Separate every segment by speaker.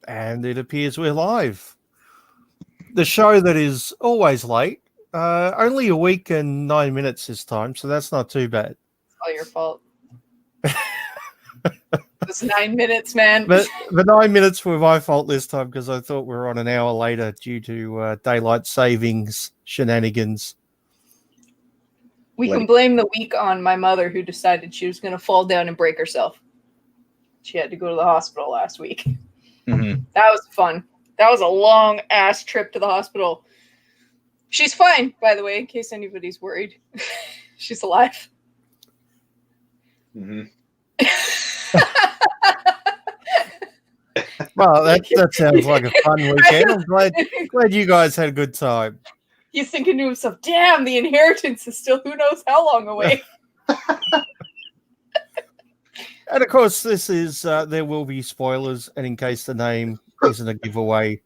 Speaker 1: And it appears we're live. The show that is always late, only a week and 9 minutes this time, so that's not too bad.
Speaker 2: It's all your fault. It's 9 minutes, man.
Speaker 1: But the 9 minutes were my fault this time because I thought we were on an hour later due to daylight savings shenanigans.
Speaker 2: We can blame the week on my mother who decided she was going to fall down and break herself. She had to go to the hospital last week.
Speaker 3: Mm-hmm.
Speaker 2: That was fun. That was a long ass trip to the hospital. She's fine, by the way, in case anybody's worried. She's alive.
Speaker 3: Mm-hmm.
Speaker 1: Well, that sounds like a fun weekend. I'm glad you guys had a good time.
Speaker 2: He's thinking to himself, damn, the inheritance is still who knows how long away.
Speaker 1: And of course, this is there will be spoilers, and in case the name isn't a giveaway,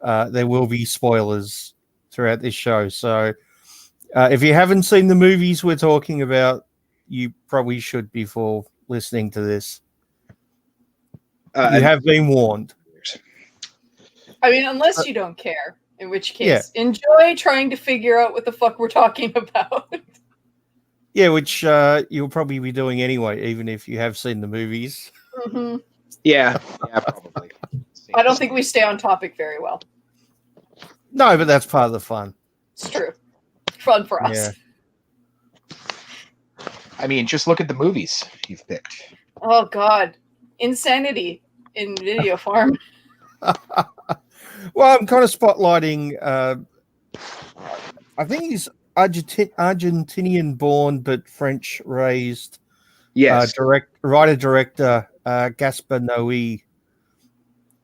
Speaker 1: there will be spoilers throughout this show. So if you haven't seen the movies we're talking about, you probably should before listening to this. You have been warned.
Speaker 2: I mean, unless you don't care, in which case, enjoy trying to figure out what the fuck we're talking about.
Speaker 1: Yeah, which you'll probably be doing anyway, even if you have seen the movies.
Speaker 2: Mm-hmm.
Speaker 3: Yeah, probably.
Speaker 2: I don't think we stay on topic very well.
Speaker 1: No, but that's part of the fun.
Speaker 2: It's true. Fun for us.
Speaker 1: Yeah.
Speaker 3: I mean, just look at the movies you've picked.
Speaker 2: Oh, God. Insanity in video form.
Speaker 1: Well, I'm kind of spotlighting. I think he's Argentinian-born but French-raised.
Speaker 3: Yes.
Speaker 1: Writer-director Gasp,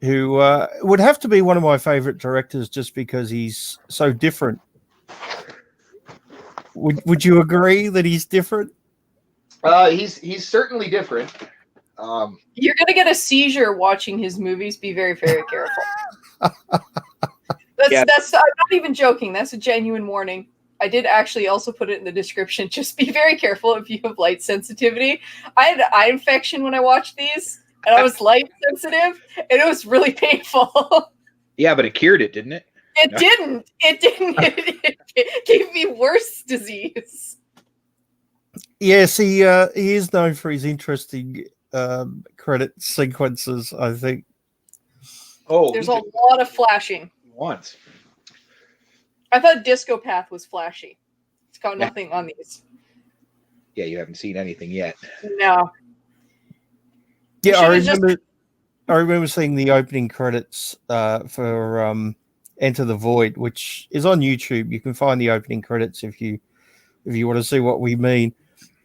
Speaker 1: who would have to be one of my favorite directors just because he's so different. Would you agree that he's different?
Speaker 3: He's certainly different.
Speaker 2: You're going to get a seizure watching his movies. Be very, very careful. That's I'm not even joking. That's a genuine warning. I did actually also put it in the description. Just be very careful if you have light sensitivity. I had eye infection when I watched these, and I was light sensitive, and it was really painful.
Speaker 3: Yeah, but it cured it, didn't it?
Speaker 2: It didn't. It gave me worse disease.
Speaker 1: Yes, he is known for his interesting credit sequences, I think.
Speaker 3: Oh,
Speaker 2: there's a lot of flashing.
Speaker 3: Once.
Speaker 2: I thought Disco Path was flashy. It's got nothing on these.
Speaker 3: Yeah, you haven't seen anything yet.
Speaker 2: No.
Speaker 1: Yeah, I remember seeing the opening credits for Enter the Void, which is on YouTube. You can find the opening credits if you want to see what we mean.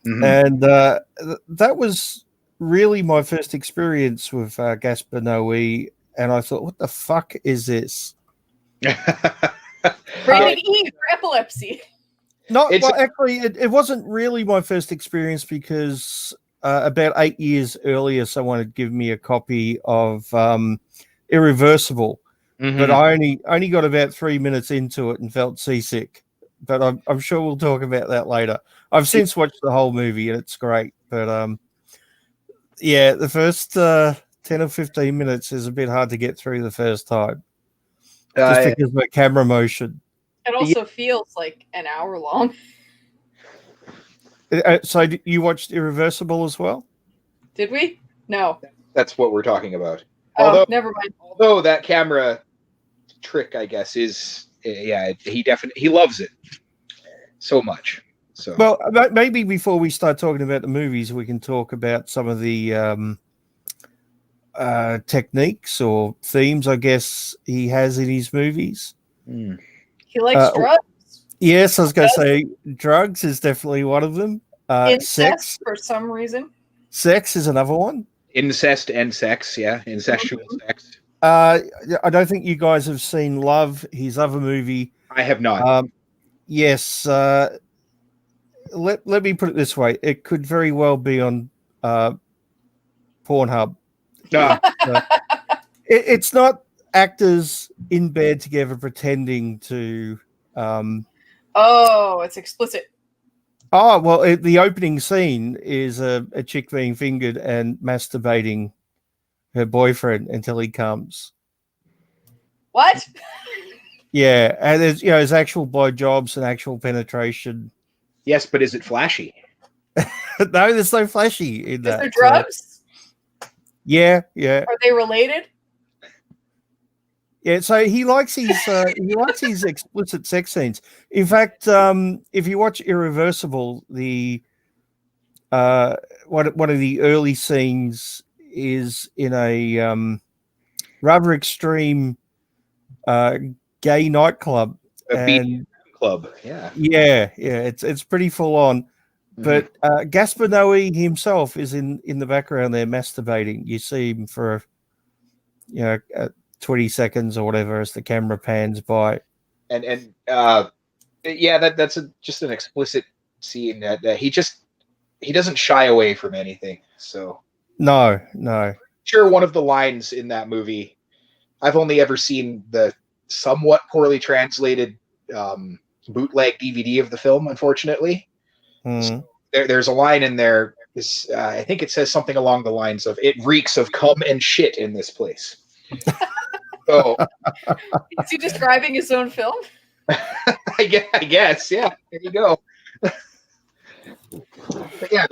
Speaker 1: Mm-hmm. And that was really my first experience with Gaspar Noé, and I thought, what the fuck is this?
Speaker 2: Rated E for epilepsy.
Speaker 1: Actually, it wasn't really my first experience because about 8 years earlier, someone had given me a copy of Irreversible, but I only got about 3 minutes into it and felt seasick. But I'm sure we'll talk about that later. I've since watched the whole movie and it's great. But the first 10 or 15 minutes is a bit hard to get through the first time. Just because of the camera motion.
Speaker 2: It also feels like an hour long.
Speaker 1: So you watched Irreversible as well? Did
Speaker 2: we? No.
Speaker 3: That's what we're talking about.
Speaker 2: Oh, never mind.
Speaker 3: Although that camera trick, I guess, is he loves it so much. So
Speaker 1: well, maybe before we start talking about the movies, we can talk about some of the techniques or themes, I guess, he has in his movies.
Speaker 2: He likes drugs.
Speaker 1: Yes, I was going to say drugs is definitely one of them.
Speaker 2: Incest,
Speaker 1: sex,
Speaker 2: for some reason.
Speaker 1: Sex is another one.
Speaker 3: Incest and sex, incestual sex.
Speaker 1: I don't think you guys have seen Love, his other movie.
Speaker 3: I have not.
Speaker 1: Yes. Let me put it this way. It could very well be on Pornhub. It's not actors in bed together pretending to...
Speaker 2: it's explicit.
Speaker 1: Oh, well, the opening scene is a chick being fingered and masturbating her boyfriend until he comes.
Speaker 2: What?
Speaker 1: Yeah, and there's actual blowjobs and actual penetration.
Speaker 3: Yes, but is it flashy?
Speaker 1: No, there's no flashy in
Speaker 2: Is
Speaker 1: that.
Speaker 2: there drugs?
Speaker 1: Yeah.
Speaker 2: Are they related?
Speaker 1: Yeah, so he likes his explicit sex scenes. In fact, if you watch Irreversible, the one of the early scenes is in a rather extreme gay nightclub,
Speaker 3: A
Speaker 1: and
Speaker 3: BDSM club. Yeah.
Speaker 1: yeah, it's pretty full on. But Gaspar Noé himself is in the background there masturbating. You see him for 20 seconds or whatever as the camera pans by.
Speaker 3: And yeah, that's just an explicit scene that he doesn't shy away from anything. So
Speaker 1: No.
Speaker 3: sure, one of the lines in that movie, I've only ever seen the somewhat poorly translated bootleg DVD of the film, unfortunately. So there's a line in there. I think it says something along the lines of, "It reeks of cum and shit in this place." So
Speaker 2: Is he describing his own film?
Speaker 3: I guess, yeah. There you go. But yeah,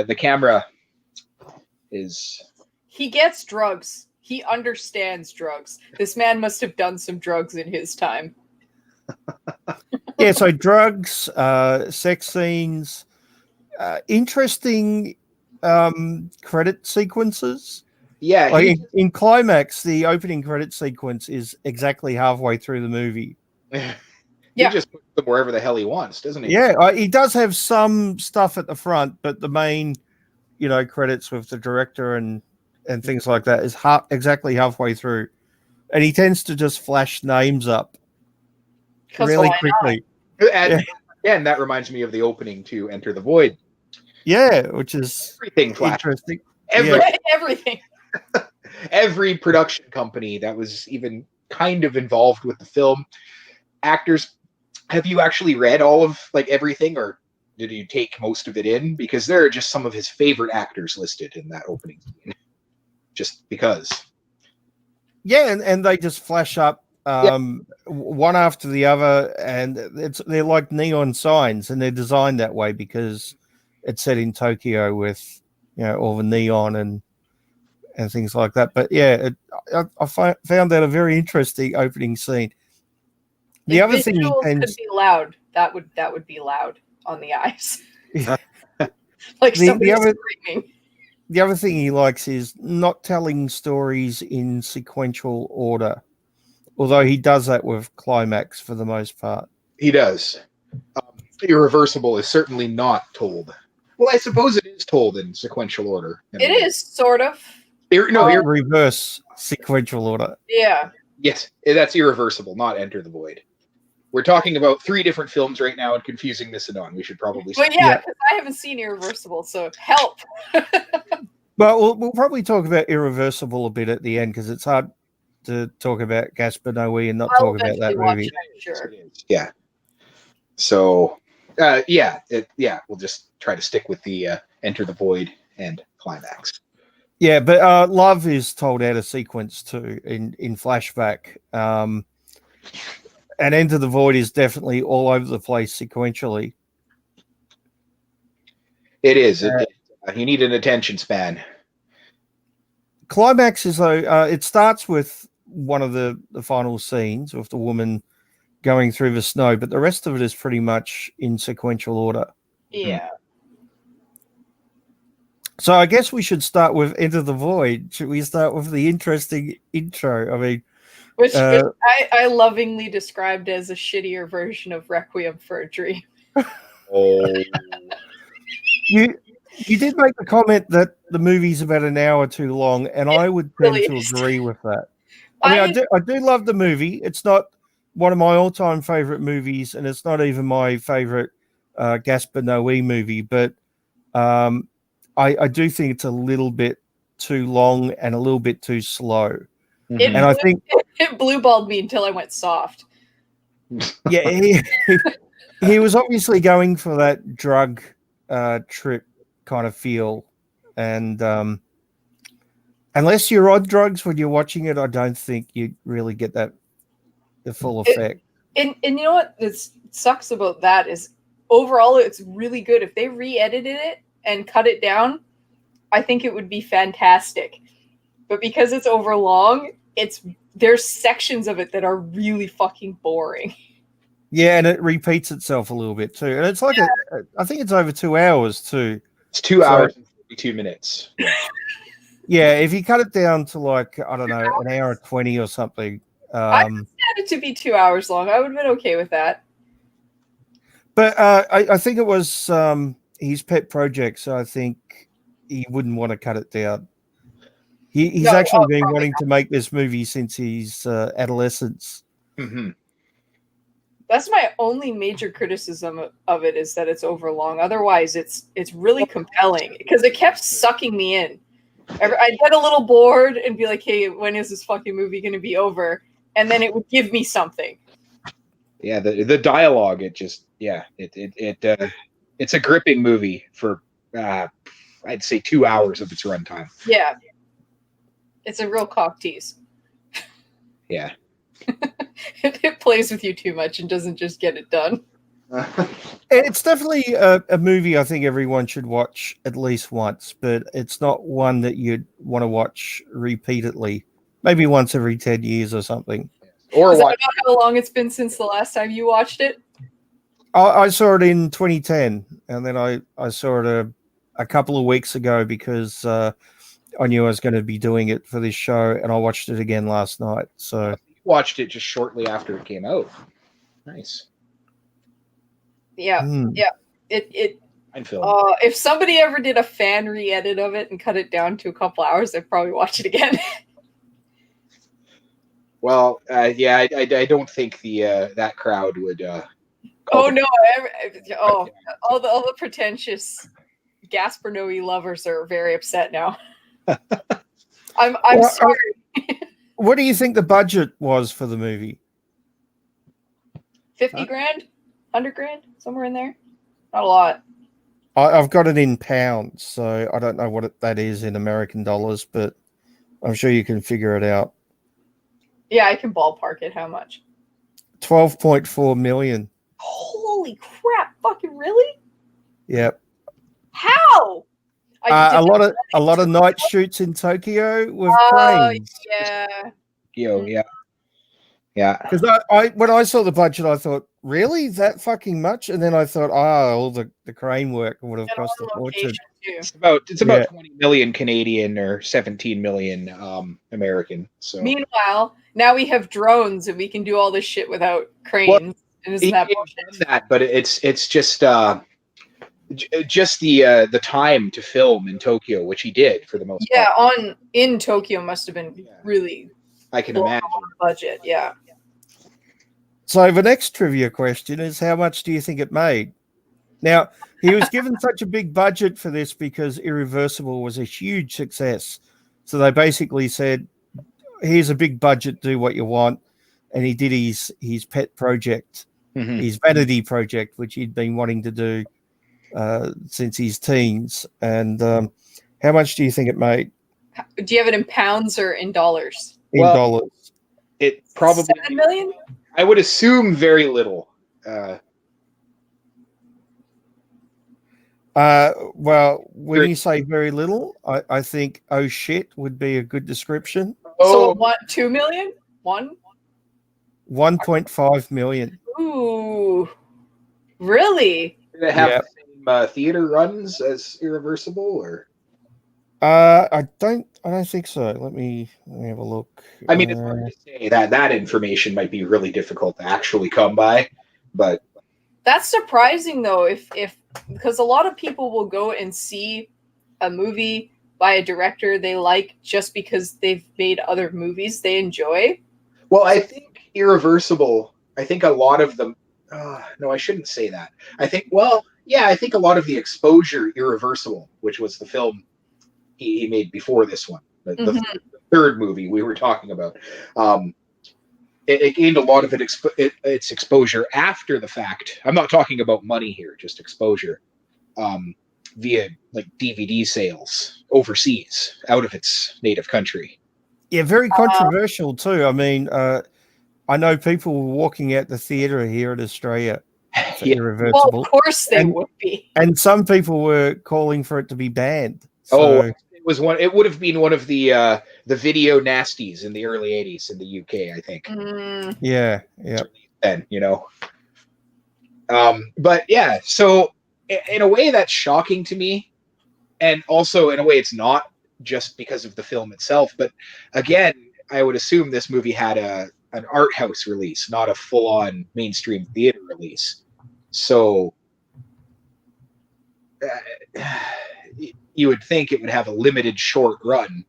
Speaker 3: the camera is.
Speaker 2: He gets drugs. He understands drugs. This man must have done some drugs in his time.
Speaker 1: Yeah, so drugs, sex scenes, interesting credit sequences.
Speaker 3: Yeah,
Speaker 1: like in Climax, the opening credit sequence is exactly halfway through the movie.
Speaker 3: He just puts them wherever the hell he wants, doesn't he?
Speaker 1: Yeah, he does have some stuff at the front, but the main, credits with the director and things like that is exactly halfway through, and he tends to just flash names up really quickly.
Speaker 3: And that reminds me of the opening to Enter the Void.
Speaker 1: Yeah, which is
Speaker 3: everything
Speaker 1: interesting.
Speaker 2: Everything.
Speaker 3: Every production company that was even kind of involved with the film, actors. Have you actually read all of everything, or did you take most of it in? Because there are just some of his favorite actors listed in that opening scene. Just because.
Speaker 1: Yeah, and they just flash up one after the other, and they're like neon signs, and they're designed that way because it's set in Tokyo with all the neon and things like that. But yeah, I found that a very interesting opening scene. The other thing he tends
Speaker 2: could be loud. That would be loud on the eyes. Like somebody screaming.
Speaker 1: The other thing he likes is not telling stories in sequential order, although he does that with Climax for the most part.
Speaker 3: He does. Irreversible is certainly not told. Well, I suppose it is told in sequential order.
Speaker 2: It is, sort of.
Speaker 1: Reverse sequential order.
Speaker 2: Yeah.
Speaker 3: Yes, that's Irreversible, not Enter the Void. We're talking about 3 different films right now and confusing this and on. We should probably.
Speaker 2: But yeah, because I haven't seen Irreversible, so help.
Speaker 1: Well, we'll probably talk about Irreversible a bit at the end because it's hard to talk about Gaspar Noé and not talk about that movie.
Speaker 2: Sure.
Speaker 3: Yeah. So, we'll just try to stick with the Enter the Void and Climax.
Speaker 1: Yeah, but Love is told out of sequence too in flashback. And Enter the Void is definitely all over the place sequentially.
Speaker 3: It is. You need an attention span.
Speaker 1: Climax is though it starts with one of the final scenes with the woman going through the snow, but the rest of it is pretty much in sequential order.
Speaker 2: Yeah.
Speaker 1: So I guess we should start with Enter the Void. Should we start with the interesting intro? I mean,
Speaker 2: which I lovingly described as a shittier version of Requiem for a Dream.
Speaker 3: Oh.
Speaker 1: You did make the comment that the movie's about an hour too long, and I would tend to agree with that. I do love the movie. It's not one of my all-time favorite movies, and it's not even my favorite Gaspar Noé movie, but I do think it's a little bit too long and a little bit too slow. I think
Speaker 2: it blue-balled me until I went soft.
Speaker 1: Yeah, he was obviously going for that drug trip kind of feel, and unless you're on drugs when you're watching it, I don't think you really get the full effect.
Speaker 2: And you know what sucks about that is overall it's really good. If they re-edited it and cut it down, I think it would be fantastic. But because it's overlong, there's sections of it that are really fucking boring.
Speaker 1: Yeah, and it repeats itself a little bit too. And it's like I think it's over 2 hours too.
Speaker 3: It's 2 hours and 42 minutes.
Speaker 1: Yeah, if you cut it down to like, I don't know, an hour 20 or something.
Speaker 2: I understand it to be 2 hours long. I would have been okay with that.
Speaker 1: But I think it was his pet project, so I think he wouldn't want to cut it down. He's actually been wanting to make this movie since his adolescence.
Speaker 3: Mm-hmm.
Speaker 2: That's my only major criticism of it is that it's overlong. Otherwise, it's really compelling because it kept sucking me in. I'd get a little bored and be like, "Hey, when is this fucking movie going to be over?" And then it would give me something.
Speaker 3: Yeah, the dialogue. It's a gripping movie for I'd say 2 hours of its runtime.
Speaker 2: Yeah, it's a real cock tease.
Speaker 3: Yeah.
Speaker 2: It plays with you too much and doesn't just get it done.
Speaker 1: It's definitely a movie I think everyone should watch at least once, but it's not one that you'd want to watch repeatedly. Maybe once every 10 years or something.
Speaker 2: Or about how long it's been since the last time you watched it?
Speaker 1: I saw it in 2010, and then I saw it a couple of weeks ago because I knew I was going to be doing it for this show, and I watched it again last night. So
Speaker 3: watched it just shortly after it came out. Nice.
Speaker 2: Yeah, yeah. If somebody ever did a fan re-edit of it and cut it down to a couple hours, I'd probably watch it again.
Speaker 3: Well, yeah, I don't think that crowd would.
Speaker 2: All the pretentious Gasp Noe lovers are very upset now. I'm sorry.
Speaker 1: What do you think the budget was for the movie?
Speaker 2: 50 grand, 100 grand, somewhere in there. Not a lot.
Speaker 1: I've got it in pounds, so I don't know what that is in American dollars, but I'm sure you can figure it out.
Speaker 2: Yeah, I can ballpark it. How much?
Speaker 1: 12.4 million.
Speaker 2: Holy crap! Fucking really?
Speaker 1: Yep.
Speaker 2: How?
Speaker 1: A lot of night shoots in Tokyo with planes.
Speaker 2: Yeah.
Speaker 3: Yeah.
Speaker 1: Because when I saw the budget, I thought, really, that fucking much? And then I thought, all the crane work would have cost a fortune.
Speaker 3: It's about 20 million Canadian or 17 million American. So
Speaker 2: meanwhile, now we have drones and we can do all this shit without cranes. Well, and isn't that bullshit?
Speaker 3: But it's just the time to film in Tokyo, which he did for the most part.
Speaker 2: Yeah, in Tokyo must have been really.
Speaker 3: I can imagine.
Speaker 2: Budget, yeah.
Speaker 1: So the next trivia question is, how much do you think it made? Now, he was given such a big budget for this because Irreversible was a huge success. So they basically said, here's a big budget, do what you want. And he did his pet project, his vanity project, which he'd been wanting to do since his teens. And how much do you think it made?
Speaker 2: Do you have it in pounds or in dollars?
Speaker 1: In dollars.
Speaker 3: It probably
Speaker 2: 7 million?
Speaker 3: I would assume very little.
Speaker 1: Well, when you say very little, I think oh shit would be a good description.
Speaker 2: So what, 2 million?
Speaker 1: 1.5 million.
Speaker 2: Ooh. Really?
Speaker 3: Did it have the same theater runs as Irreversible, or?
Speaker 1: I don't think so. Let me have a look.
Speaker 3: I mean, it's hard to say that information might be really difficult to actually come by, but
Speaker 2: that's surprising though. If because a lot of people will go and see a movie by a director they like just because they've made other movies they enjoy.
Speaker 3: Well, I think Irreversible. I think a lot of them. No, I shouldn't say that. I think a lot of the exposure Irreversible, which was the film he made before this one, the third movie we were talking about. It gained a lot of its exposure after the fact. I'm not talking about money here, just exposure. via like DVD sales overseas, out of its native country.
Speaker 1: Yeah, very controversial too. I mean, I know people were walking out the theatre here in Australia for
Speaker 3: Yeah.
Speaker 1: Irreversible.
Speaker 2: Well, of course they would be.
Speaker 1: And some people were calling for it to be banned.
Speaker 3: So, it was one. It would have been one of the video nasties in the early '80s in the UK, I think.
Speaker 1: Yeah.
Speaker 3: Then but yeah. So in a way, that's shocking to me, and also in a way, it's not just because of the film itself. But again, I would assume this movie had an art house release, not a full-on mainstream theater release. So you would think it would have a limited short run,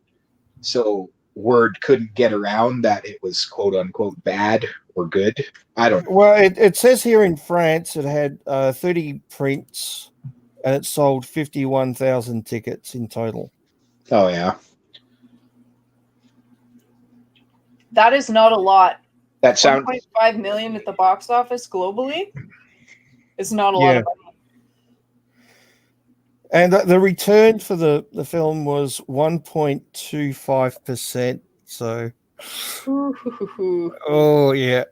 Speaker 3: so word couldn't get around that it was quote unquote bad or good. I don't know.
Speaker 1: Well, it says here in France it had 30 prints and it sold 51,000 tickets in total.
Speaker 3: Oh yeah,
Speaker 2: that is not a lot.
Speaker 3: that sounds
Speaker 2: 1.5 million at the box office globally is not a lot of money.
Speaker 1: And the return for the film was 1.25%. So, oh yeah.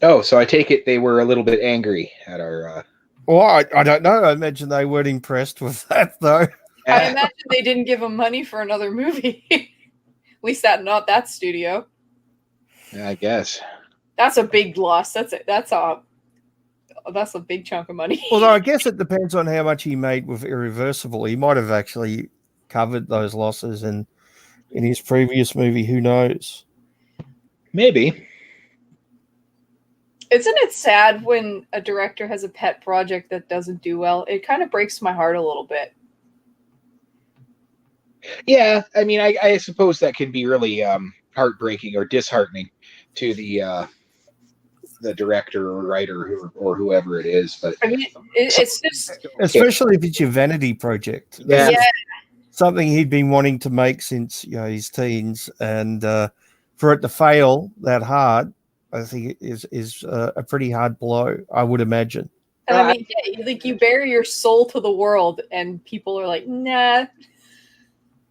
Speaker 3: Oh, so I take it they were a little bit angry at our.
Speaker 1: Well, I don't know. I imagine they weren't impressed with that, though.
Speaker 2: I imagine they didn't give them money for another movie. At least not that studio.
Speaker 3: Yeah, I guess
Speaker 2: that's a big loss. That's a big chunk of money.
Speaker 1: Although I guess it depends on how much he made with Irreversible. He might have actually covered those losses in his previous movie. Who knows?
Speaker 3: Maybe.
Speaker 2: Isn't it sad when a director has a pet project that doesn't do well? It kind of breaks my heart a little bit.
Speaker 3: Yeah, I mean, I suppose that can be really heartbreaking or disheartening to the director or writer or whoever it is. But
Speaker 2: I mean, it's just
Speaker 1: especially if it's your vanity project.
Speaker 3: Yeah.
Speaker 1: Something he'd been wanting to make since his teens, and for it to fail that hard, I think it is a pretty hard blow, I would imagine.
Speaker 2: And I mean, yeah, like you bare your soul to the world, and people are like, nah.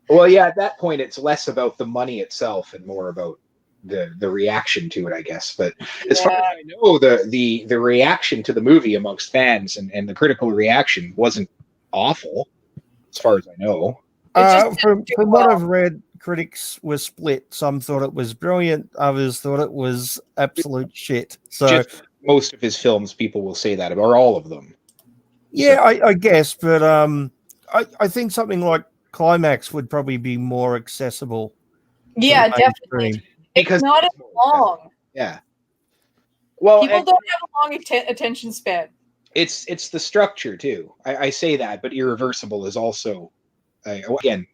Speaker 3: Well, yeah, at that point, it's less about the money itself and more about the reaction to it, I guess. But as far as I know, the reaction to the movie amongst fans and the critical reaction wasn't awful, as far as I know.
Speaker 1: From what I've read, critics were split. Some thought it was brilliant, others thought it was absolute shit. So
Speaker 3: just most of his films, people will say that, or all of them.
Speaker 1: Yeah, so. I guess, but I think something like Climax would probably be more accessible.
Speaker 2: Yeah, definitely. Because it's not as long.
Speaker 3: Yeah. Well,
Speaker 2: people don't have a long attention span.
Speaker 3: It's the structure too. I say that, but Irreversible is also. Again,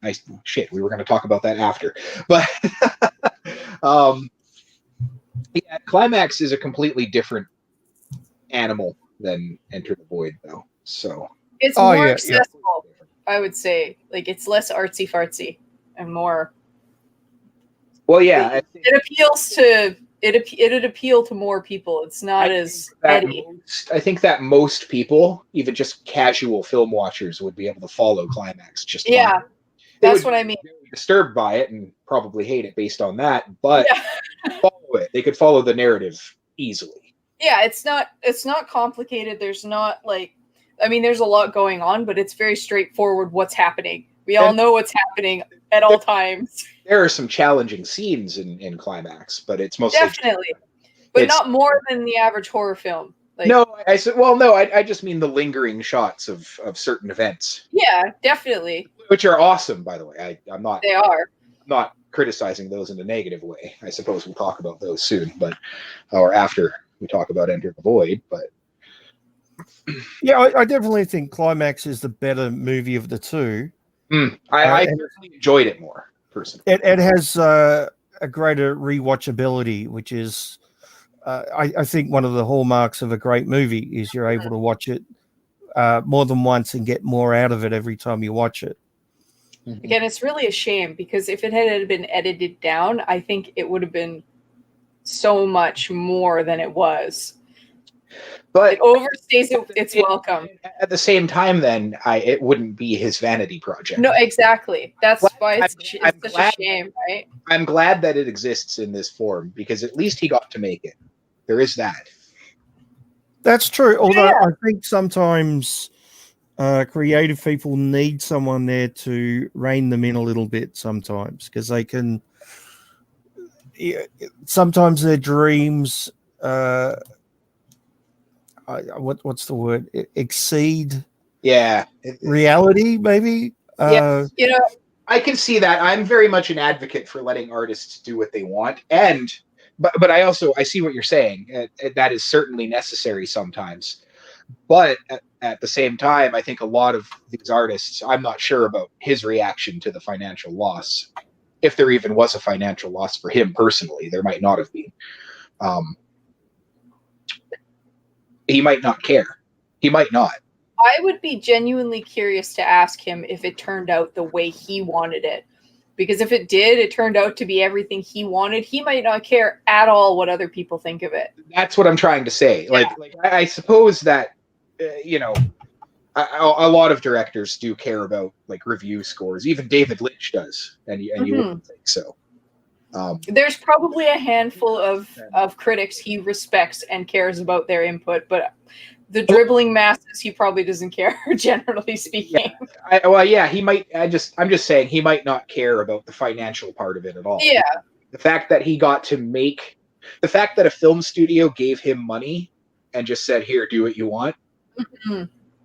Speaker 3: we were going to talk about that after, but yeah, Climax is a completely different animal than Enter the Void, though. So
Speaker 2: it's more accessible, I would say. Like it's less artsy fartsy and more.
Speaker 3: Well, yeah,
Speaker 2: it appeals to it'd appeal to more people. It's not as heady.
Speaker 3: I think that most people, even just casual film watchers, would be able to follow Climax.
Speaker 2: That's what I mean.
Speaker 3: They would be disturbed by it and probably hate it based on that, but follow it. They could follow the narrative easily.
Speaker 2: Yeah, it's not complicated. There's not there's a lot going on, but it's very straightforward what's happening. We all know what's happening at all times.
Speaker 3: There are some challenging scenes in Climax, but it's mostly
Speaker 2: definitely, but not more than the average horror film.
Speaker 3: I just mean the lingering shots of certain events.
Speaker 2: Yeah, definitely.
Speaker 3: Which are awesome, by the way. I'm not.
Speaker 2: They are.
Speaker 3: I'm not criticizing those in a negative way. I suppose we'll talk about those soon, or after we talk about Enter the Void. But
Speaker 1: yeah, I definitely think Climax is the better movie of the two.
Speaker 3: I personally enjoyed it more, personally.
Speaker 1: It has a greater rewatchability, which is, I think, one of the hallmarks of a great movie is you're able to watch it more than once and get more out of it every time you watch it.
Speaker 2: Again, it's really a shame because if it had been edited down, I think it would have been so much more than it was.
Speaker 3: But
Speaker 2: It overstays its welcome.
Speaker 3: At the same time, then it wouldn't be his vanity project.
Speaker 2: No, exactly. That's why it's
Speaker 3: I'm
Speaker 2: such
Speaker 3: glad,
Speaker 2: a shame, right?
Speaker 3: I'm glad that it exists in this form because at least he got to make it. There is that.
Speaker 1: That's true. Although I think sometimes creative people need someone there to rein them in a little bit sometimes, because they can. Sometimes their dreams, what's the word? Exceed.
Speaker 3: Yeah.
Speaker 1: Reality, maybe.
Speaker 2: Yeah.
Speaker 3: I can see that. I'm very much an advocate for letting artists do what they want, but I see what you're saying. That is certainly necessary sometimes. But at the same time, I think a lot of these artists, I'm not sure about his reaction to the financial loss. If there even was a financial loss for him personally, there might not have been. He might not care. He might not.
Speaker 2: I would be genuinely curious to ask him if it turned out the way he wanted it. Because if it did, it turned out to be everything he wanted, he might not care at all what other people think of it.
Speaker 3: That's what I'm trying to say.
Speaker 2: Yeah.
Speaker 3: Like I suppose that, a lot of directors do care about like review scores. Even David Lynch does, and you wouldn't think so.
Speaker 2: There's probably a handful of critics he respects and cares about their input, but the dribbling masses he probably doesn't care, generally speaking.
Speaker 3: He might. I'm just saying he might not care about the financial part of it at all.
Speaker 2: Yeah.
Speaker 3: The fact that he got to make, the fact that a film studio gave him money and just said, "Here, do what you want."
Speaker 2: Mm-hmm.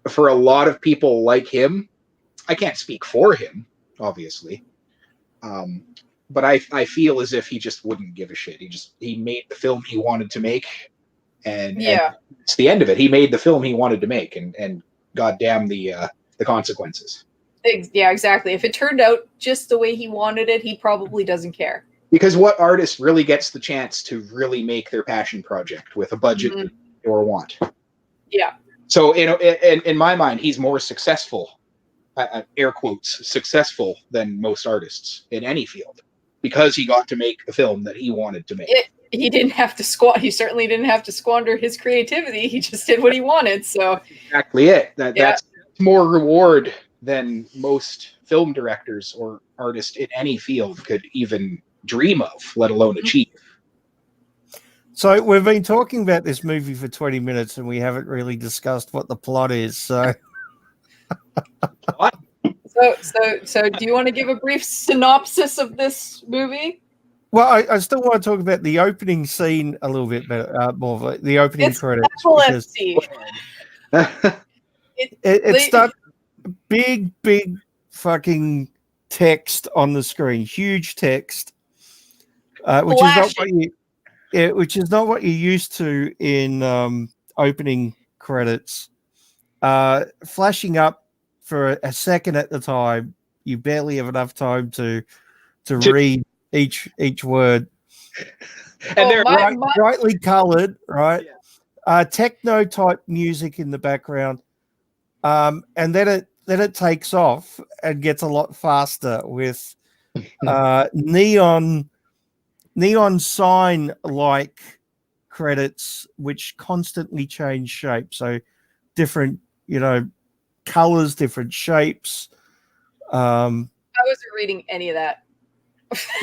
Speaker 3: For a lot of people like him, I can't speak for him, obviously. But I feel as if he just wouldn't give a shit. He made the film he wanted to make, and it's the end of it. He made the film he wanted to make, and goddamn the consequences.
Speaker 2: Yeah, exactly. If it turned out just the way he wanted it, he probably doesn't care.
Speaker 3: Because what artist really gets the chance to really make their passion project with a budget or want?
Speaker 2: Yeah.
Speaker 3: So in my mind, he's more successful, air quotes, successful than most artists in any field, because he got to make the film that he wanted to make.
Speaker 2: He didn't have to He certainly didn't have to squander his creativity. He just did what he wanted. So
Speaker 3: that's exactly it. That's more reward than most film directors or artists in any field could even dream of, let alone achieve.
Speaker 1: So we've been talking about this movie for 20 minutes and we haven't really discussed what the plot is. So
Speaker 2: So do you want to give a brief synopsis of this movie?
Speaker 1: Well, I still want to talk about the opening scene a little bit better, more of the opening credits. It starts big fucking text on the screen, huge text, which is not what you're used to in opening credits. Flashing up for a second at the time, you barely have enough time to read each word.
Speaker 3: And they're
Speaker 1: brightly colored, right? Yeah. Techno type music in the background, and then it takes off and gets a lot faster with neon sign like credits which constantly change shape. So different, colors, different shapes.
Speaker 2: I wasn't reading any of that.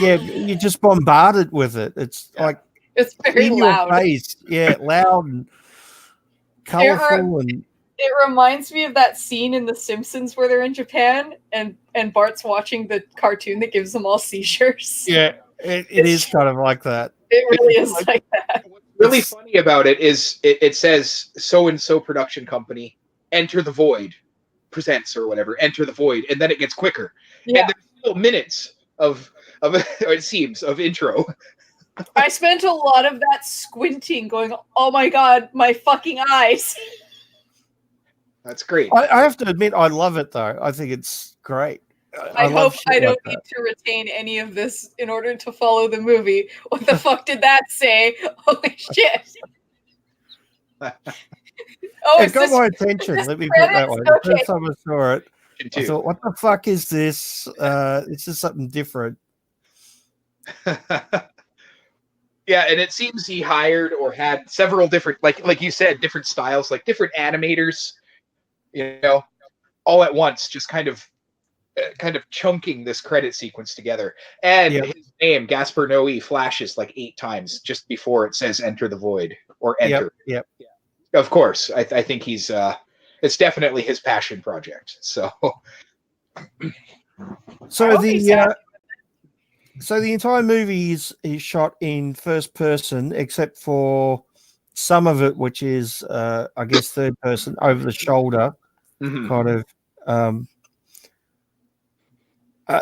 Speaker 1: Yeah, you're just bombarded with it. It's like
Speaker 2: it's very loud.
Speaker 1: Your face. Yeah, loud and colorful.
Speaker 2: It reminds me of that scene in The Simpsons where they're in Japan and Bart's watching the cartoon that gives them all seizures.
Speaker 1: Yeah, it is kind of like that.
Speaker 2: It really is like that.
Speaker 3: What's really funny about it is it says so-and-so production company, Enter the Void, presents or whatever, Enter the Void, and then it gets quicker.
Speaker 2: Yeah.
Speaker 3: And there's still minutes of it seems, of intro.
Speaker 2: I spent a lot of that squinting, going, "Oh my god, my fucking eyes!"
Speaker 3: That's great.
Speaker 1: I have to admit, I love it though. I think it's great.
Speaker 2: I hope I don't need to retain any of this in order to follow the movie. What the fuck did that say? Holy shit!
Speaker 1: It got my attention. Let me put it that way. The first time I saw it, I thought, "What the fuck is this? This is something different."
Speaker 3: Yeah, and it seems he hired or had several different, like you said, different styles, like different animators, all at once, just kind of chunking this credit sequence together. And his name, Gaspar Noé, flashes like 8 times just before it says "Enter the Void" or "Enter."
Speaker 1: Yep.
Speaker 3: Of course, I think he's. It's definitely his passion project. So
Speaker 1: the entire movie is shot in first person, except for some of it, which is, I guess, third person, over the shoulder, kind of.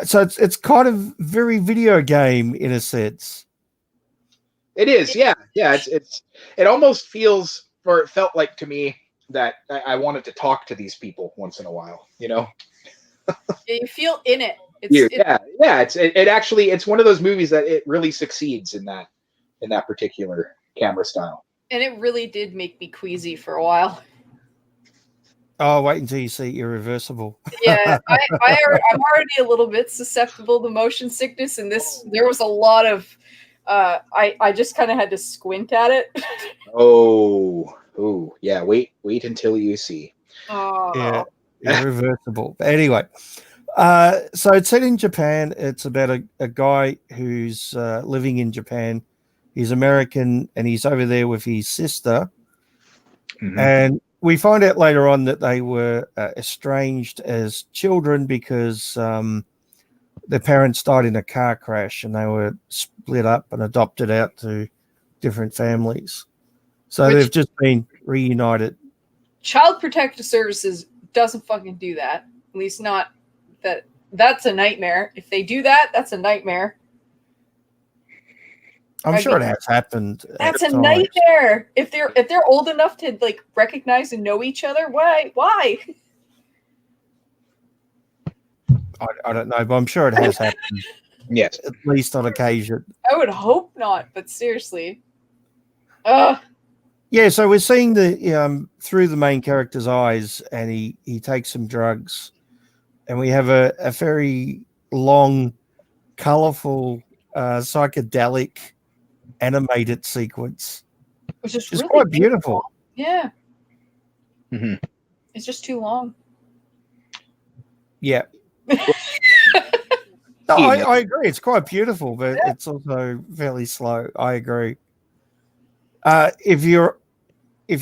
Speaker 1: So it's kind of very video game in a sense.
Speaker 3: It is, yeah. It almost feels, or it felt like to me, that I wanted to talk to these people once in a while.
Speaker 2: Yeah, you feel in it.
Speaker 3: It actually, it's one of those movies that it really succeeds in that particular camera style.
Speaker 2: And it really did make me queasy for a while.
Speaker 1: Oh, wait until you see Irreversible.
Speaker 2: Yeah, I'm already a little bit susceptible to motion sickness, and there was a lot of I just kind of had to squint at it.
Speaker 3: Oh, yeah. Wait until you see.
Speaker 2: Oh.
Speaker 1: Yeah, Irreversible. Anyway, so it's set in Japan. It's about a guy who's living in Japan. He's American, and he's over there with his sister. And we find out later on that they were estranged as children because their parents died in a car crash, and they were split up and adopted out to different families. So they've just been reunited.
Speaker 2: Child Protective Services doesn't fucking do that. At least not that. That's a nightmare. If they do that, that's a nightmare.
Speaker 1: I'm sure it has happened.
Speaker 2: That's a nightmare. If they're old enough to like recognize and know each other, why?
Speaker 1: I don't know, but I'm sure it has happened.
Speaker 3: Yes,
Speaker 1: at least on occasion.
Speaker 2: I would hope not, but seriously.
Speaker 1: Yeah, so we're seeing the through the main character's eyes, and he takes some drugs, and we have a very long, colorful, psychedelic animated sequence,
Speaker 2: which is
Speaker 1: really
Speaker 2: quite
Speaker 1: beautiful.
Speaker 2: Yeah. It's just too long.
Speaker 1: Yeah. No, I agree. It's quite beautiful, but it's also fairly slow. I agree. If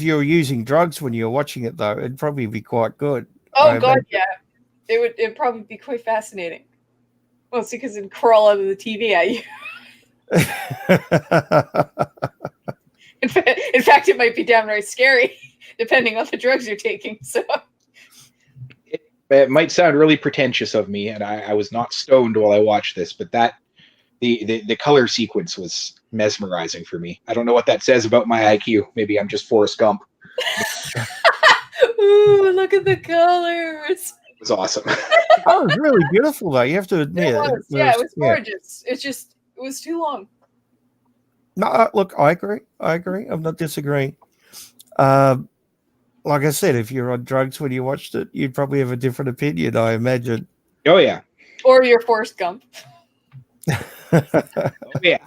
Speaker 1: you're using drugs when you're watching it, though, it'd probably be quite good.
Speaker 2: Oh God, yeah. It'd probably be quite fascinating. Mostly because it'd crawl out of the TV at you. In fact, it might be downright scary, depending on the drugs you're taking. So
Speaker 3: it might sound really pretentious of me, and I was not stoned while I watched this, but the color sequence was mesmerizing for me. I don't know what that says about my IQ. Maybe I'm just Forrest Gump.
Speaker 2: Ooh, look at the colors.
Speaker 3: It was awesome.
Speaker 1: That was really beautiful, though. You have to admit.
Speaker 2: It was gorgeous. It was too long.
Speaker 1: No, look, I agree. I'm not disagreeing. Like I said, if you're on drugs when you watched it, you'd probably have a different opinion, I imagine.
Speaker 3: Oh, yeah.
Speaker 2: Or you're Forrest Gump.
Speaker 3: Oh, yeah.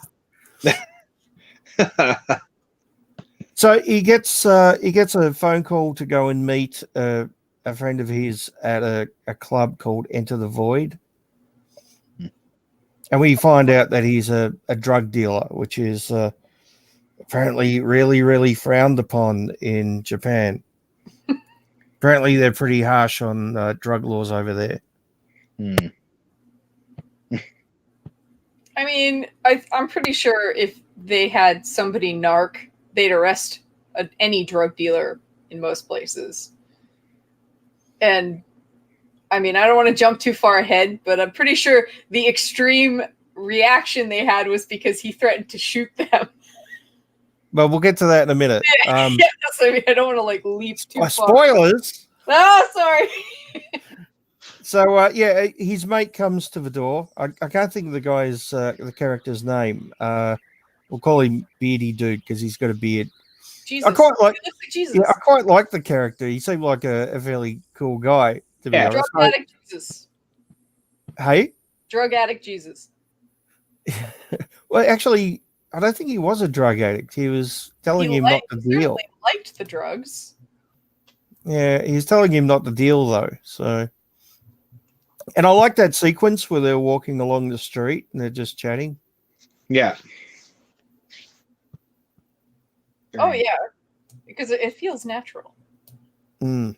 Speaker 1: So he gets a phone call to go and meet a friend of his at a club called Enter the Void. And we find out that he's a drug dealer, which is apparently really, really frowned upon in Japan. Apparently, they're pretty harsh on drug laws over there.
Speaker 2: I mean, I'm pretty sure if they had somebody narc, they'd arrest any drug dealer in most places. And I mean, I don't want to jump too far ahead, but I'm pretty sure the extreme reaction they had was because he threatened to shoot them.
Speaker 1: Well, we'll get to that in a minute.
Speaker 2: I don't want to like leap too far.
Speaker 1: Spoilers.
Speaker 2: Oh, sorry.
Speaker 1: So his mate comes to the door. I can't think of the character's name. We'll call him Beardy Dude because he's got a beard.
Speaker 2: Jesus.
Speaker 1: I quite like
Speaker 2: Jesus.
Speaker 1: Yeah, I quite like the character. He seemed like a fairly cool guy, to be honest.
Speaker 2: Drug addict Jesus.
Speaker 1: Hey?
Speaker 2: Drug addict Jesus.
Speaker 1: Well, actually, I don't think he was a drug addict. He was telling him not to deal.
Speaker 2: He liked the drugs.
Speaker 1: Yeah, he's telling him not to deal though. So, and I like that sequence where they're walking along the street and they're just chatting.
Speaker 3: Yeah.
Speaker 2: Oh yeah, because it feels natural.
Speaker 1: Mm.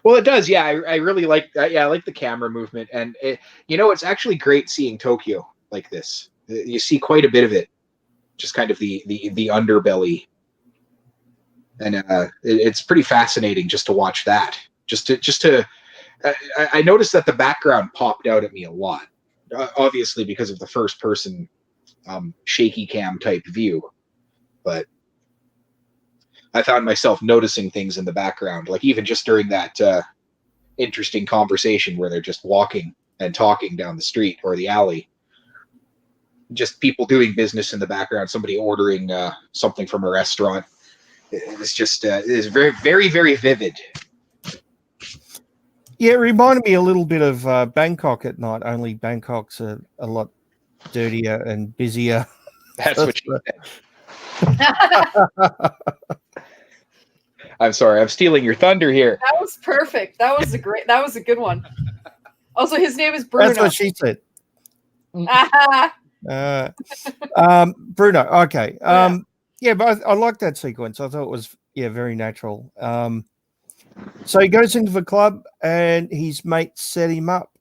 Speaker 3: Well, it does. Yeah, I really like that. Yeah, I like the camera movement, and it's actually great seeing Tokyo like this. You see quite a bit of it, just kind of the underbelly, and it's pretty fascinating just to watch that. I noticed that the background popped out at me a lot, obviously because of the first person shaky cam type view, but I found myself noticing things in the background, like even just during that interesting conversation where they're just walking and talking down the street or the alley. Just people doing business in the background, somebody ordering something from a restaurant. It is very, very, very vivid.
Speaker 1: Yeah, it reminded me a little bit of Bangkok at night, only Bangkok's a lot dirtier and busier.
Speaker 3: That's what you said. I'm sorry, I'm stealing your thunder here.
Speaker 2: That was perfect. That was a good one. Also, his name is Bruno.
Speaker 1: That's what she said. Bruno. Okay. Yeah, but I like that sequence. I thought it was very natural. So he goes into the club and his mates set him up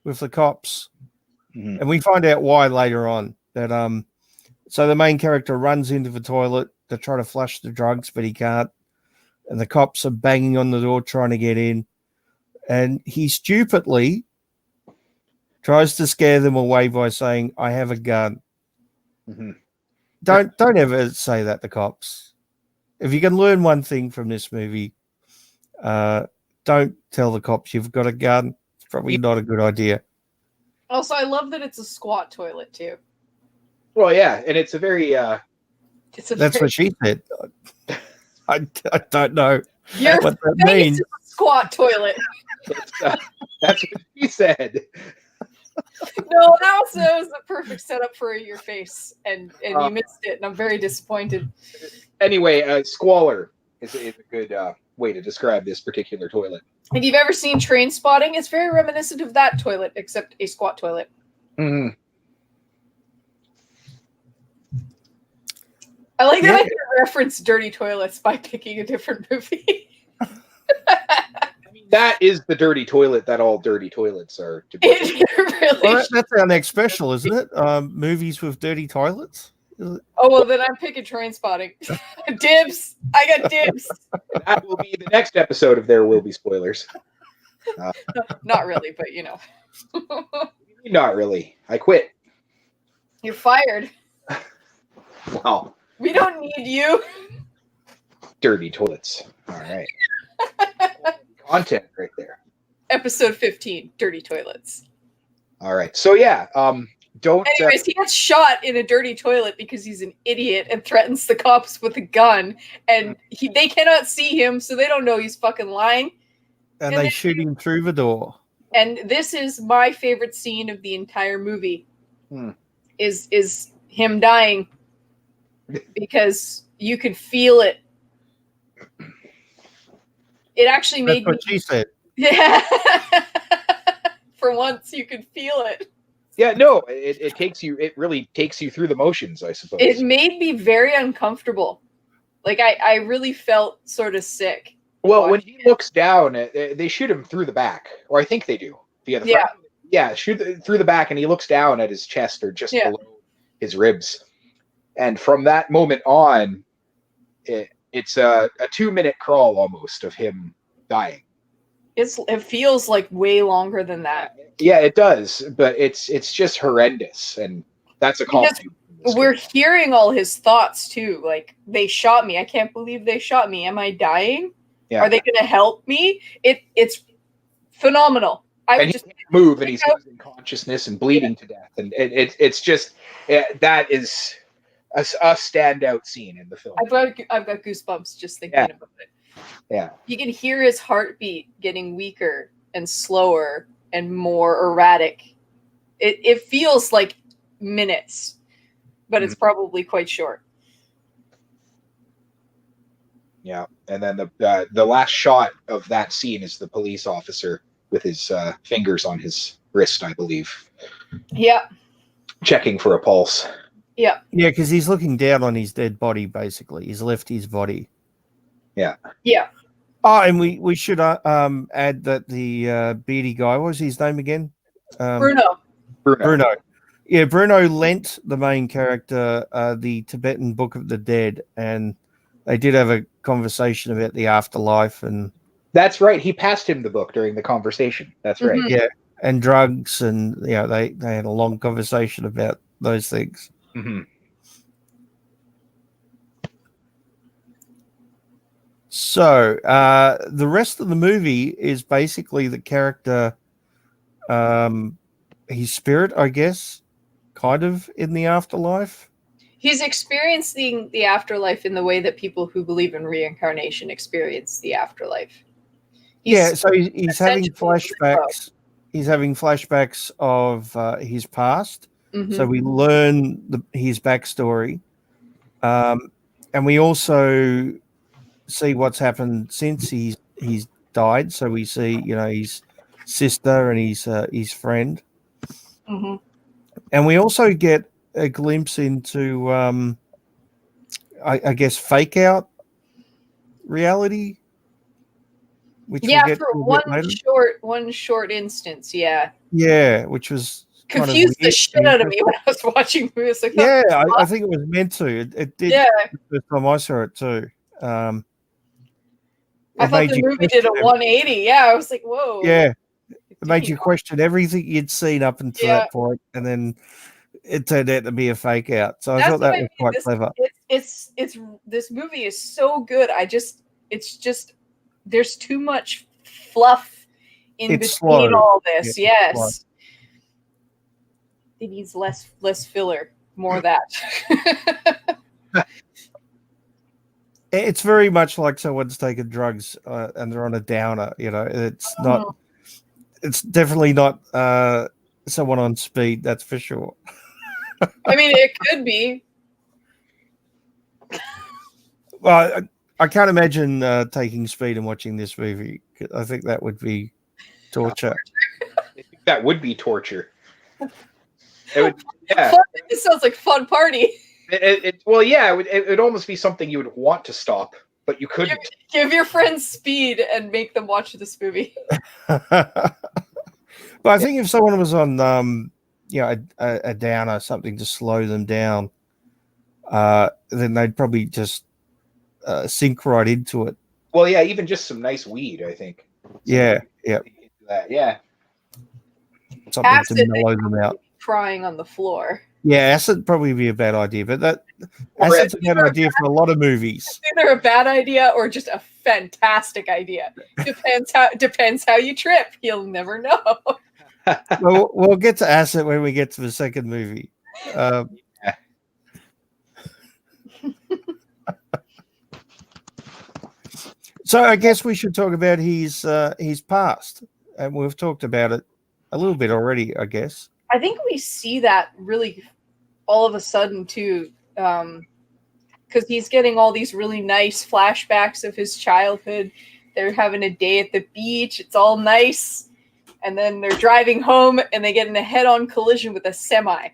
Speaker 1: with the cops, and we find out why later on. That so the main character runs into the toilet to try to flush the drugs, but he can't, and the cops are banging on the door trying to get in, and he stupidly tries to scare them away by saying, "I have a gun."
Speaker 3: Mm-hmm.
Speaker 1: Don't ever say that to cops. If you can learn one thing from this movie, don't tell the cops you've got a gun. It's probably not a good idea.
Speaker 2: Also, I love that it's a squat toilet too.
Speaker 3: Well, yeah, and it's a very.
Speaker 1: That's what she said. I don't know
Speaker 2: Your
Speaker 1: what that
Speaker 2: face
Speaker 1: means.
Speaker 2: is a squat toilet.
Speaker 3: That's what she said.
Speaker 2: No, that was the perfect setup for your face, and you missed it, and I'm very disappointed.
Speaker 3: Anyway, squalor is a good way to describe this particular toilet.
Speaker 2: If you've ever seen Train Spotting, it's very reminiscent of that toilet, except a squat toilet.
Speaker 3: Mm-hmm.
Speaker 2: I like that I can reference dirty toilets by picking a different movie.
Speaker 3: That is the dirty toilet that all dirty toilets are. To be
Speaker 2: really
Speaker 1: that's our next special, isn't it? Movies with dirty toilets.
Speaker 2: Oh, well, then I'm picking Train Spotting. Dibs. I got dibs.
Speaker 3: That will be the next episode of There Will Be Spoilers.
Speaker 2: Not really, but
Speaker 3: Not really. I quit.
Speaker 2: You're fired.
Speaker 3: Wow.
Speaker 2: We don't need you.
Speaker 3: Dirty toilets. All right. Content right there.
Speaker 2: Episode 15, Dirty Toilets.
Speaker 3: All right. So yeah, don't.
Speaker 2: Anyways, he gets shot in a dirty toilet because he's an idiot and threatens the cops with a gun, and they cannot see him, so they don't know he's fucking lying.
Speaker 1: And they shoot him through the door.
Speaker 2: And this is my favorite scene of the entire movie. Is him dying, because you could feel it. It actually made
Speaker 1: That's what she said.
Speaker 2: Yeah. For once, you could feel it.
Speaker 3: Yeah, no, it takes you. It really takes you through the motions, I suppose.
Speaker 2: It made me very uncomfortable. Like I really felt sort of sick.
Speaker 3: Well, when he looks down, they shoot him through the back, or I think they do via the front. Yeah, shoot through the back, and he looks down at his chest or just below his ribs. And from that moment on, it's a 2-minute crawl almost of him dying.
Speaker 2: It feels like way longer than that.
Speaker 3: Yeah, it does, but it's just horrendous, and that's a compliment.
Speaker 2: We're hearing all his thoughts too. Like, they shot me. I can't believe they shot me. Am I dying? Yeah. Are they going to help me? It's phenomenal.
Speaker 3: He can't move, and he's losing consciousness and bleeding to death, and it's just that is a standout scene in the film.
Speaker 2: I've got goosebumps just thinking about it.
Speaker 3: Yeah,
Speaker 2: you can hear his heartbeat getting weaker and slower and more erratic. It feels like minutes but it's probably quite short.
Speaker 3: Yeah, and then the last shot of that scene is the police officer with his fingers on his wrist, I believe.
Speaker 2: Yeah.
Speaker 3: Checking for a pulse.
Speaker 2: Yeah.
Speaker 1: Yeah, because he's looking down on his dead body, basically. He's left his body.
Speaker 3: Yeah.
Speaker 2: Yeah.
Speaker 1: Oh, and we should add that the beardy guy, what was his name again?
Speaker 2: Bruno.
Speaker 1: Bruno. Yeah, Bruno lent the main character the Tibetan Book of the Dead, and they did have a conversation about the afterlife, and
Speaker 3: that's right. He passed him the book during the conversation. That's right.
Speaker 1: Yeah, and drugs, and they had a long conversation about those things.
Speaker 3: Mm-hmm.
Speaker 1: So the rest of the movie is basically the character, his spirit, I guess, kind of in the afterlife.
Speaker 2: He's experiencing the afterlife in the way that people who believe in reincarnation experience the afterlife.
Speaker 1: So he's having flashbacks. He's having flashbacks of his past.
Speaker 2: Mm-hmm.
Speaker 1: So we learn his backstory, and we also see what's happened since he's died. So we see, his sister and his friend,
Speaker 2: mm-hmm.
Speaker 1: and we also get a glimpse into, I guess, fake out reality. Which
Speaker 2: for one short instance,
Speaker 1: which was
Speaker 2: confused the shit out of me when I was watching this. Like,
Speaker 1: I think it was meant to. It did.
Speaker 2: Yeah.
Speaker 1: The first time I saw it too.
Speaker 2: I thought the movie did a 180. Yeah, I was like, whoa.
Speaker 1: Yeah, it made you question everything you'd seen up until that point, and then it turned out to be a fake out. So I thought that was quite clever.
Speaker 2: It's this movie is so good. It's just there's too much fluff in between all this. Yes. It needs less filler, more of that.
Speaker 1: It's very much like someone's taken drugs and they're on a downer. It's not. It's definitely not someone on speed. That's for sure.
Speaker 2: I mean, it could be.
Speaker 1: Well, I can't imagine taking speed and watching this movie. I think that would be torture.
Speaker 3: That would be torture. It would. Yeah.
Speaker 2: It sounds like fun party.
Speaker 3: It would almost be something you would want to stop, but you couldn't.
Speaker 2: Give your friends speed and make them watch this movie.
Speaker 1: But I think if someone was on, a downer, something to slow them down, then they'd probably just sink right into it.
Speaker 3: Well, yeah, even just some nice weed, I think.
Speaker 1: Yeah.
Speaker 3: Yeah.
Speaker 1: Something
Speaker 2: acid,
Speaker 1: to mellow them out.
Speaker 2: Crying on the floor.
Speaker 1: Yeah, acid probably be a bad idea, but acid's a bad idea for a lot of movies.
Speaker 2: It's either a bad idea or just a fantastic idea. Depends how you trip. You'll never know.
Speaker 1: Well, we'll get to acid when we get to the second movie. So I guess we should talk about his past, and we've talked about it a little bit already, I guess.
Speaker 2: I think we see that really all of a sudden too, because he's getting all these really nice flashbacks of his childhood. They're having a day at the beach. It's all nice. And then they're driving home and they get in a head-on collision with a semi.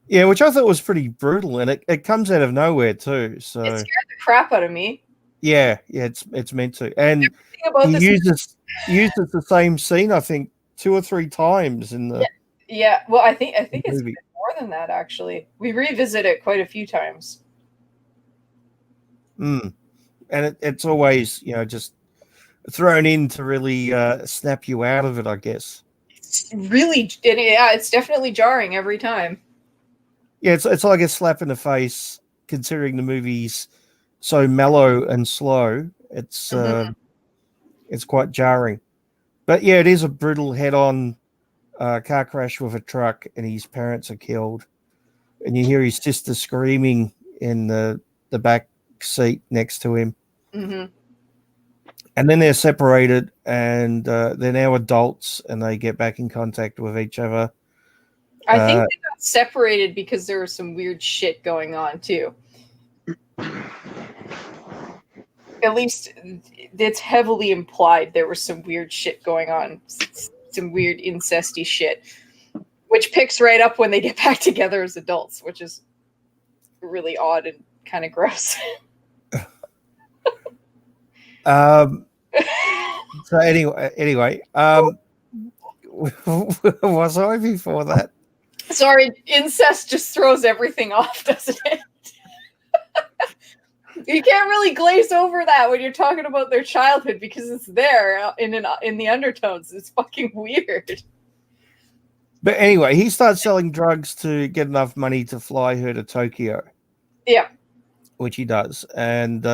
Speaker 1: Yeah, which I thought was pretty brutal, and it comes out of nowhere too. So
Speaker 2: it scared the crap out of me.
Speaker 1: Yeah, it's meant to. And he uses the same scene, I think, 2 or 3 times in the.
Speaker 2: Yeah. Well, I think it's more than that, actually. We revisit it quite a few times.
Speaker 1: And it's always, just thrown in to really snap you out of it, I guess.
Speaker 2: It's definitely jarring every time.
Speaker 1: Yeah, it's like a slap in the face, considering the movie's so mellow and slow. It's quite jarring. But yeah, it is a brutal head-on car crash with a truck, and his parents are killed. And you hear his sister screaming in the back seat next to him.
Speaker 2: Mm-hmm.
Speaker 1: And then they're separated, and they're now adults, and they get back in contact with each other.
Speaker 2: I think they got separated because there was some weird shit going on too. At least it's heavily implied there was some weird shit going on, some weird incesty shit, which picks right up when they get back together as adults, which is really odd and kind of gross.
Speaker 1: So anyway, was I before that?
Speaker 2: Sorry, incest just throws everything off, doesn't it? You can't really glaze over that when you're talking about their childhood because it's there in the undertones. It's fucking weird.
Speaker 1: But anyway, he starts selling drugs to get enough money to fly her to Tokyo.
Speaker 2: Yeah.
Speaker 1: Which he does. And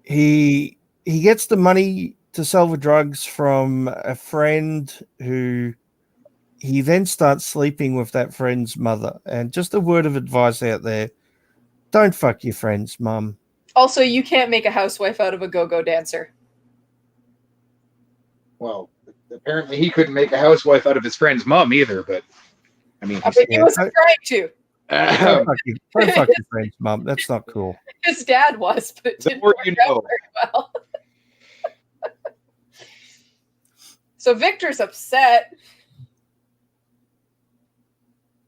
Speaker 1: he gets the money to sell the drugs from a friend who he then starts sleeping with that friend's mother. And just a word of advice out there, don't fuck your friend's mum.
Speaker 2: Also, you can't make a housewife out of a go-go dancer.
Speaker 3: Well, apparently he couldn't make a housewife out of his friend's mom either, but I mean,
Speaker 2: he wasn't trying to.
Speaker 1: Don't fuck your friend's mum. That's not cool.
Speaker 2: His dad was, but it didn't work out very well. So Victor's upset.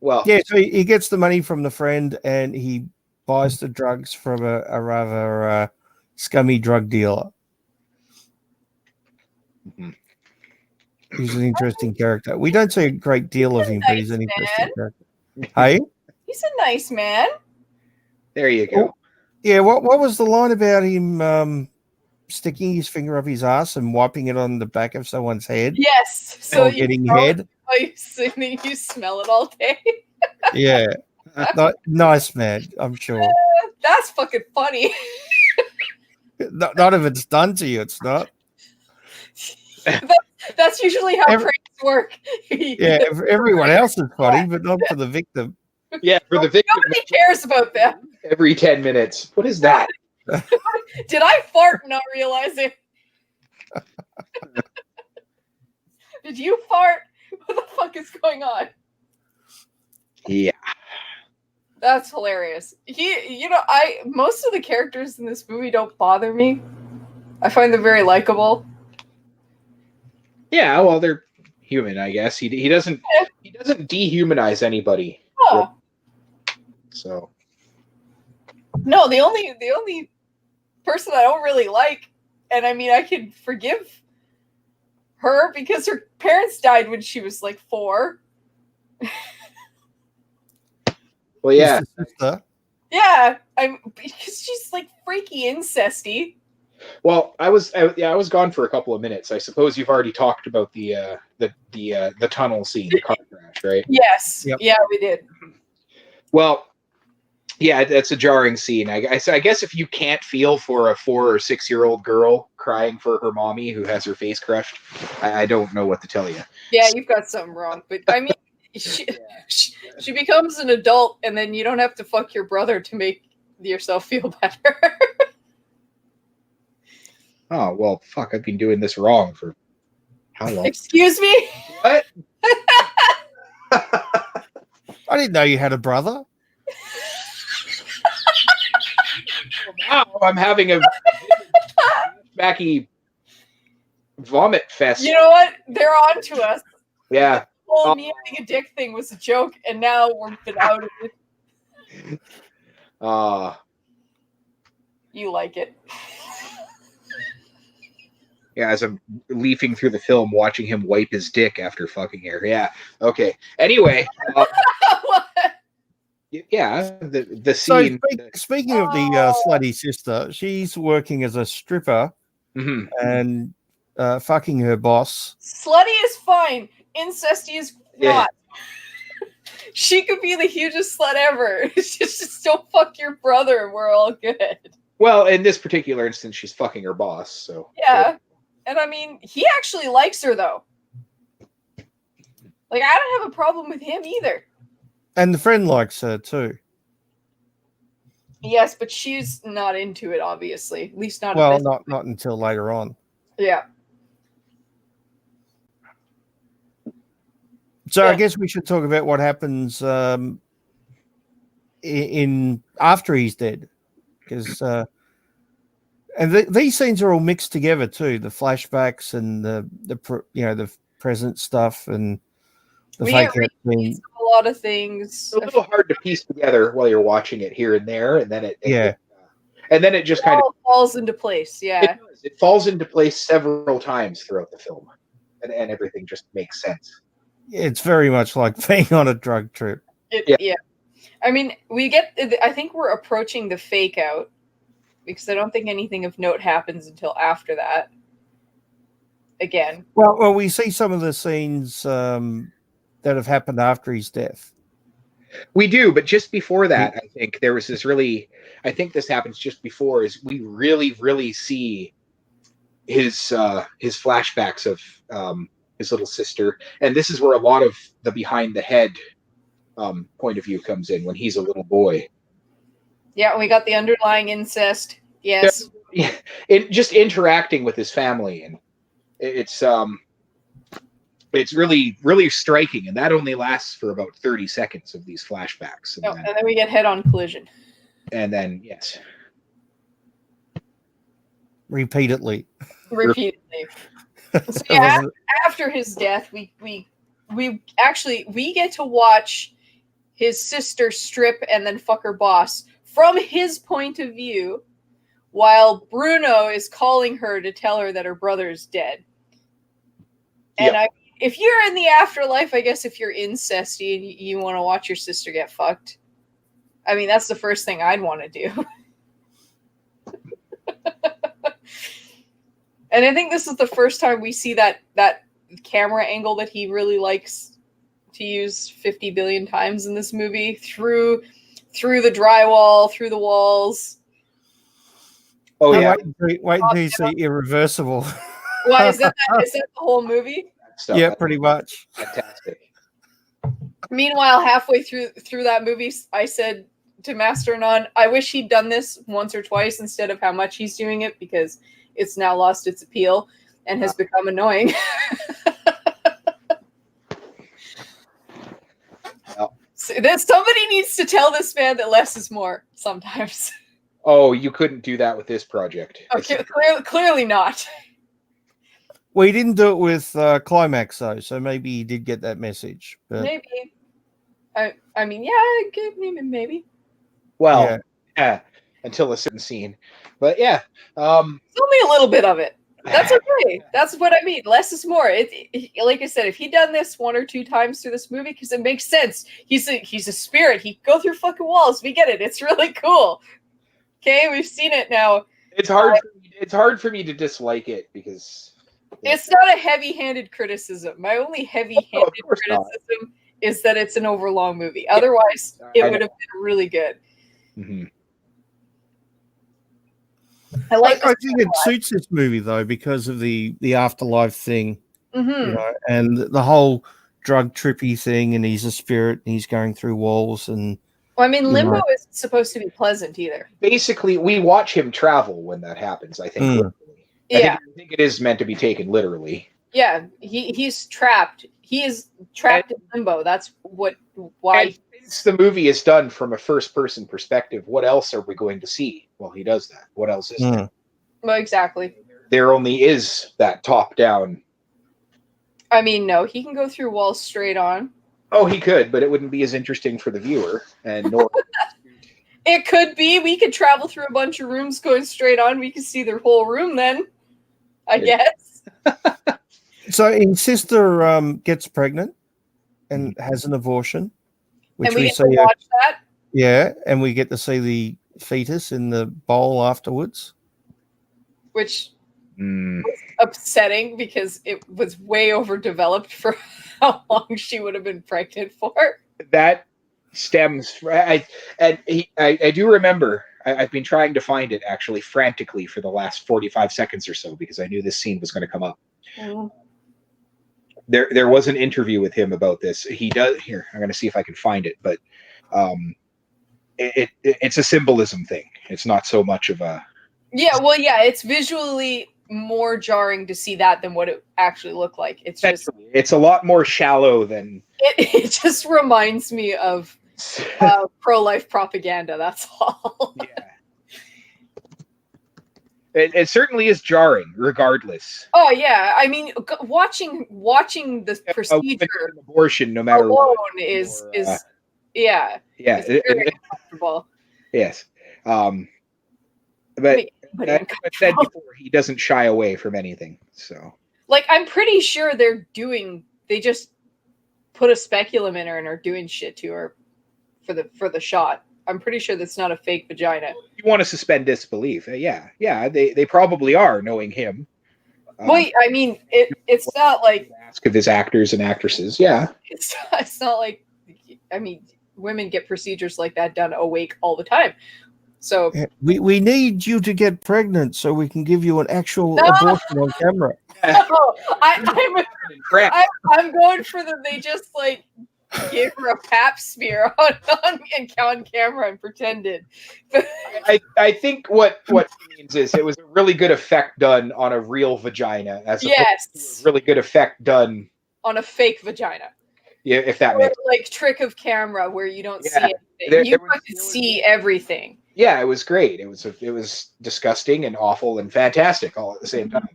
Speaker 1: Well, yeah, so he gets the money from the friend and he buys the drugs from a rather scummy drug dealer.
Speaker 3: Mm-hmm.
Speaker 1: He's an interesting character. We don't see a great deal of him, but he's an interesting character. Hey?
Speaker 2: He's a nice man.
Speaker 3: There you go.
Speaker 1: Yeah, what was the line about him sticking his finger up his ass and wiping it on the back of someone's head?
Speaker 2: Yes. So
Speaker 1: getting head.
Speaker 2: You smell it all day.
Speaker 1: Yeah. Nice man, I'm sure.
Speaker 2: That's fucking funny.
Speaker 1: Not if it's done to you, it's not.
Speaker 2: That's usually how pranks work.
Speaker 1: Yeah, everyone else is funny, but not for the victim.
Speaker 3: Yeah, for the victim.
Speaker 2: Nobody cares about them.
Speaker 3: Every 10 minutes. What is that?
Speaker 2: Did I fart and not realize it? Did you fart? What the fuck is going on?
Speaker 3: Yeah.
Speaker 2: That's hilarious. Most of the characters in this movie don't bother me. I find them very likable.
Speaker 3: Yeah, well, they're human, I guess. He doesn't dehumanize anybody.
Speaker 2: Oh.
Speaker 3: So.
Speaker 2: No, the only person I don't really like, and I mean I can forgive her because her parents died when she was like 4.
Speaker 3: Well, yeah.
Speaker 2: Yeah, because she's like freaky incesty.
Speaker 3: Well, I was gone for a couple of minutes. I suppose you've already talked about the tunnel scene, the car crash, right?
Speaker 2: Yes.
Speaker 1: Yep.
Speaker 2: Yeah, we did.
Speaker 3: Well, yeah, that's a jarring scene. I guess if you can't feel for a 4 or 6 year old girl crying for her mommy who has her face crushed, I don't know what to tell you.
Speaker 2: Yeah, you've got something wrong. But I mean, she becomes an adult, and then you don't have to fuck your brother to make yourself feel better.
Speaker 3: Oh, well, fuck, I've been doing this wrong for how long?
Speaker 2: Excuse me?
Speaker 3: What?
Speaker 1: I didn't know you had a brother.
Speaker 3: Now I'm having a backy vomit fest.
Speaker 2: You know what? They're on to us.
Speaker 3: Yeah.
Speaker 2: The whole me having a dick thing was a joke, and now we're been out of it. You like it.
Speaker 3: Yeah, as I'm leafing through the film, watching him wipe his dick after fucking her. Yeah. Okay. Anyway. Yeah, the scene.
Speaker 1: So speaking of the slutty sister, she's working as a stripper and fucking her boss.
Speaker 2: Slutty is fine. Incesty is not. She could be the hugest slut ever. Just don't fuck your brother and we're all good.
Speaker 3: Well, in this particular instance, she's fucking her boss. So
Speaker 2: yeah. And I mean, he actually likes her though. Like, I don't have a problem with him either.
Speaker 1: And the friend likes her too.
Speaker 2: Yes, but she's not into it, obviously. At least not.
Speaker 1: Well, not until later on.
Speaker 2: Yeah.
Speaker 1: So I guess we should talk about what happens in after he's dead, because and these scenes are all mixed together too. The flashbacks and the present stuff and the fake out scene.
Speaker 2: A lot of things.
Speaker 3: It's a little hard to piece together while you're watching it here and there, and then it just kind of
Speaker 2: falls into place. Yeah,
Speaker 3: it falls into place several times throughout the film, and everything just makes sense.
Speaker 1: It's very much like being on a drug trip.
Speaker 2: Yeah. I mean, I think we're approaching the fake out, because I don't think anything of note happens until after that. Again.
Speaker 1: Well, we see some of the scenes that have happened after his death.
Speaker 3: We do, but just before that, I think there was this I think this happens just before, is we really, really see his flashbacks of his little sister. And this is where a lot of the behind the head point of view comes in, when he's a little boy.
Speaker 2: Yeah, we got the underlying incest. Yes.
Speaker 3: Yeah, just interacting with his family, and it's really, really striking, and that only lasts for about 30 seconds of these flashbacks.
Speaker 2: And then we get head-on collision.
Speaker 3: And then, yes.
Speaker 1: Repeatedly.
Speaker 2: So yeah, after his death, we get to watch his sister strip and then fuck her boss from his point of view, while Bruno is calling her to tell her that her brother is dead. And if you're in the afterlife, I guess if you're incesty and you want to watch your sister get fucked, I mean, that's the first thing I'd want to do. And I think this is the first time we see that camera angle that he really likes to use 50 billion times in this movie, through the drywall, through the walls.
Speaker 3: Oh yeah!
Speaker 1: Wait until you see Irreversible.
Speaker 2: Why is that the whole movie?
Speaker 1: Yeah, pretty much.
Speaker 3: Fantastic.
Speaker 2: Meanwhile, halfway through that movie, I said to Master Non, I wish he'd done this once or twice instead of how much he's doing it, because it's now lost its appeal and has become annoying. So somebody needs to tell this man that less is more sometimes.
Speaker 3: Oh, you couldn't do that with this project.
Speaker 2: Okay, clearly not.
Speaker 1: Well, he didn't do it with Climax, though, so maybe he did get that message. But...
Speaker 2: Maybe. I mean, yeah, maybe.
Speaker 3: Well, yeah, until a certain scene. But yeah.
Speaker 2: It's only a little bit of it. That's okay. That's what I mean. Less is more. Like I said, if he'd done this one or two times through this movie, because it makes sense. He's a spirit. He'd go through fucking walls. We get it. It's really cool. Okay, we've seen it now.
Speaker 3: It's hard for me to dislike it, because
Speaker 2: it's not a heavy-handed criticism. My only heavy-handed criticism is that it's an overlong movie. Otherwise, it would have been really good.
Speaker 3: Mm-hmm.
Speaker 1: I think it suits this movie, though, because of the afterlife thing, and the whole drug trippy thing, and he's a spirit and he's going through walls. And
Speaker 2: well, I mean, limbo isn't supposed to be pleasant either.
Speaker 3: Basically, we watch him travel when that happens, I think. I think it is meant to be taken literally.
Speaker 2: Yeah, he's trapped. He is trapped in limbo. That's why.
Speaker 3: Since the movie is done from a first-person perspective, what else are we going to see while he does that? What else is there?
Speaker 2: Well, exactly.
Speaker 3: There only is that top-down.
Speaker 2: I mean, no, he can go through walls straight on.
Speaker 3: Oh, he could, but it wouldn't be as interesting for the viewer. And nor
Speaker 2: it could be. We could travel through a bunch of rooms going straight on. We could see their whole room then, I guess.
Speaker 1: So his sister gets pregnant and has an abortion.
Speaker 2: Which and we get to watch that?
Speaker 1: Yeah, and we get to see the fetus in the bowl afterwards.
Speaker 2: Which was upsetting, because it was way overdeveloped for how long she would have been pregnant for.
Speaker 3: That stems from... I do remember, I've been trying to find it, actually, frantically for the last 45 seconds or so, because I knew this scene was going to come up. There was an interview with him about this. He does here. I'm going to see if I can find it, but it's a symbolism thing. It's not so much of a.
Speaker 2: Yeah, well, yeah, it's visually more jarring to see that than what it actually looked like. It's just
Speaker 3: it's a lot more shallow than
Speaker 2: it just reminds me of pro-life propaganda. That's all.
Speaker 3: Yeah. It certainly is jarring, regardless.
Speaker 2: Oh yeah, I mean, watching the procedure
Speaker 3: An abortion, no matter
Speaker 2: alone
Speaker 3: what,
Speaker 2: is
Speaker 3: yeah,
Speaker 2: it's very uncomfortable.
Speaker 3: Yes, but
Speaker 2: I
Speaker 3: said before, he doesn't shy away from anything. So,
Speaker 2: like, I'm pretty sure they just put a speculum in her and are doing shit to her for the shot. I'm pretty sure that's not a fake vagina.
Speaker 3: You want to suspend disbelief? Yeah, they probably are, knowing him.
Speaker 2: Wait, I mean, it's not like
Speaker 3: ask of his actors and actresses. Yeah,
Speaker 2: it's not like, I mean, women get procedures like that done awake all the time. So
Speaker 1: we need you to get pregnant so we can give you an actual abortion on camera.
Speaker 2: No, I'm going for they just like gave her a pap smear on camera and pretended.
Speaker 3: I think what it means is it was a really good effect done on a real vagina, as opposed to a really good effect done
Speaker 2: on a fake vagina.
Speaker 3: Yeah, if that makes
Speaker 2: like trick of camera where you don't see anything. You could see everything.
Speaker 3: Yeah, it was great. It was disgusting and awful and fantastic all at the same time.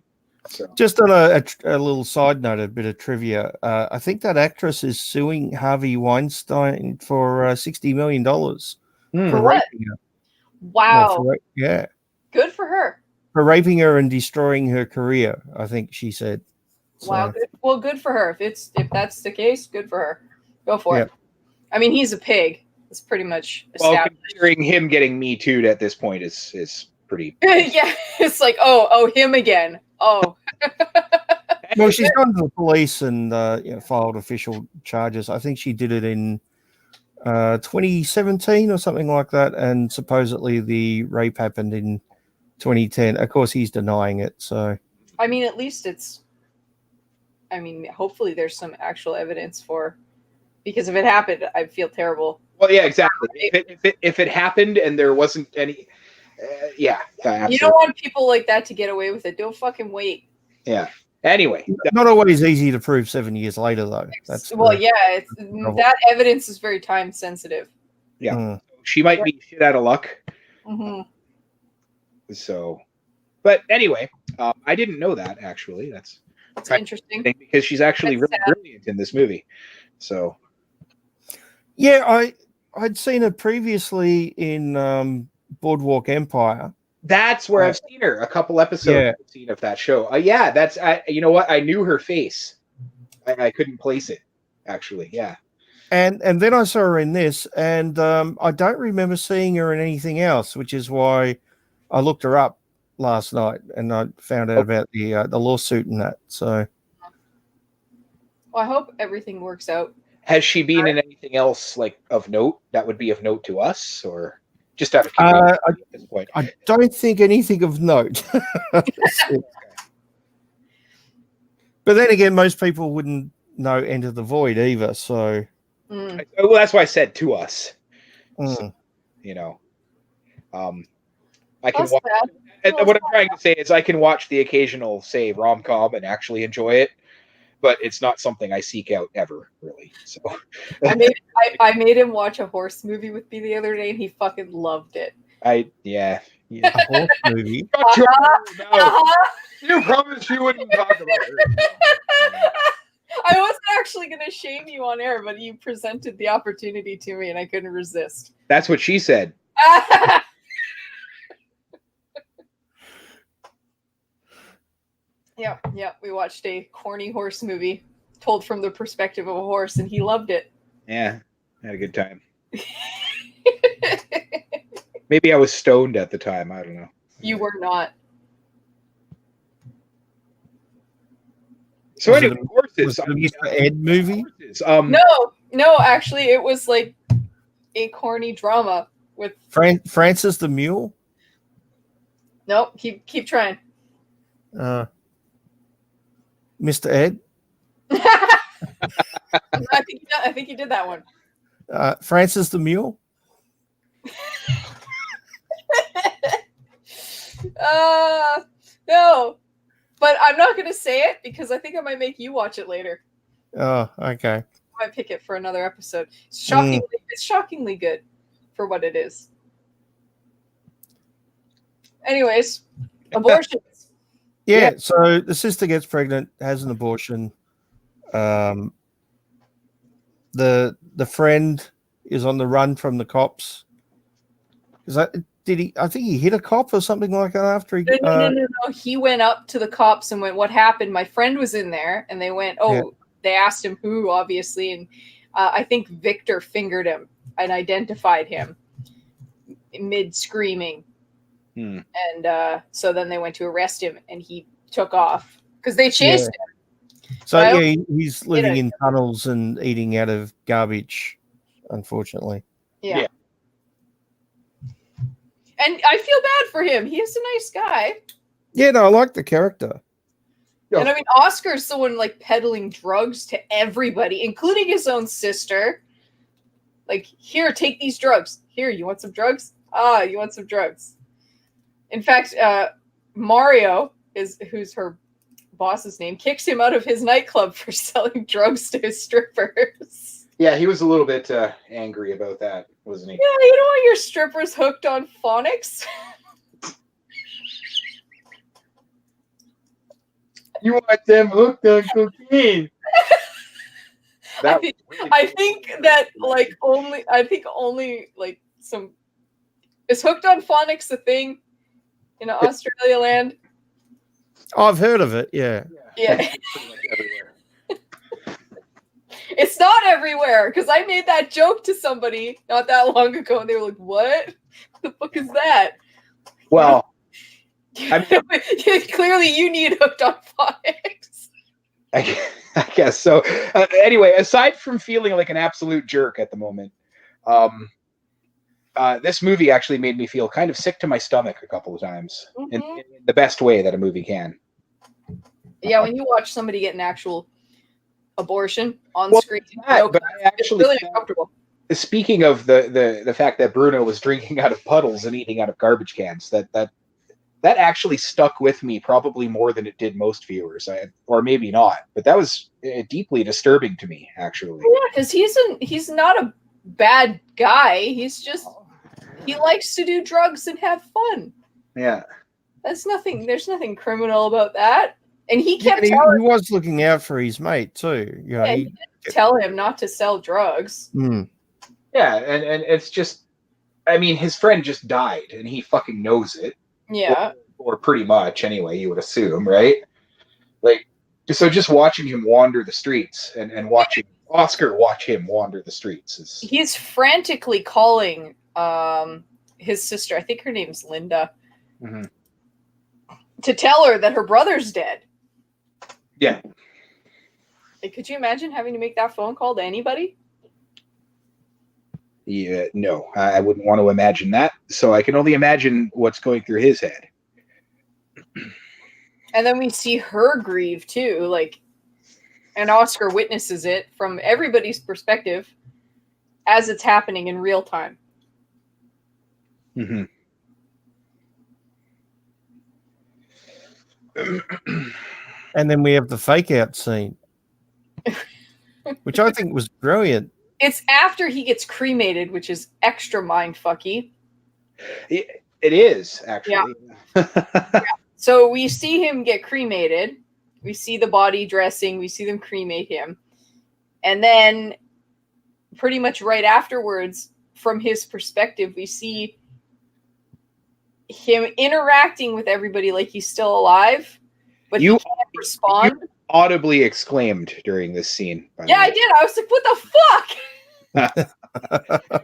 Speaker 3: So.
Speaker 1: Just on a little side note, a bit of trivia. I think that actress is suing Harvey Weinstein for $60 million
Speaker 2: for raping her. Wow.
Speaker 1: Yeah.
Speaker 2: Good for her.
Speaker 1: For raping her and destroying her career, I think she said.
Speaker 2: Wow. Good. Well, good for her. If that's the case, good for her. Go for it. I mean, he's a pig. It's pretty much established.
Speaker 3: Well, considering him getting Me Too'd at this point is pretty.
Speaker 2: Yeah, it's like, oh, him again. Oh.
Speaker 1: Well, she's gone to the police and filed official charges. I think she did it in 2017 or something like that, and supposedly the rape happened in 2010. Of course, he's denying it. So,
Speaker 2: I mean, at least hopefully there's some actual evidence because if it happened, I'd feel terrible.
Speaker 3: Well, yeah, exactly. If it happened and there wasn't any, yeah, absolutely.
Speaker 2: You don't want people like that to get away with it. Don't fucking wait.
Speaker 3: Yeah. Anyway,
Speaker 1: not always easy to prove 7 years later, though.
Speaker 2: That evidence is very time sensitive.
Speaker 3: Yeah, she might be shit out of luck.
Speaker 2: Mm-hmm.
Speaker 3: So, but anyway, I didn't know that actually. That's
Speaker 2: interesting
Speaker 3: because she's actually really brilliant in this movie. So,
Speaker 1: yeah, I'd seen her previously in Boardwalk Empire.
Speaker 3: That's where I've seen her. A couple episodes I've seen of that show. Yeah, that's you know what? I knew her face. I couldn't place it, actually. Yeah.
Speaker 1: And then I saw her in this, and I don't remember seeing her in anything else, which is why I looked her up last night and I found out about the lawsuit and that. So,
Speaker 2: well, I hope everything works out.
Speaker 3: Has she been in anything else like of note that would be of note to us, or just out of curiosity at this point?
Speaker 1: I don't think anything of note. But then again, most people wouldn't know Enter the Void either. So,
Speaker 3: well, that's why I said to us. So, you know, I can watch. What I'm trying to say is, I can watch the occasional, say, rom-com and actually enjoy it, but it's not something I seek out ever, really. So,
Speaker 2: I made him watch a horse movie with me the other day, and he fucking loved it.
Speaker 3: Yeah.
Speaker 1: A horse movie.
Speaker 3: You promised you wouldn't talk about it.
Speaker 2: I wasn't actually going to shame you on air, but you presented the opportunity to me, and I couldn't resist.
Speaker 3: That's what she said.
Speaker 2: Yeah. We watched a corny horse movie told from the perspective of a horse, and he loved it.
Speaker 3: Yeah, had a good time. Maybe I was stoned at the time. I don't know.
Speaker 2: You were not.
Speaker 3: So anyway, horses.
Speaker 1: Was it a Mr. Ed movie?
Speaker 2: No, actually, it was like a corny drama with
Speaker 1: Francis the Mule.
Speaker 2: Nope, keep trying.
Speaker 1: Mr. Ed.
Speaker 2: I think you did that one.
Speaker 1: Francis the Mule.
Speaker 2: No. But I'm not going to say it because I think I might make you watch it later.
Speaker 1: Oh, okay.
Speaker 2: I might pick it for another episode. It's shockingly good for what it is. Anyways, abortions.
Speaker 1: Yeah, so the sister gets pregnant, has an abortion. The friend is on the run from the cops. I think he hit a cop or something like that after he.
Speaker 2: No. He went up to the cops and went, "What happened?" My friend was in there, and they went, "Oh." Yeah. They asked him who, obviously, and I think Victor fingered him and identified him mid screaming. And so then they went to arrest him, and he took off because they chased him.
Speaker 1: So he's living in tunnels and eating out of garbage, unfortunately.
Speaker 2: Yeah. And I feel bad for him. He is a nice guy.
Speaker 1: Yeah, no, I like the character.
Speaker 2: And I mean, Oscar's someone like peddling drugs to everybody, including his own sister. Like, here, take these drugs. Here, you want some drugs? You want some drugs. In fact, Mario, who's her boss's name, kicks him out of his nightclub for selling drugs to his strippers.
Speaker 3: Yeah, he was a little bit angry about that, wasn't he?
Speaker 2: Yeah, you don't want your strippers hooked on phonics.
Speaker 3: You want them hooked on cocaine?
Speaker 2: I think only like some is hooked on phonics a thing in Australia land.
Speaker 1: I've heard of it. Yeah.
Speaker 2: It's not everywhere because I made that joke to somebody not that long ago, and they were like, "What the fuck is that?"
Speaker 3: Well.
Speaker 2: Clearly, you need hooked on phonics.
Speaker 3: I guess so. Anyway, aside from feeling like an absolute jerk at the moment, this movie actually made me feel kind of sick to my stomach a couple of times, in the best way that a movie can.
Speaker 2: Yeah, when you watch somebody get an actual abortion on screen, it's really uncomfortable.
Speaker 3: Speaking of the fact that Bruno was drinking out of puddles and eating out of garbage cans, that actually stuck with me probably more than it did most viewers, or maybe not. But that was deeply disturbing to me, actually.
Speaker 2: Yeah, because he's not a bad guy. He likes to do drugs and have fun.
Speaker 3: Yeah,
Speaker 2: there's nothing criminal about that. And he kept
Speaker 1: he was looking out for his mate too. You know,
Speaker 2: he didn't tell him not to sell drugs.
Speaker 3: Yeah, and it's just, I mean, his friend just died, and he fucking knows it.
Speaker 2: Yeah.
Speaker 3: Or pretty much, anyway, you would assume, right? Like, so just watching him wander the streets and watching Oscar watch him wander the streets
Speaker 2: he's frantically calling his sister, I think her name's Linda, to tell her that her brother's dead.
Speaker 3: Yeah.
Speaker 2: Like, could you imagine having to make that phone call to anybody?
Speaker 3: Yeah, no, I wouldn't want to imagine that. So I can only imagine what's going through his head.
Speaker 2: And then we see her grieve too, like, and Oscar witnesses it from everybody's perspective as it's happening in real time.
Speaker 1: And then we have the fake out scene, which I think was brilliant.
Speaker 2: It's after he gets cremated, which is extra mindfucky.
Speaker 3: It is, actually.
Speaker 2: Yeah. So we see him get cremated. We see the body dressing. We see them cremate him. And then pretty much right afterwards, from his perspective, we see him interacting with everybody like he's still alive, but he can't respond.
Speaker 3: You audibly exclaimed during this scene.
Speaker 2: Yeah, I did. I was like, what the
Speaker 3: fuck?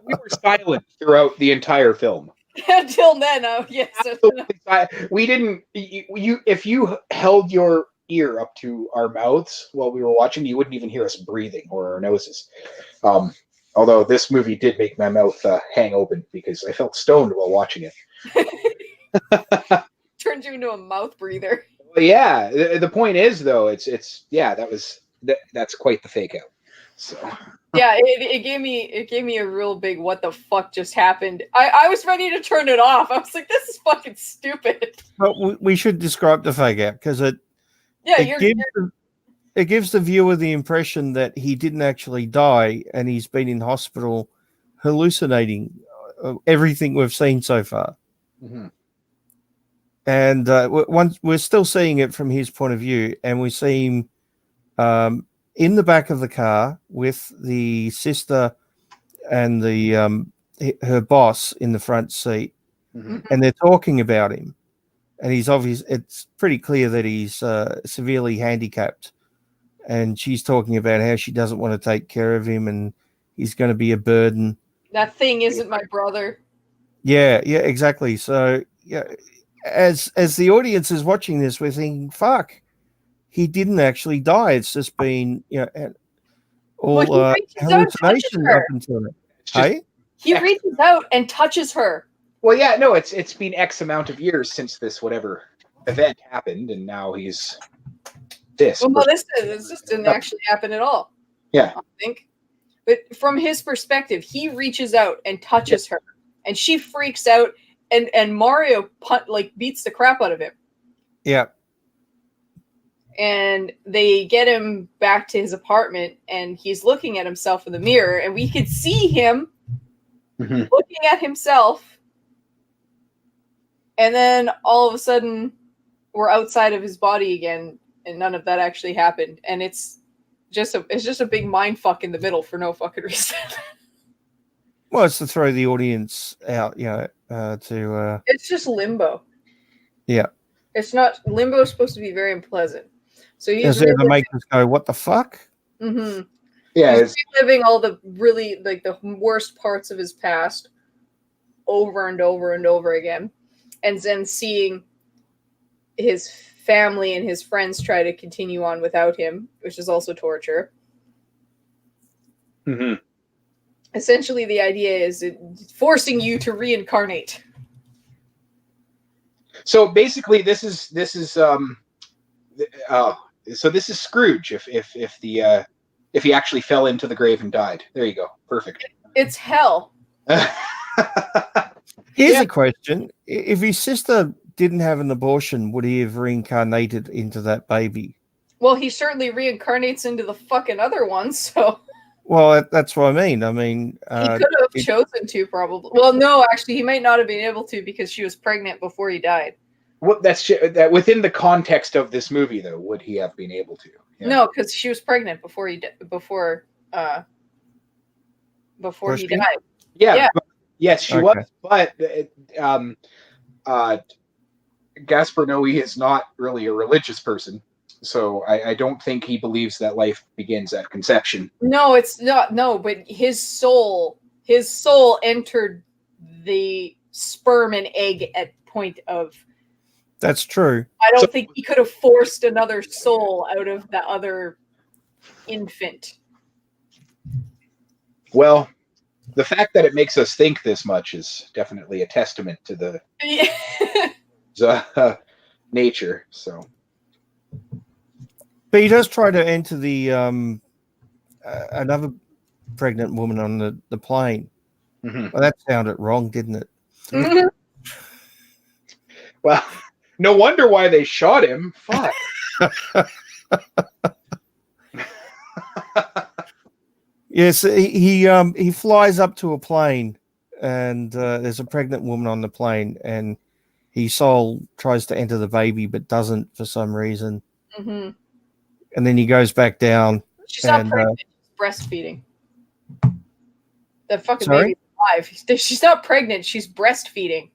Speaker 3: We were silent throughout the entire film.
Speaker 2: Until then, yes.
Speaker 3: We didn't. If you held your ear up to our mouths while we were watching, you wouldn't even hear us breathing or our noses. Although this movie did make my mouth hang open because I felt stoned while watching
Speaker 2: it. Turned you into a mouth breather.
Speaker 3: Well, yeah. The point is, though, it's that's quite the fake out. So.
Speaker 2: Yeah, it gave me a real big what the fuck just happened. I was ready to turn it off. I was like, this is fucking stupid.
Speaker 1: But we should describe the fake out because
Speaker 2: Yeah,
Speaker 1: it gives the viewer the impression that he didn't actually die and he's been in hospital hallucinating everything we've seen so far.
Speaker 3: Mm-hmm.
Speaker 1: And we're still seeing it from his point of view, and we see him in the back of the car with the sister and the her boss in the front seat,
Speaker 3: Mm-hmm.
Speaker 1: and they're talking about him. And he's obvious. It's pretty clear that he's severely handicapped, and she's talking about how she doesn't want to take care of him, and he's going to be a burden.
Speaker 2: That thing isn't my brother.
Speaker 1: Yeah, exactly. So yeah, as the audience is watching this, we're thinking, "Fuck, he didn't actually die. It's just been all hallucination up until it." Hey,
Speaker 2: he reaches out and touches her.
Speaker 3: Well, yeah, no, it's been X amount of years since this whatever event happened, and now he's this.
Speaker 2: Well, no, this didn't actually happen at all.
Speaker 3: Yeah,
Speaker 2: I think. But from his perspective, he reaches out and touches her, and she freaks out, and Mario beats the crap out of him.
Speaker 1: Yeah.
Speaker 2: And they get him back to his apartment, and he's looking at himself in the mirror, and we could see him looking at himself. And then all of a sudden, we're outside of his body again, and none of that actually happened. And it's just a big mind fuck in the middle for no fucking reason.
Speaker 1: Well, it's to throw the audience out, to.
Speaker 2: It's just limbo.
Speaker 1: Yeah.
Speaker 2: It's not limbo. Is supposed to be very unpleasant. So he's
Speaker 1: to make us go, "What the fuck?"
Speaker 2: Mm-hmm.
Speaker 3: Yeah,
Speaker 2: he's reliving all the really the worst parts of his past over and over and over again. And then seeing his family and his friends try to continue on without him, which is also torture.
Speaker 3: Mm-hmm.
Speaker 2: Essentially, the idea is forcing you to reincarnate.
Speaker 3: So basically, this is Scrooge if he actually fell into the grave and died. There you go. Perfect.
Speaker 2: It's hell.
Speaker 1: Here's a question. If his sister didn't have an abortion, would he have reincarnated into that baby?
Speaker 2: Well, he certainly reincarnates into the fucking other one, so...
Speaker 1: Well, that's what I mean. He
Speaker 2: could have chosen to, probably. Well, no, actually, he might not have been able to because she was pregnant before he died.
Speaker 3: What that within the context of this movie, though, would he have been able to? Yeah.
Speaker 2: No, because she was pregnant before he died.
Speaker 3: Yeah. Yes, she was, but Gaspar Noé is not really a religious person, so I don't think he believes that life begins at conception.
Speaker 2: No, it's not. No, but his soul entered the sperm and egg at point of.
Speaker 1: That's true.
Speaker 2: I don't think he could have forced another soul out of the other infant.
Speaker 3: Well, the fact that it makes us think this much is definitely a testament to the nature. So,
Speaker 1: but he does try to enter the another pregnant woman on the plane.
Speaker 3: Mm-hmm.
Speaker 1: Well, that sounded wrong, didn't it?
Speaker 2: Mm-hmm.
Speaker 3: Well, no wonder why they shot him. Fuck.
Speaker 1: Yes, he flies up to a plane, and there's a pregnant woman on the plane, and his soul tries to enter the baby, but doesn't for some reason.
Speaker 2: Mm-hmm.
Speaker 1: And then he goes back down.
Speaker 2: She's not pregnant. She's breastfeeding. The fucking baby's alive. She's not pregnant. She's breastfeeding.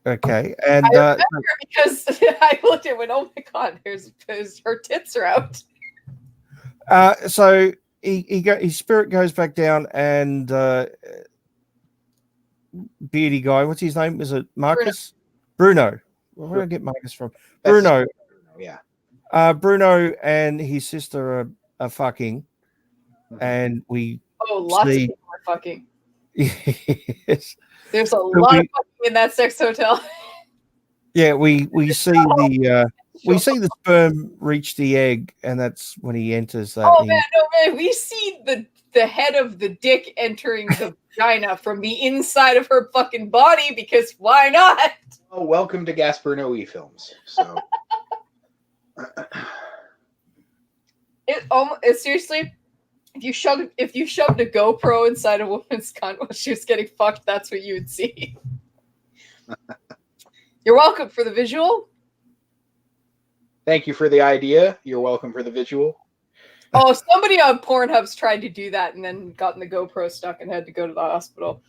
Speaker 1: Okay, and
Speaker 2: I remember because I looked at it and went, "Oh my god, there's her tits are out."
Speaker 1: So his spirit goes back down, and beardy guy, what's his name? Is it Marcus? Bruno. Where did I get Marcus from? Bruno.
Speaker 3: Yeah.
Speaker 1: Bruno and his sister are fucking, and we
Speaker 2: lots of people are fucking.
Speaker 1: Yes.
Speaker 2: There's a lot of fucking in that sex hotel.
Speaker 1: Yeah, we see the we see the sperm reach the egg, and that's when he enters that.
Speaker 2: Oh man, we see the the head of the dick entering the vagina from the inside of her fucking body, because why not?
Speaker 3: Oh, welcome to Gasper Noe films. So
Speaker 2: it seriously, if you shoved a GoPro inside a woman's cunt while she was getting fucked, that's what you would see. You're welcome for the visual.
Speaker 3: thank you for the idea. You're welcome for the visual.
Speaker 2: Oh, somebody on Pornhub's tried to do that and then gotten the GoPro stuck and had to go to the hospital.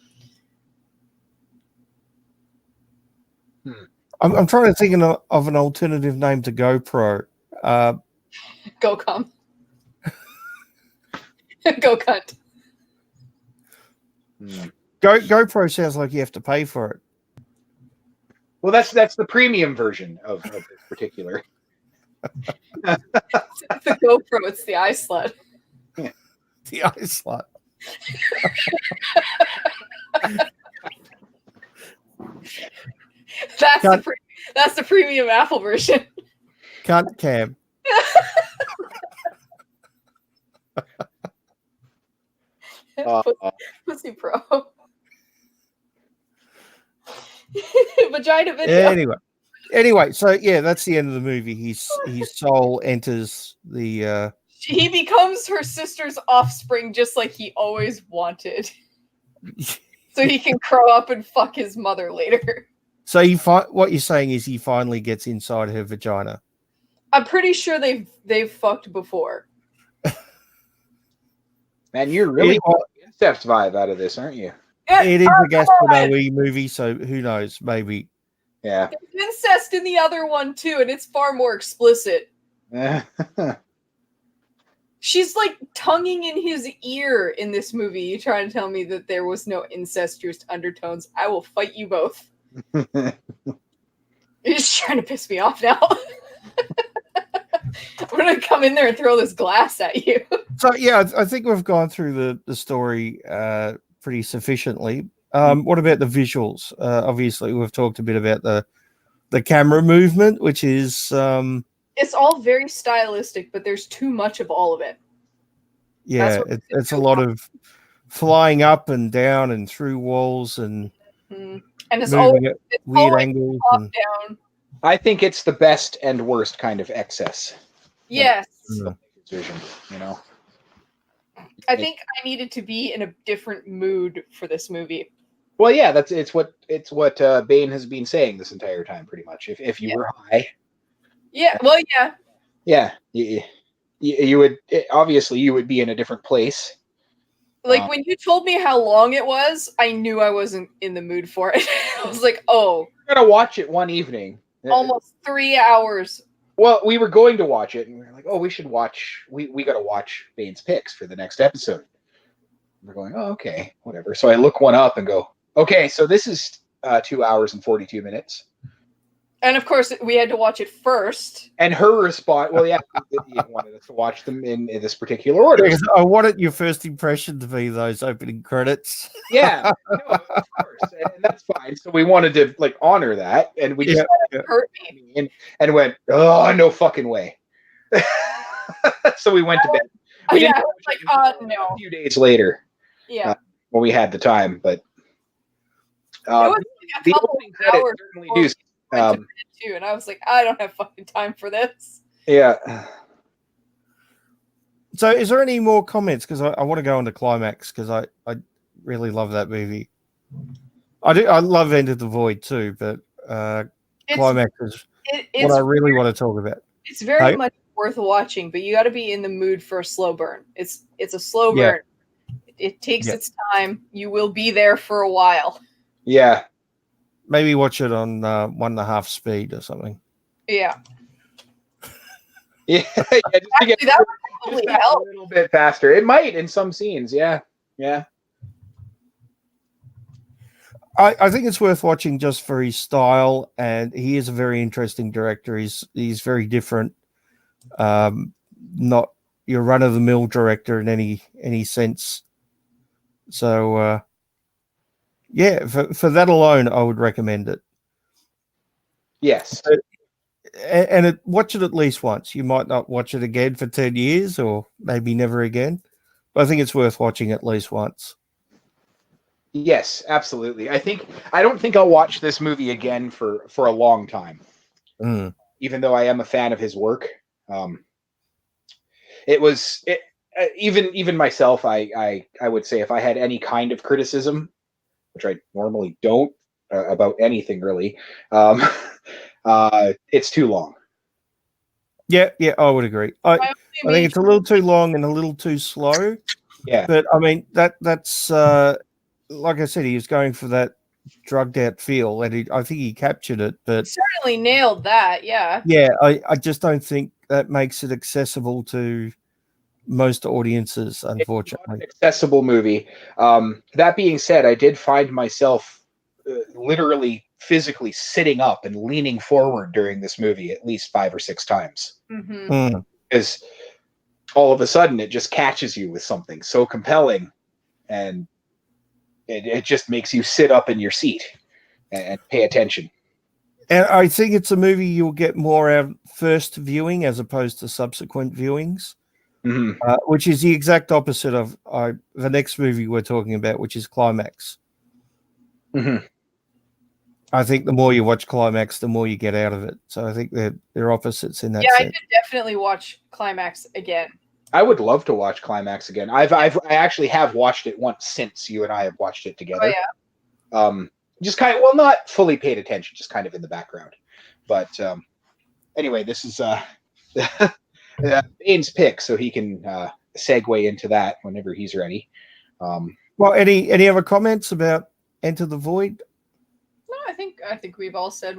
Speaker 1: I'm trying to think of an alternative name to GoPro.
Speaker 2: Go cum. Go cunt.
Speaker 1: GoPro sounds like you have to pay for it.
Speaker 3: Well, that's the premium version of this particular.
Speaker 2: It's the GoPro, it's the eye slut.
Speaker 1: The eye slut.
Speaker 2: That's the premium Apple version.
Speaker 1: Cunt cam.
Speaker 2: Pussy Pro. Vagina video.
Speaker 1: Anyway, so yeah, that's the end of the movie. His soul enters the.
Speaker 2: He becomes her sister's offspring, just like he always wanted. So he can grow up and fuck his mother later.
Speaker 1: So what you're saying is he finally gets inside her vagina.
Speaker 2: I'm pretty sure they've fucked before.
Speaker 3: Man, you're really incest vibe out of this, aren't you?
Speaker 1: It is a Gasp Noe movie, so who knows? Maybe.
Speaker 3: Yeah.
Speaker 2: There's incest in the other one too, and it's far more explicit. She's like tonguing in his ear in this movie. You trying to tell me that there was no incestuous undertones? I will fight you both. You're just trying to piss me off now. I'm gonna come in there and throw this glass at you.
Speaker 1: So yeah, I think we've gone through the story pretty sufficiently. What about the visuals? Obviously, we've talked a bit about the camera movement, which is
Speaker 2: it's all very stylistic, but there's too much of all of it.
Speaker 1: Yeah, it's a lot of flying up and down and through walls and
Speaker 2: it's always at
Speaker 1: weird angles. And...
Speaker 2: down.
Speaker 3: I think it's the best and worst kind of excess.
Speaker 2: Yes.
Speaker 3: Vision, you know.
Speaker 2: I think I needed to be in a different mood for this movie.
Speaker 3: Well, yeah, it's what Bane has been saying this entire time, pretty much. If you were high, you would obviously you would be in a different place.
Speaker 2: Like when you told me how long it was, I knew I wasn't in the mood for it. I was like, "Oh,
Speaker 3: we're gonna watch it one evening."
Speaker 2: Almost 3 hours.
Speaker 3: Well, we were going to watch it, and we were like, "Oh, we should watch. We got to watch Bane's picks for the next episode." We're going, "Oh, okay, whatever." So I look one up and go, "Okay, so this is 2 hours and 42 minutes."
Speaker 2: And of course, we had to watch it first.
Speaker 3: And her response, well, yeah, you wanted us to watch them in this particular order.
Speaker 1: Because I wanted your first impression to be those opening credits.
Speaker 3: Yeah, no, of course, and that's fine. So we wanted to honor that, and we just
Speaker 2: hurt me
Speaker 3: and went, "Oh, no fucking way!" So we went to bed. We didn't
Speaker 2: no.
Speaker 3: A few days later, when we had the time, but
Speaker 2: it was
Speaker 3: the opening credits certainly do.
Speaker 2: Too, and I was like, I don't have fucking time for this.
Speaker 3: Yeah.
Speaker 1: So, is there any more comments? Because I want to go on to Climax because I really love that movie. I do. I love End of the Void too, but Climax is what I really want to talk about.
Speaker 2: It's very much worth watching, but you got to be in the mood for a slow burn. It's a slow burn. It takes its time. You will be there for a while.
Speaker 3: Yeah.
Speaker 1: Maybe watch it on 1.5 speed or something.
Speaker 2: Yeah.
Speaker 3: Yeah. Just to get
Speaker 2: that would probably help
Speaker 3: a little bit faster. It might in some scenes. Yeah. Yeah.
Speaker 1: I think it's worth watching just for his style, and he is a very interesting director. He's very different. Not your run of the mill director in any sense. So. Yeah, for that alone, I would recommend it.
Speaker 3: Yes.
Speaker 1: And watch it at least once. You might not watch it again for 10 years or maybe never again. I think it's worth watching at least once.
Speaker 3: Yes, absolutely. I don't think I'll watch this movie again for a long time. Even though I am a fan of his work. Even myself, I would say if I had any kind of criticism, which I normally don't about anything really, it's too long.
Speaker 1: Yeah, I would agree. I think it's a little too long and a little too slow.
Speaker 3: Yeah,
Speaker 1: but I mean that's like I said, he was going for that drugged out feel, and I think he captured it. But
Speaker 2: certainly nailed that. Yeah.
Speaker 1: Yeah, I just don't think that makes it accessible to most audiences, unfortunately.
Speaker 3: It's not an accessible movie. That being said, I did find myself literally physically sitting up and leaning forward during this movie at least 5 or 6 times. Because all of a sudden it just catches you with something so compelling, and it just makes you sit up in your seat and pay attention.
Speaker 1: And I think it's a movie you'll get more out of first viewing as opposed to subsequent viewings, which is the exact opposite of the next movie we're talking about, which is Climax. I think the more you watch Climax, the more you get out of it. So I think they're opposites in that sense.
Speaker 2: I could definitely watch Climax again.
Speaker 3: I would love to watch Climax again. I actually have watched it once since you and I have watched it together.
Speaker 2: Oh, yeah.
Speaker 3: Just kind of, well, not fully paid attention, just kind of in the background. But anyway, this is Bane's pick, so he can segue into that whenever he's ready.
Speaker 1: Well, any other comments about Enter the Void?
Speaker 2: No, I think we've all said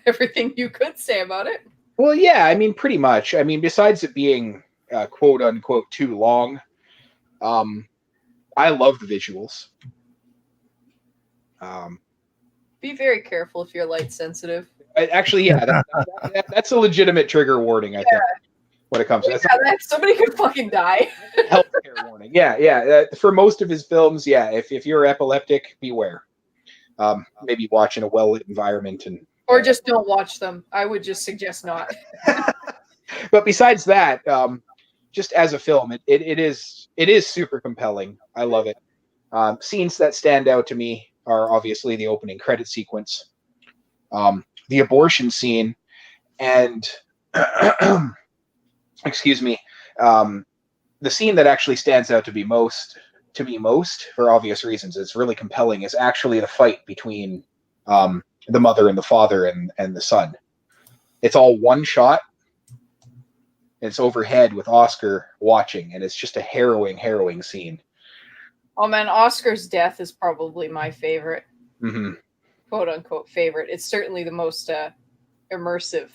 Speaker 2: everything you could say about it.
Speaker 3: Well, yeah, I mean, pretty much. I mean, besides it being quote unquote too long, I love the visuals.
Speaker 2: Be very careful if you're light sensitive.
Speaker 3: Actually, yeah, that's a legitimate trigger warning, I think, when it comes to
Speaker 2: that. Somebody could fucking die.
Speaker 3: Healthcare warning. Yeah. For most of his films, yeah, if you're epileptic, beware. Maybe watch in a well-lit environment
Speaker 2: or just don't watch them. I would just suggest not.
Speaker 3: But besides that, just as a film, it is super compelling. I love it. Scenes that stand out to me are obviously the opening credit sequence, the abortion scene, and excuse me, the scene that actually stands out to me most, for obvious reasons, it's really compelling, is actually the fight between the mother and the father and the son. It's all one shot. It's overhead with Oscar watching, and it's just a harrowing scene.
Speaker 2: Oh man, Oscar's death is probably my favorite, quote unquote favorite. It's certainly the most immersive.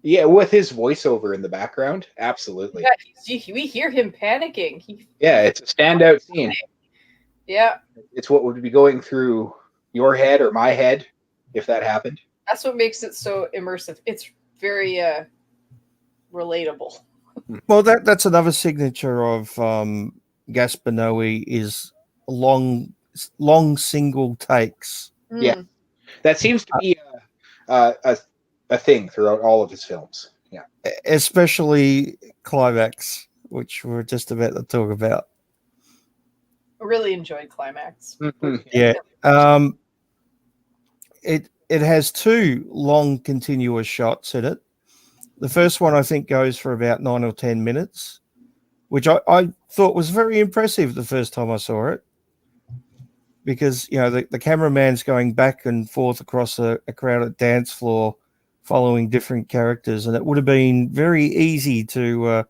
Speaker 3: Yeah, with his voiceover in the background, absolutely.
Speaker 2: Yeah, we hear him panicking.
Speaker 3: It's a standout scene.
Speaker 2: Yeah,
Speaker 3: it's what would be going through your head or my head if that happened.
Speaker 2: That's what makes it so immersive. It's very relatable.
Speaker 1: Well, that's another signature of Gasp is long single takes.
Speaker 3: Yeah, that seems to be a thing throughout all of his films. Yeah,
Speaker 1: especially Climax, which we're just about to talk about.
Speaker 2: I really enjoyed Climax.
Speaker 1: Yeah, it has 2 long continuous shots in it. The first one I think goes for about 9 or 10 minutes, which I thought was very impressive the first time I saw it, because the cameraman's going back and forth across a crowded dance floor following different characters, and it would have been very easy to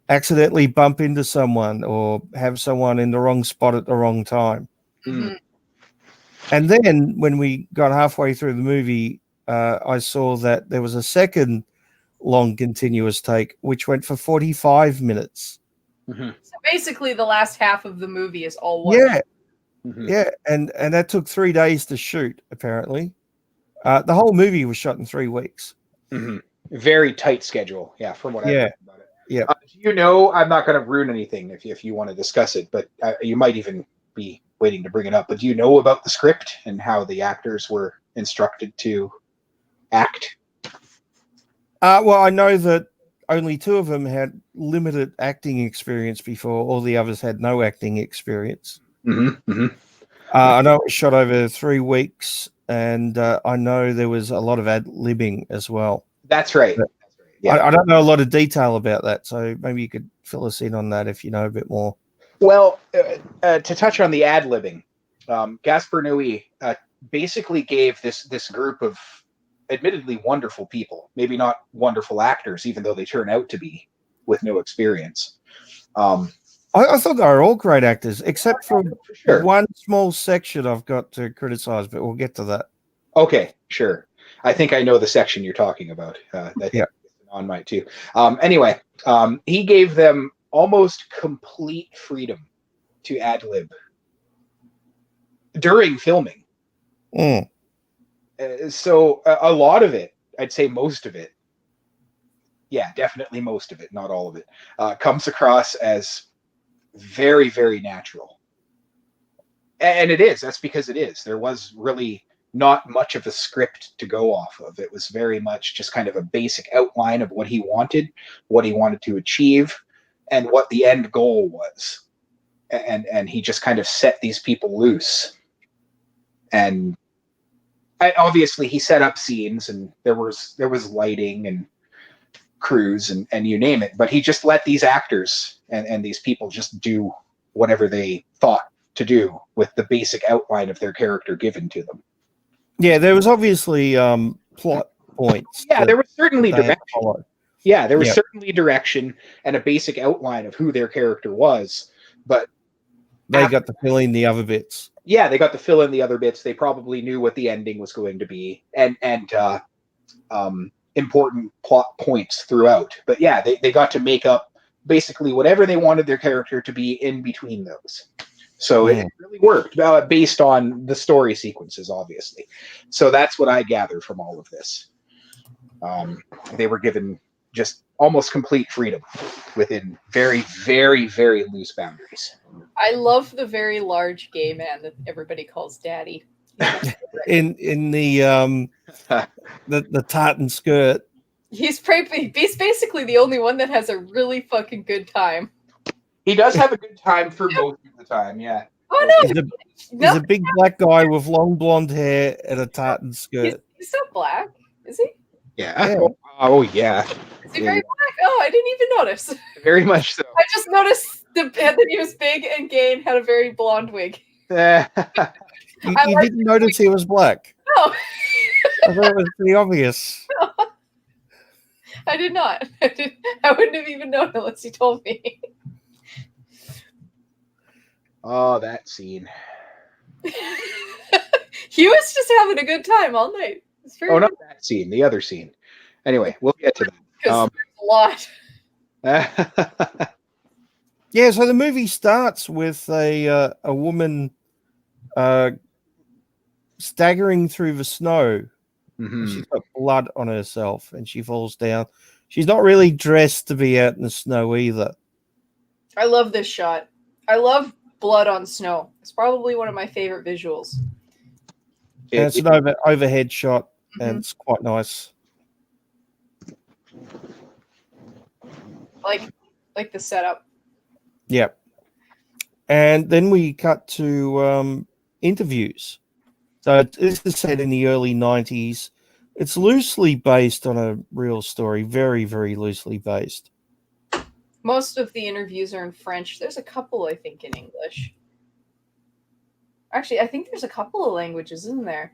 Speaker 1: accidentally bump into someone or have someone in the wrong spot at the wrong time. And then when we got halfway through the movie, I saw that there was a second long continuous take, which went for 45 minutes.
Speaker 2: So basically the last half of the movie is all one.
Speaker 1: Yeah, and that took 3 days to shoot, apparently. The whole movie was shot in 3 weeks.
Speaker 3: Very tight schedule, from what I know about it.
Speaker 1: Yeah.
Speaker 3: I'm not going to ruin anything if you want to discuss it, but you might even be waiting to bring it up. But do you know about the script and how the actors were instructed to act?
Speaker 1: Well, I know that only 2 of them had limited acting experience before all the others had no acting experience.
Speaker 3: Mm-hmm, mm-hmm.
Speaker 1: I know it was shot over 3 weeks, and I know there was a lot of ad-libbing as well.
Speaker 3: That's right.
Speaker 1: But
Speaker 3: That's right. Yeah.
Speaker 1: I don't know a lot of detail about that, so maybe you could fill us in on that if you know a bit more.
Speaker 3: Well, to touch on the ad-libbing, Gaspar Noé basically gave this group of admittedly wonderful people, maybe not wonderful actors, even though they turn out to be with no experience.
Speaker 1: I thought they were all great actors, except for
Speaker 3: sure.
Speaker 1: one small section I've got to criticize, but we'll get to that.
Speaker 3: Okay, sure. I think I know the section you're talking about.
Speaker 1: Yeah.
Speaker 3: On my too. Anyway, he gave them almost complete freedom to ad-lib during filming.
Speaker 1: Mm.
Speaker 3: So a lot of it, I'd say most of it, yeah, definitely most of it, not all of it, comes across as very, very natural. And it is. That's because it is. There was really not much of a script to go off of. It was very much just kind of a basic outline of what he wanted to achieve, and what the end goal was. And he just kind of set these people loose. And obviously he set up scenes, and there was lighting and crews and you name it, but he just let these actors and these people just do whatever they thought to do with the basic outline of their character given to them.
Speaker 1: Yeah, there was obviously plot points.
Speaker 3: Yeah, there was certainly direction. Yeah, there was certainly direction and a basic outline of who their character was, but
Speaker 1: they got to fill in the other bits.
Speaker 3: Yeah, they got to fill in the other bits. They probably knew what the ending was going to be, and important plot points throughout. But yeah, they got to make up basically whatever they wanted their character to be in between those. So it really worked based on the story sequences, obviously. So that's what I gather from all of this. They were given just almost complete freedom within very, very, very loose boundaries.
Speaker 2: I love the very large gay man that everybody calls Daddy.
Speaker 1: in the tartan skirt.
Speaker 2: He's basically the only one that has a really fucking good time.
Speaker 3: He does have a good time for most of the time, yeah.
Speaker 2: Oh no!
Speaker 1: He's a big black guy with long blonde hair and a tartan skirt.
Speaker 2: He's not black, is he?
Speaker 3: Yeah. Oh yeah.
Speaker 2: Is he very black? Oh, I didn't even notice.
Speaker 3: Very much so.
Speaker 2: I just noticed that he was big and gay and had a very blonde wig.
Speaker 1: You didn't notice he was black?
Speaker 2: No.
Speaker 1: I thought it was pretty obvious.
Speaker 2: No. I did not. I wouldn't have even known unless you told me.
Speaker 3: Oh, that scene.
Speaker 2: He was just having a good time all night.
Speaker 3: Not that scene, the other scene. Anyway, we'll get to that.
Speaker 2: Because there's
Speaker 3: a
Speaker 2: lot.
Speaker 1: Yeah, so the movie starts with a woman staggering through the snow.
Speaker 3: Mm-hmm.
Speaker 1: She's got blood on herself and she falls down. She's not really dressed to be out in the snow either.
Speaker 2: I love this shot. I love blood on snow. It's probably one of my favorite visuals.
Speaker 1: And it's an overhead shot, and it's quite nice.
Speaker 2: Like the setup.
Speaker 1: Yep. And then we cut to interviews. So this is set in the early 90s. It's loosely based on a real story, very, very loosely based.
Speaker 2: Most of the interviews are in French. There's a couple, I think, in English. Actually, I think there's a couple of languages, isn't there?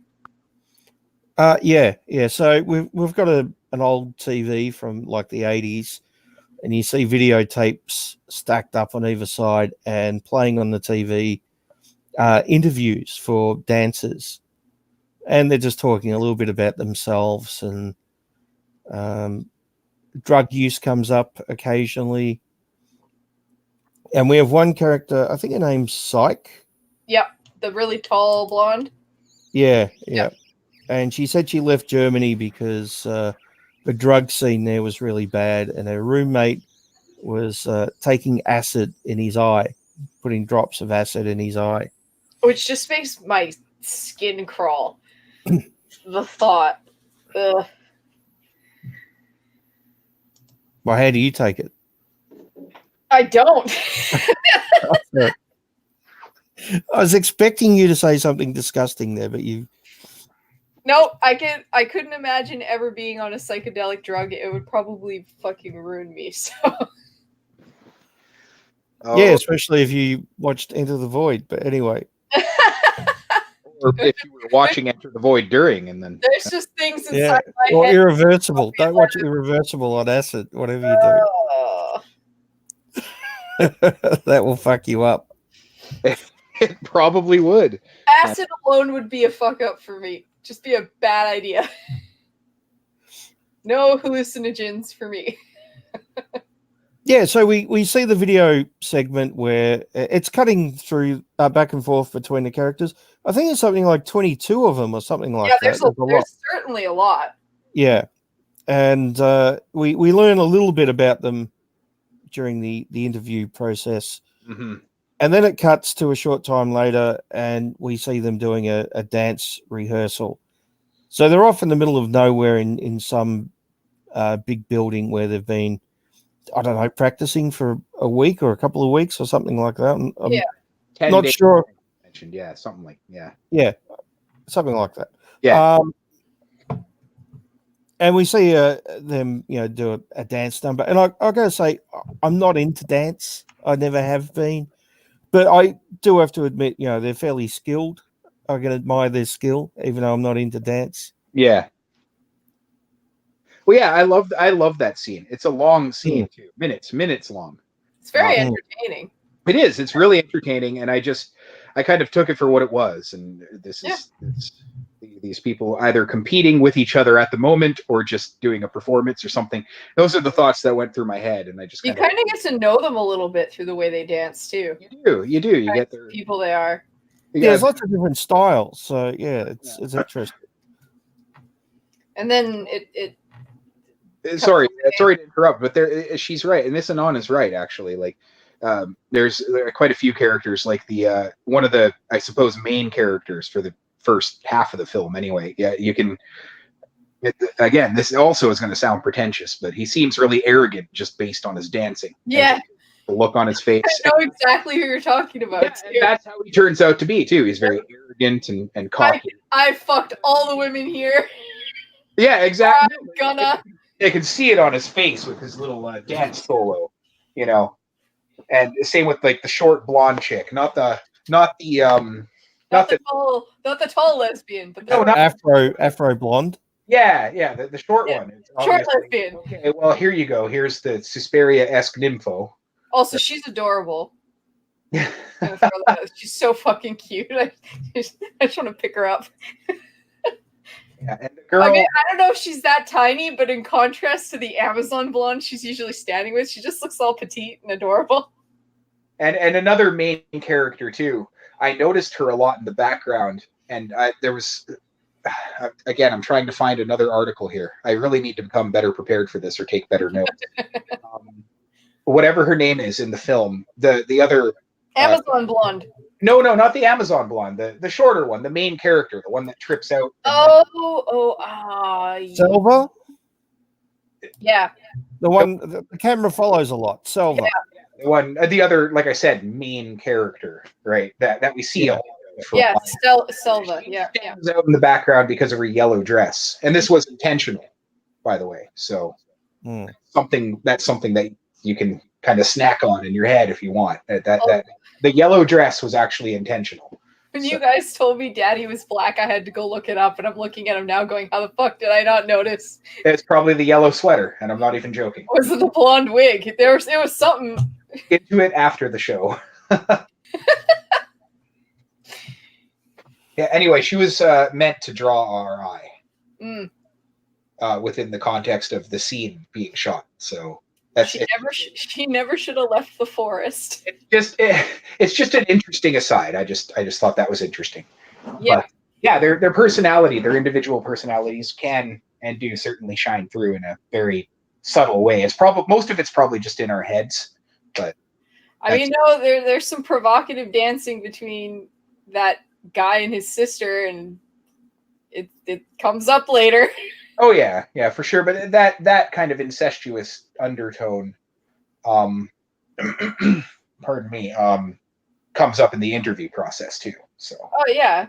Speaker 1: Yeah. So we've got an old TV from like the 80s, and you see videotapes stacked up on either side and playing on the TV interviews for dancers. And they're just talking a little bit about themselves, and drug use comes up occasionally. And we have one character, I think her name's Psyche.
Speaker 2: Yep, the really tall blonde.
Speaker 1: Yeah. And she said she left Germany because the drug scene there was really bad, and her roommate was taking acid in his eye, putting drops of acid in his eye.
Speaker 2: Which just makes my skin crawl. The thought. Ugh.
Speaker 1: Well, how do you take it?
Speaker 2: I don't.
Speaker 1: I was expecting you to say something disgusting there, but you.
Speaker 2: No, I couldn't imagine ever being on a psychedelic drug. It would probably fucking ruin me. So
Speaker 1: Yeah, especially if you watched Enter the Void. But anyway.
Speaker 3: Or if you were watching Enter the Void during, and then
Speaker 2: there's just things inside my
Speaker 1: or
Speaker 2: head.
Speaker 1: Irreversible. Don't watch Irreversible on acid, whatever you do. That will fuck you up.
Speaker 3: it probably would.
Speaker 2: Acid alone would be a fuck up for me. Just be a bad idea. No hallucinogens for me.
Speaker 1: Yeah, so we see the video segment where it's cutting through back and forth between the characters. I think it's something like 22 of them or something like that.
Speaker 2: There's certainly a lot.
Speaker 1: Yeah, and we learn a little bit about them during the interview process.
Speaker 3: Mm-hmm.
Speaker 1: And then it cuts to a short time later and we see them doing a dance rehearsal. So they're off in the middle of nowhere in some big building where they've been, I don't know, practicing for a week or a couple of weeks or something like that. I'm not sure.
Speaker 3: Mentioned, yeah, something like, yeah,
Speaker 1: something like that.
Speaker 3: Yeah.
Speaker 1: And we see them, do a dance number. And I got to say, I'm not into dance. I never have been. But I do have to admit, they're fairly skilled. I can admire their skill, even though I'm not into dance.
Speaker 3: Yeah. Well, yeah, I love that scene. It's a long scene too, minutes long.
Speaker 2: It's very entertaining.
Speaker 3: It is. It's really entertaining, and I kind of took it for what it was. And this is these people either competing with each other at the moment or just doing a performance or something. Those are the thoughts that went through my head, and I just
Speaker 2: you kind of get to know them a little bit through the way they dance too.
Speaker 3: You do. You get their
Speaker 2: people they are.
Speaker 1: Yeah, there's lots of different styles, so it's interesting.
Speaker 2: And then it
Speaker 3: sorry to interrupt, but she's right, and this Anon is right actually. Like, there are quite a few characters, like the one of the, I suppose, main characters for the first half of the film. Anyway, yeah, you can. Again, this also is going to sound pretentious, but he seems really arrogant just based on his dancing.
Speaker 2: Yeah.
Speaker 3: The look on his face.
Speaker 2: I know exactly who you're talking about.
Speaker 3: And that's how he turns out to be too. He's very arrogant and cocky.
Speaker 2: I fucked all the women here.
Speaker 3: Yeah, exactly.
Speaker 2: I'm gonna.
Speaker 3: I can see it on his face with his little dance solo, and same with like the short blonde chick, not the
Speaker 2: tall lesbian, but
Speaker 3: no, not
Speaker 1: Afro blonde.
Speaker 3: Yeah, the short one.
Speaker 2: Short lesbian.
Speaker 3: Okay, well here you go. Here's the Suspiria-esque nympho.
Speaker 2: Also, she's adorable. She's so fucking cute. I just want to pick her up.
Speaker 3: Yeah, and the girl.
Speaker 2: I mean, I don't know if she's that tiny, but in contrast to the Amazon blonde she's usually standing with, she just looks all petite and adorable.
Speaker 3: And another main character too. I noticed her a lot in the background, and there was. Again, I'm trying to find another article here. I really need to become better prepared for this or take better notes. Whatever her name is in the film, the other
Speaker 2: Amazon blonde.
Speaker 3: No, not the Amazon blonde. The shorter one, the main character, the one that trips out.
Speaker 1: Selva?
Speaker 2: Yeah.
Speaker 1: The one the camera follows a lot. Selva.
Speaker 3: Yeah. The other, like I said, main character, right? That we see.
Speaker 2: Yeah, Selva. Yeah.
Speaker 3: Stands out in the background because of her yellow dress, and this was intentional, by the way. So that's something that you can kind of snack on in your head if you want. That the yellow dress was actually intentional.
Speaker 2: When you guys told me Daddy was black, I had to go look it up, and I'm looking at him now going, how the fuck did I not notice?
Speaker 3: It's probably the yellow sweater, and I'm not even joking.
Speaker 2: Or was it the blonde wig? It was something.
Speaker 3: Into it after the show. Yeah, anyway, she was meant to draw our eye within the context of the scene being shot. So
Speaker 2: she never should have left the forest.
Speaker 3: It's just an interesting aside. I just thought that was interesting.
Speaker 2: Yeah.
Speaker 3: But, yeah, their personality, their individual personalities can and do certainly shine through in a very subtle way. It's probably most of it's probably just in our heads, but
Speaker 2: I mean, no, there's some provocative dancing between that guy and his sister, and it comes up later.
Speaker 3: Oh yeah, for sure. But that kind of incestuous undertone pardon me, comes up in the interview process too. So.
Speaker 2: Oh yeah.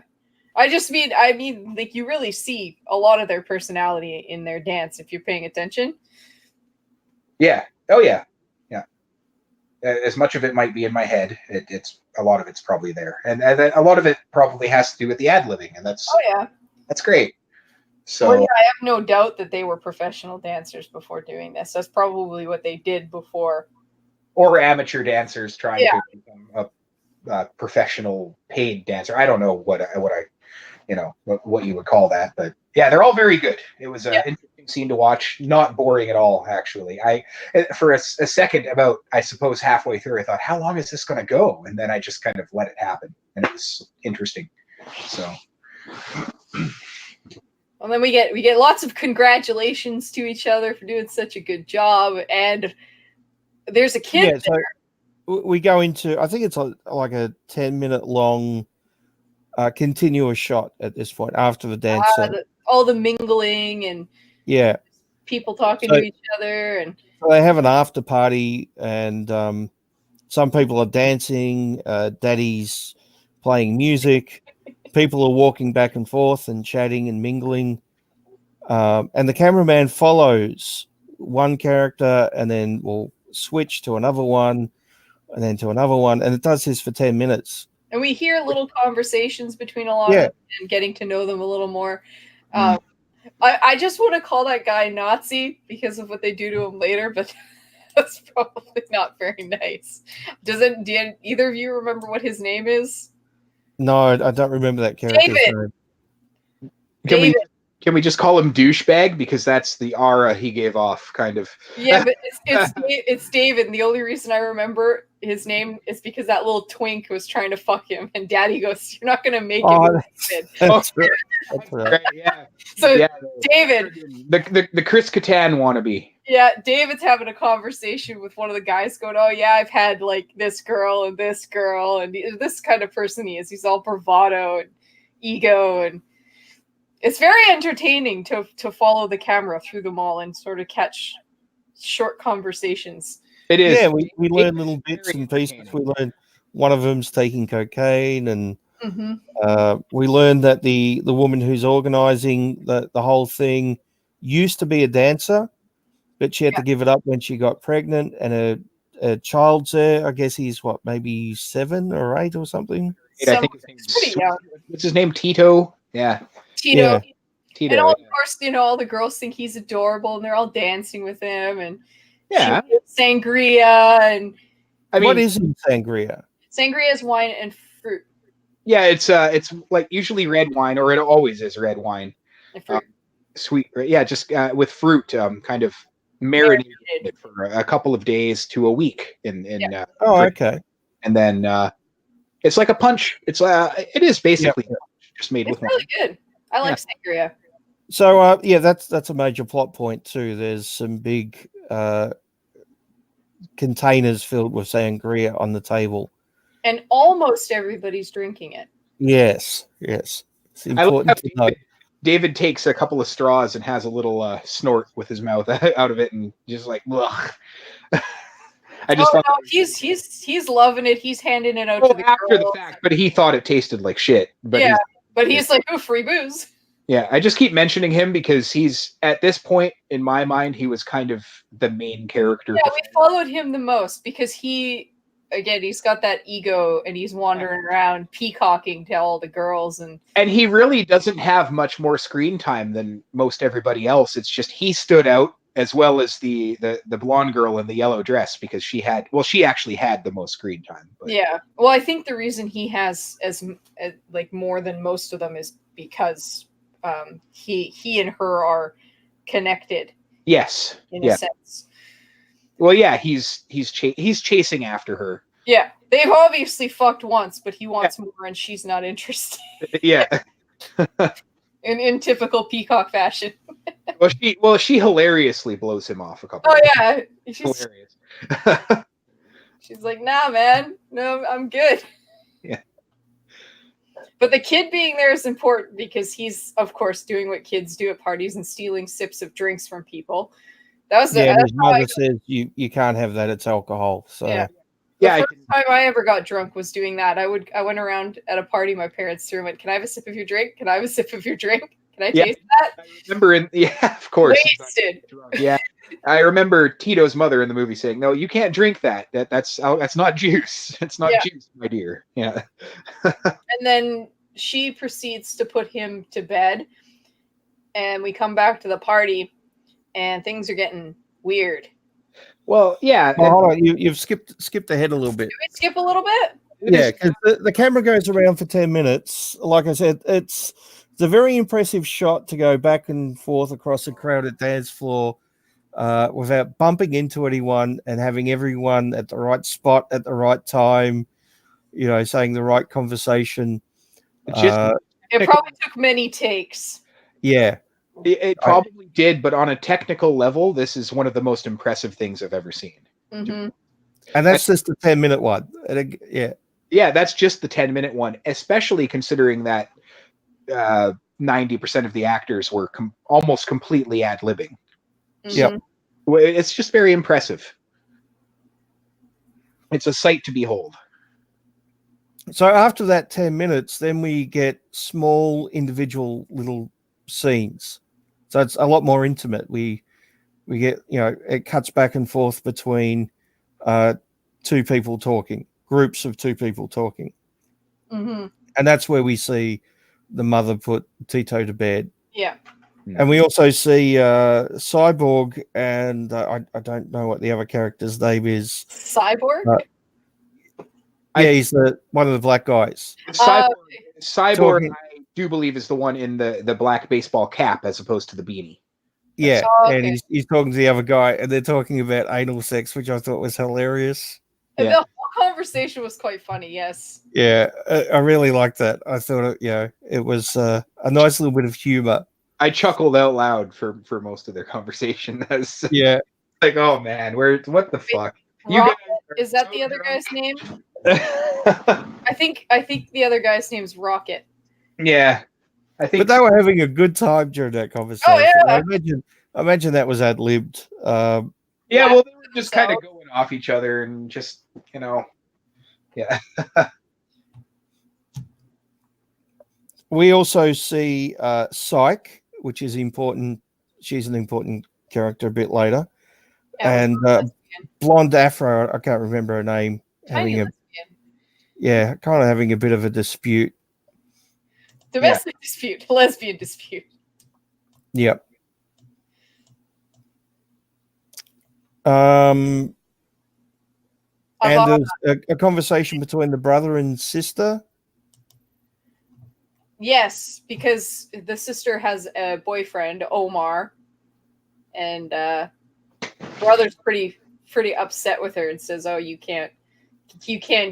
Speaker 2: I mean, like you really see a lot of their personality in their dance if you're paying attention.
Speaker 3: Yeah. Oh yeah. Yeah. As much of it might be in my head, it's a lot of it's probably there, and a lot of it probably has to do with the ad-libbing, and that's great. So
Speaker 2: well, yeah, I have no doubt that they were professional dancers before doing this. That's probably what they did before.
Speaker 3: Or amateur dancers trying to become a professional paid dancer. I don't know what I what you would call that, but yeah, they're all very good. It was an interesting scene to watch, not boring at all. Actually, for a second, about I suppose halfway through, I thought, how long is this going to go? And then I just kind of let it happen, and it was interesting. So.
Speaker 2: And then we get lots of congratulations to each other for doing such a good job, and there's a kid there.
Speaker 1: So we go into, I think it's like a 10-minute long continuous shot at this point after the dance.
Speaker 2: All the mingling and people talking to each other, and
Speaker 1: so they have an after party, and some people are dancing. Daddy's playing music. People are walking back and forth and chatting and mingling. And the cameraman follows one character and then will switch to another one and then to another one. And it does this for 10 minutes.
Speaker 2: And we hear little conversations between a lot of them and getting to know them a little more. I just want to call that guy Nazi because of what they do to him later, but that's probably not very nice. Do either of you remember what his name is?
Speaker 1: No, I don't remember that character's
Speaker 2: name.
Speaker 3: Can we just call him douchebag, because that's the aura he gave off, kind of?
Speaker 2: Yeah, but it's David. And the only reason I remember his name is because that little twink was trying to fuck him, and Daddy goes, "You're not gonna make it."
Speaker 1: That's right.
Speaker 3: Yeah.
Speaker 2: So David,
Speaker 3: the Chris Kattan wannabe.
Speaker 2: Yeah, David's having a conversation with one of the guys going, "Oh yeah, I've had like this girl and this girl," and this kind of person he is. He's all bravado and ego, and it's very entertaining to follow the camera through them all and sort of catch short conversations.
Speaker 3: It is.
Speaker 1: Yeah, we learn little bits and pieces. We learn one of them's taking cocaine, and we learn that the woman who's organizing the whole thing used to be a dancer, but she had to give it up when she got pregnant, and a child's there. I guess he's maybe 7 or 8 or something.
Speaker 3: I think his name's pretty young. What's his name? Tito. Yeah.
Speaker 2: Tito.
Speaker 3: Yeah.
Speaker 2: And of course, all the girls think he's adorable, and they're all dancing with him, and sangria, and
Speaker 1: what is in sangria?
Speaker 2: Sangria is wine and fruit.
Speaker 3: Yeah, it's like usually red wine, or it always is red wine. Sweet, yeah, just with fruit, kind of marinated for a couple of days to a week
Speaker 1: okay.
Speaker 3: And then it's like a punch. It is basically just made with wine.
Speaker 2: It's really good. I like sangria.
Speaker 1: So that's a major plot point too. There's some big containers filled with sangria on the table,
Speaker 2: and almost everybody's drinking it.
Speaker 1: Yes. It's important to know.
Speaker 3: David takes a couple of straws and has a little snort with his mouth out of it, and just like, ugh.
Speaker 2: He's loving it. He's handing it out to the
Speaker 3: after the fact, but he thought it tasted like shit. But
Speaker 2: he's like, "Oh, free booze."
Speaker 3: Yeah, I just keep mentioning him because he's, at this point in my mind, he was kind of the main character.
Speaker 2: Yeah, we followed him the most because he's got that ego, and he's wandering around peacocking to all the girls, and
Speaker 3: he really doesn't have much more screen time than most everybody else. It's just he stood out, as well as the blonde girl in the yellow dress, because she actually had the most screen time. But.
Speaker 2: Yeah, well, I think the reason he has as more than most of them is because he and her are connected.
Speaker 3: Yes,
Speaker 2: in a sense.
Speaker 3: Well, yeah, he's chasing after her.
Speaker 2: Yeah, they've obviously fucked once, but he wants more, and she's not interested.
Speaker 3: Yeah.
Speaker 2: in typical peacock fashion.
Speaker 3: She hilariously blows him off a couple.
Speaker 2: Oh yeah, she's
Speaker 3: hilarious.
Speaker 2: She's like, "Nah, man, no, I'm good."
Speaker 3: Yeah.
Speaker 2: But the kid being there is important because he's, of course, doing what kids do at parties and stealing sips of drinks from people. That was
Speaker 1: his mother says you can't have that; it's alcohol. So
Speaker 3: Yeah,
Speaker 2: the first time I ever got drunk was doing that. I went around at a party my parents threw and went, "Can I have a sip of your drink? Can I have a sip of your drink? Can I taste that?"
Speaker 3: I remember of course.
Speaker 2: Wasted.
Speaker 3: Yeah. I remember Tito's mother in the movie saying, "No, you can't drink that. That's not juice. It's not juice, my dear." Yeah.
Speaker 2: And then she proceeds to put him to bed, and we come back to the party, and things are getting weird.
Speaker 3: Well, yeah.
Speaker 1: Oh, hold on. You've skipped ahead a little bit.
Speaker 2: Can we skip a little bit?
Speaker 1: Yeah, because the camera goes around for 10 minutes. Like I said, it's a very impressive shot to go back and forth across a crowded dance floor without bumping into anyone and having everyone at the right spot at the right time, saying the right conversation.
Speaker 2: It probably took many takes.
Speaker 1: Yeah.
Speaker 3: It probably did, but on a technical level, this is one of the most impressive things I've ever seen.
Speaker 2: Mm-hmm.
Speaker 1: And that's just the 10-minute one.
Speaker 3: Yeah, that's just the 10-minute one, especially considering that 90% of the actors were almost completely ad-libbing.
Speaker 2: Mm-hmm.
Speaker 1: Yep.
Speaker 3: It's just very impressive. It's a sight to behold.
Speaker 1: So after that 10 minutes, then we get small individual little scenes. So it's a lot more intimate. We get, it cuts back and forth between two people talking, groups of two people talking.
Speaker 2: Mm-hmm.
Speaker 1: And that's where we see the mother put Tito to bed.
Speaker 2: Yeah.
Speaker 1: And we also see Cyborg, and I don't know what the other character's name is.
Speaker 2: Cyborg?
Speaker 1: He's one of the black guys.
Speaker 3: Cyborg, I do believe, is the one in the black baseball cap as opposed to the beanie.
Speaker 1: Yeah, and he's talking to the other guy, and they're talking about anal sex, which I thought was hilarious.
Speaker 2: And the whole conversation was quite funny, yes.
Speaker 1: Yeah, I really liked that. I thought, it was a nice little bit of humor.
Speaker 3: I chuckled out loud for most of their conversation.
Speaker 1: Yeah.
Speaker 3: Like, oh man, what the fuck?
Speaker 2: Is that the other guy's name? I think the other guy's name's Rocket.
Speaker 3: Yeah.
Speaker 1: But they were having a good time during that conversation.
Speaker 2: Oh yeah.
Speaker 1: I imagine that was ad-libbed.
Speaker 3: Well, they were just kind of going off each other and just, yeah.
Speaker 1: We also see Psyche, which is important. She's an important character a bit later. Yeah, and blonde afro, I can't remember her name. Kind of having a bit of a dispute.
Speaker 2: Domestic dispute, lesbian dispute.
Speaker 1: Yep. And there's a conversation between the brother and sister.
Speaker 2: Yes, because the sister has a boyfriend, Omar, and brother's pretty upset with her and says, "Oh, you can't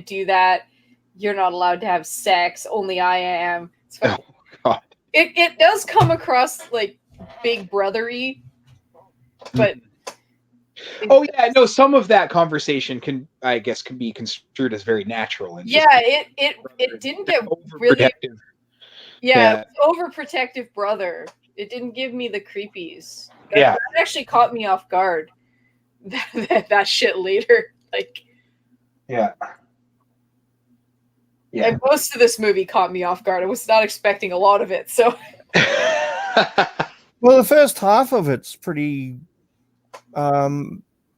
Speaker 2: do that. You're not allowed to have sex. Only I am."
Speaker 3: Oh, God.
Speaker 2: It does come across like big brothery, but
Speaker 3: some of that conversation can be construed as very natural. And
Speaker 2: it didn't get really. Yeah, overprotective brother. It didn't give me the creepies. That actually caught me off guard. That shit later, like.
Speaker 3: Yeah. Yeah.
Speaker 2: And most of this movie caught me off guard. I was not expecting a lot of it. So.
Speaker 1: Well, the first half of it's pretty unoffensive.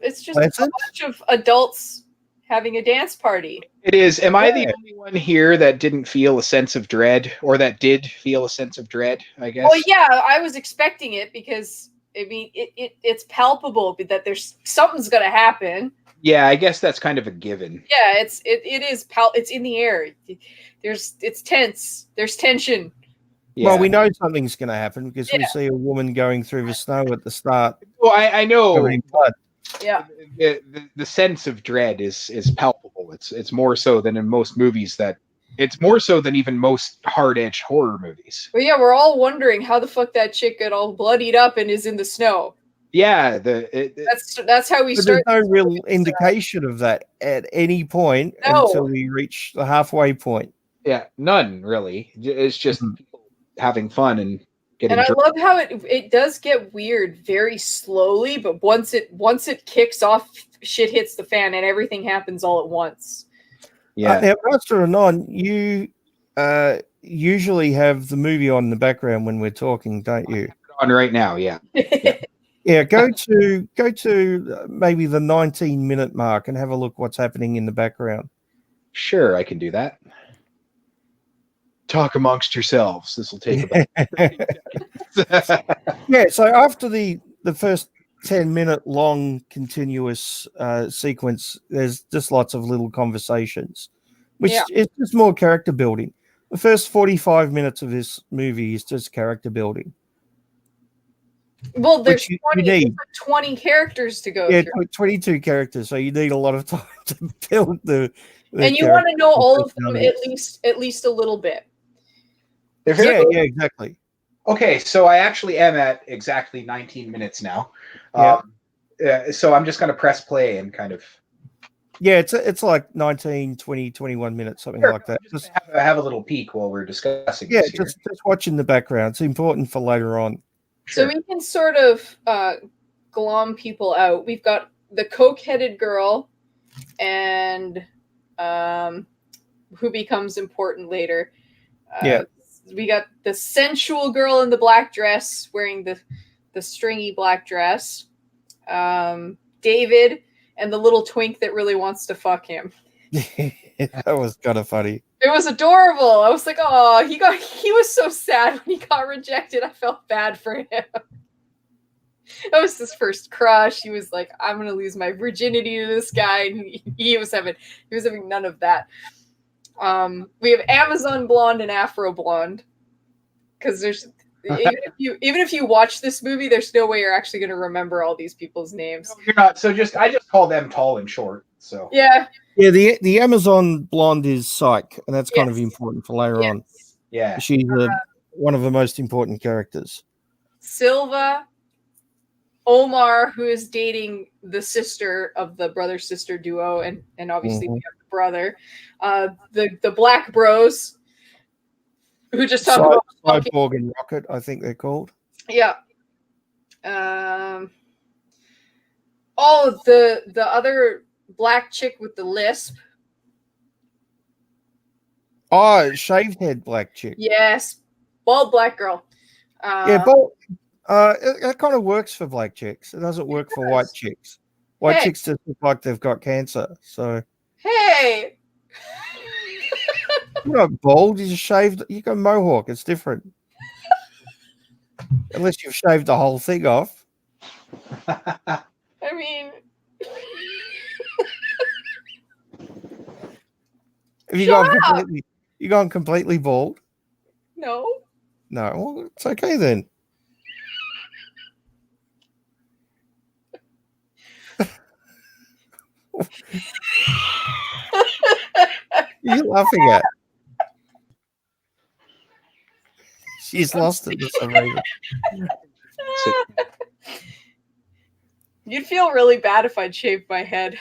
Speaker 2: It's just a bunch of adults having a dance party.
Speaker 3: It is. Am I the only one here that didn't feel a sense of dread, or that did feel a sense of dread, I guess?
Speaker 2: Well, yeah, I was expecting it because, it's palpable that there's something's going to happen.
Speaker 3: Yeah, I guess that's kind of a given.
Speaker 2: Yeah, it's in the air. It's tense. There's tension.
Speaker 1: Yeah. Well, we know something's going to happen because we see a woman going through the snow at the start.
Speaker 3: Well, I know.
Speaker 2: Yeah.
Speaker 3: The sense of dread is palpable. It's more so than in most movies it's more so than even most hard-edged horror movies.
Speaker 2: Well, yeah, we're all wondering how the fuck that chick got all bloodied up and is in the snow.
Speaker 3: Yeah,
Speaker 2: that's how we start.
Speaker 1: There's no real indication of that at any point until we reach the halfway point.
Speaker 3: Yeah, none really. It's just people having fun and
Speaker 2: And I love how it does get weird very slowly, but once it kicks off, shit hits the fan and everything happens all at once.
Speaker 3: Yeah.
Speaker 1: Now, Master Anon, you usually have the movie on in the background when we're talking, don't you?
Speaker 3: On right now, yeah.
Speaker 1: Yeah, go to maybe the 19-minute mark and have a look what's happening in the background.
Speaker 3: Sure, I can do that. Talk amongst yourselves. This will take about 30 seconds.
Speaker 1: Yeah, so after the first 10-minute long continuous sequence, there's just lots of little conversations, which is just more character building. The first 45 minutes of this movie is just character building.
Speaker 2: Well, there's 20 characters to go through.
Speaker 1: 22 characters, so you need a lot of time to build the
Speaker 2: and you want to know all of them at least a little bit.
Speaker 1: Yeah, exactly.
Speaker 3: Okay, so I actually am at exactly 19 minutes now. So I'm just going to press play and kind of...
Speaker 1: Yeah, it's like 19, 20, 21 minutes, something like that.
Speaker 3: Just have a little peek while we're discussing this here.
Speaker 1: just watch in the background. It's important for later on.
Speaker 2: So we can sort of glom people out. We've got the coke-headed girl and who becomes important later. We got the sensual girl in the black dress wearing the stringy black dress. David and the little twink that really wants to fuck him.
Speaker 1: That was kind of funny.
Speaker 2: It was adorable. I was like, oh, he was so sad when he got rejected. I felt bad for him. That was his first crush. He was like, I'm gonna lose my virginity to this guy. And he was having none of that. We have Amazon blonde and Afro blonde. Because there's even if you watch this movie, there's no way you're actually gonna remember all these people's names.
Speaker 3: No, you're not. So I just call them tall and short. So
Speaker 2: yeah.
Speaker 1: Yeah, the Amazon blonde is Psyche, and that's kind of important for later on.
Speaker 3: Yeah.
Speaker 1: She's one of the most important characters.
Speaker 2: Silva, Omar, who is dating the sister of the brother-sister duo, and obviously we have the brother. The Black Bros, who just talk about
Speaker 1: Cyborg and Rocket, I think they're called.
Speaker 2: Yeah. The other black chick with the lisp.
Speaker 1: Oh, shaved head black chick.
Speaker 2: Yes, bald black girl.
Speaker 1: Bald. It kind of works for black chicks. It doesn't work for white chicks. White chicks just look like they've got cancer. So
Speaker 2: hey,
Speaker 1: you're not bald. You just shaved. You got mohawk. It's different. Unless you've shaved the whole thing off.
Speaker 2: I mean,
Speaker 1: have you gone completely bald?
Speaker 2: No.
Speaker 1: No. Well, it's okay then. What are you laughing at? She's lost it for some reason.
Speaker 2: You'd feel really bad if I'd shaved my head.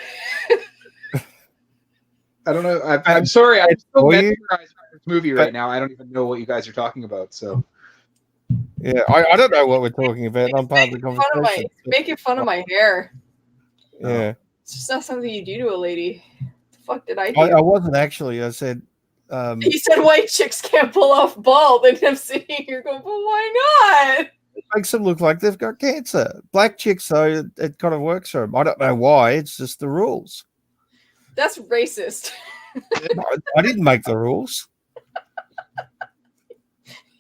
Speaker 3: I don't know. I'm sorry. I'm so mesmerized by this movie right now. I don't even know what you guys are talking about. So,
Speaker 1: yeah, I don't know what we're talking about. I'm part of the conversation.
Speaker 2: Making fun of my hair.
Speaker 1: Yeah.
Speaker 2: It's just not something you do to a lady. What the fuck did I do?
Speaker 1: I wasn't actually. I said...
Speaker 2: you said white chicks can't pull off bald, and I'm sitting here going, but why not?
Speaker 1: It makes them look like they've got cancer. Black chicks, though, it kind of works for them. I don't know why. It's just the rules.
Speaker 2: That's racist.
Speaker 1: I didn't make the rules.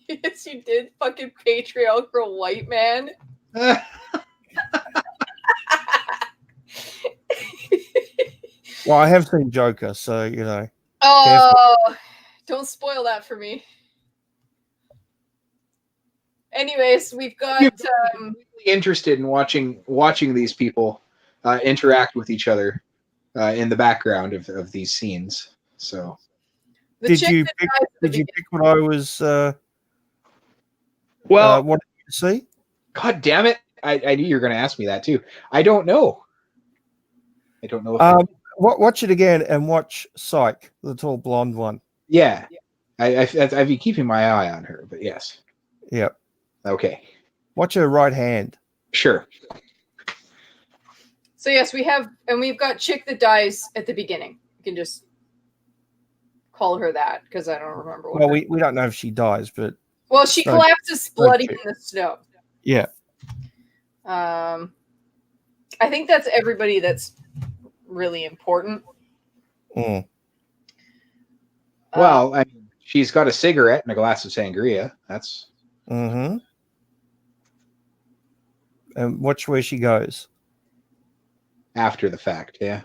Speaker 2: Yes, you did, fucking patriarchal white man.
Speaker 1: Well, I have seen Joker, so, you know.
Speaker 2: Oh, don't spoil that for me. Anyways, we've got...
Speaker 3: I'm really interested in watching these people interact with each other in the background of these scenes. So,
Speaker 1: did you pick what I was wanting to see?
Speaker 3: God damn it! I knew you were going to ask me that too. I don't know.
Speaker 1: Watch it again and watch Psyche, the tall blonde one.
Speaker 3: Yeah. I've been keeping my eye on her, but yes.
Speaker 1: Yep.
Speaker 3: Okay.
Speaker 1: Watch her right hand.
Speaker 3: Sure.
Speaker 2: So yes, we've got chick that dies at the beginning. You can just call her that because I don't remember what.
Speaker 1: Well, we don't know if she dies, but
Speaker 2: she collapses bloody in the snow.
Speaker 1: Yeah.
Speaker 2: I think that's everybody that's really important.
Speaker 3: Well, I mean, she's got a cigarette and a glass of sangria. That's.
Speaker 1: Mm-hmm. And watch where she goes.
Speaker 3: After the fact, yeah.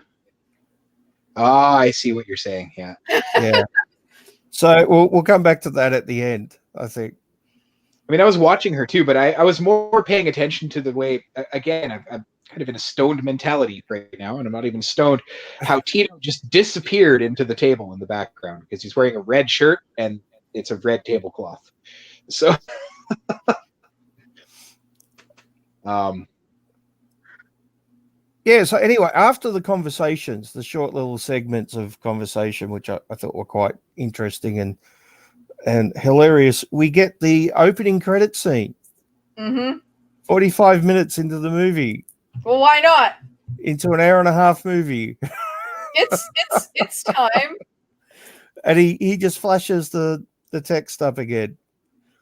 Speaker 3: Ah, I see what you're saying. Yeah.
Speaker 1: Yeah. So we'll come back to that at the end, I think.
Speaker 3: I mean, I was watching her too, but I was more paying attention to the way, again, I'm kind of in a stoned mentality right now, and I'm not even stoned, how Tito just disappeared into the table in the background because he's wearing a red shirt and it's a red tablecloth. So,
Speaker 1: yeah, so anyway, after the conversations, the short little segments of conversation, which I thought were quite interesting and hilarious, we get the opening credit scene. 45 minutes into the movie.
Speaker 2: Well, why not?
Speaker 1: Into an hour and a half movie.
Speaker 2: It's time.
Speaker 1: And he just flashes the text up again.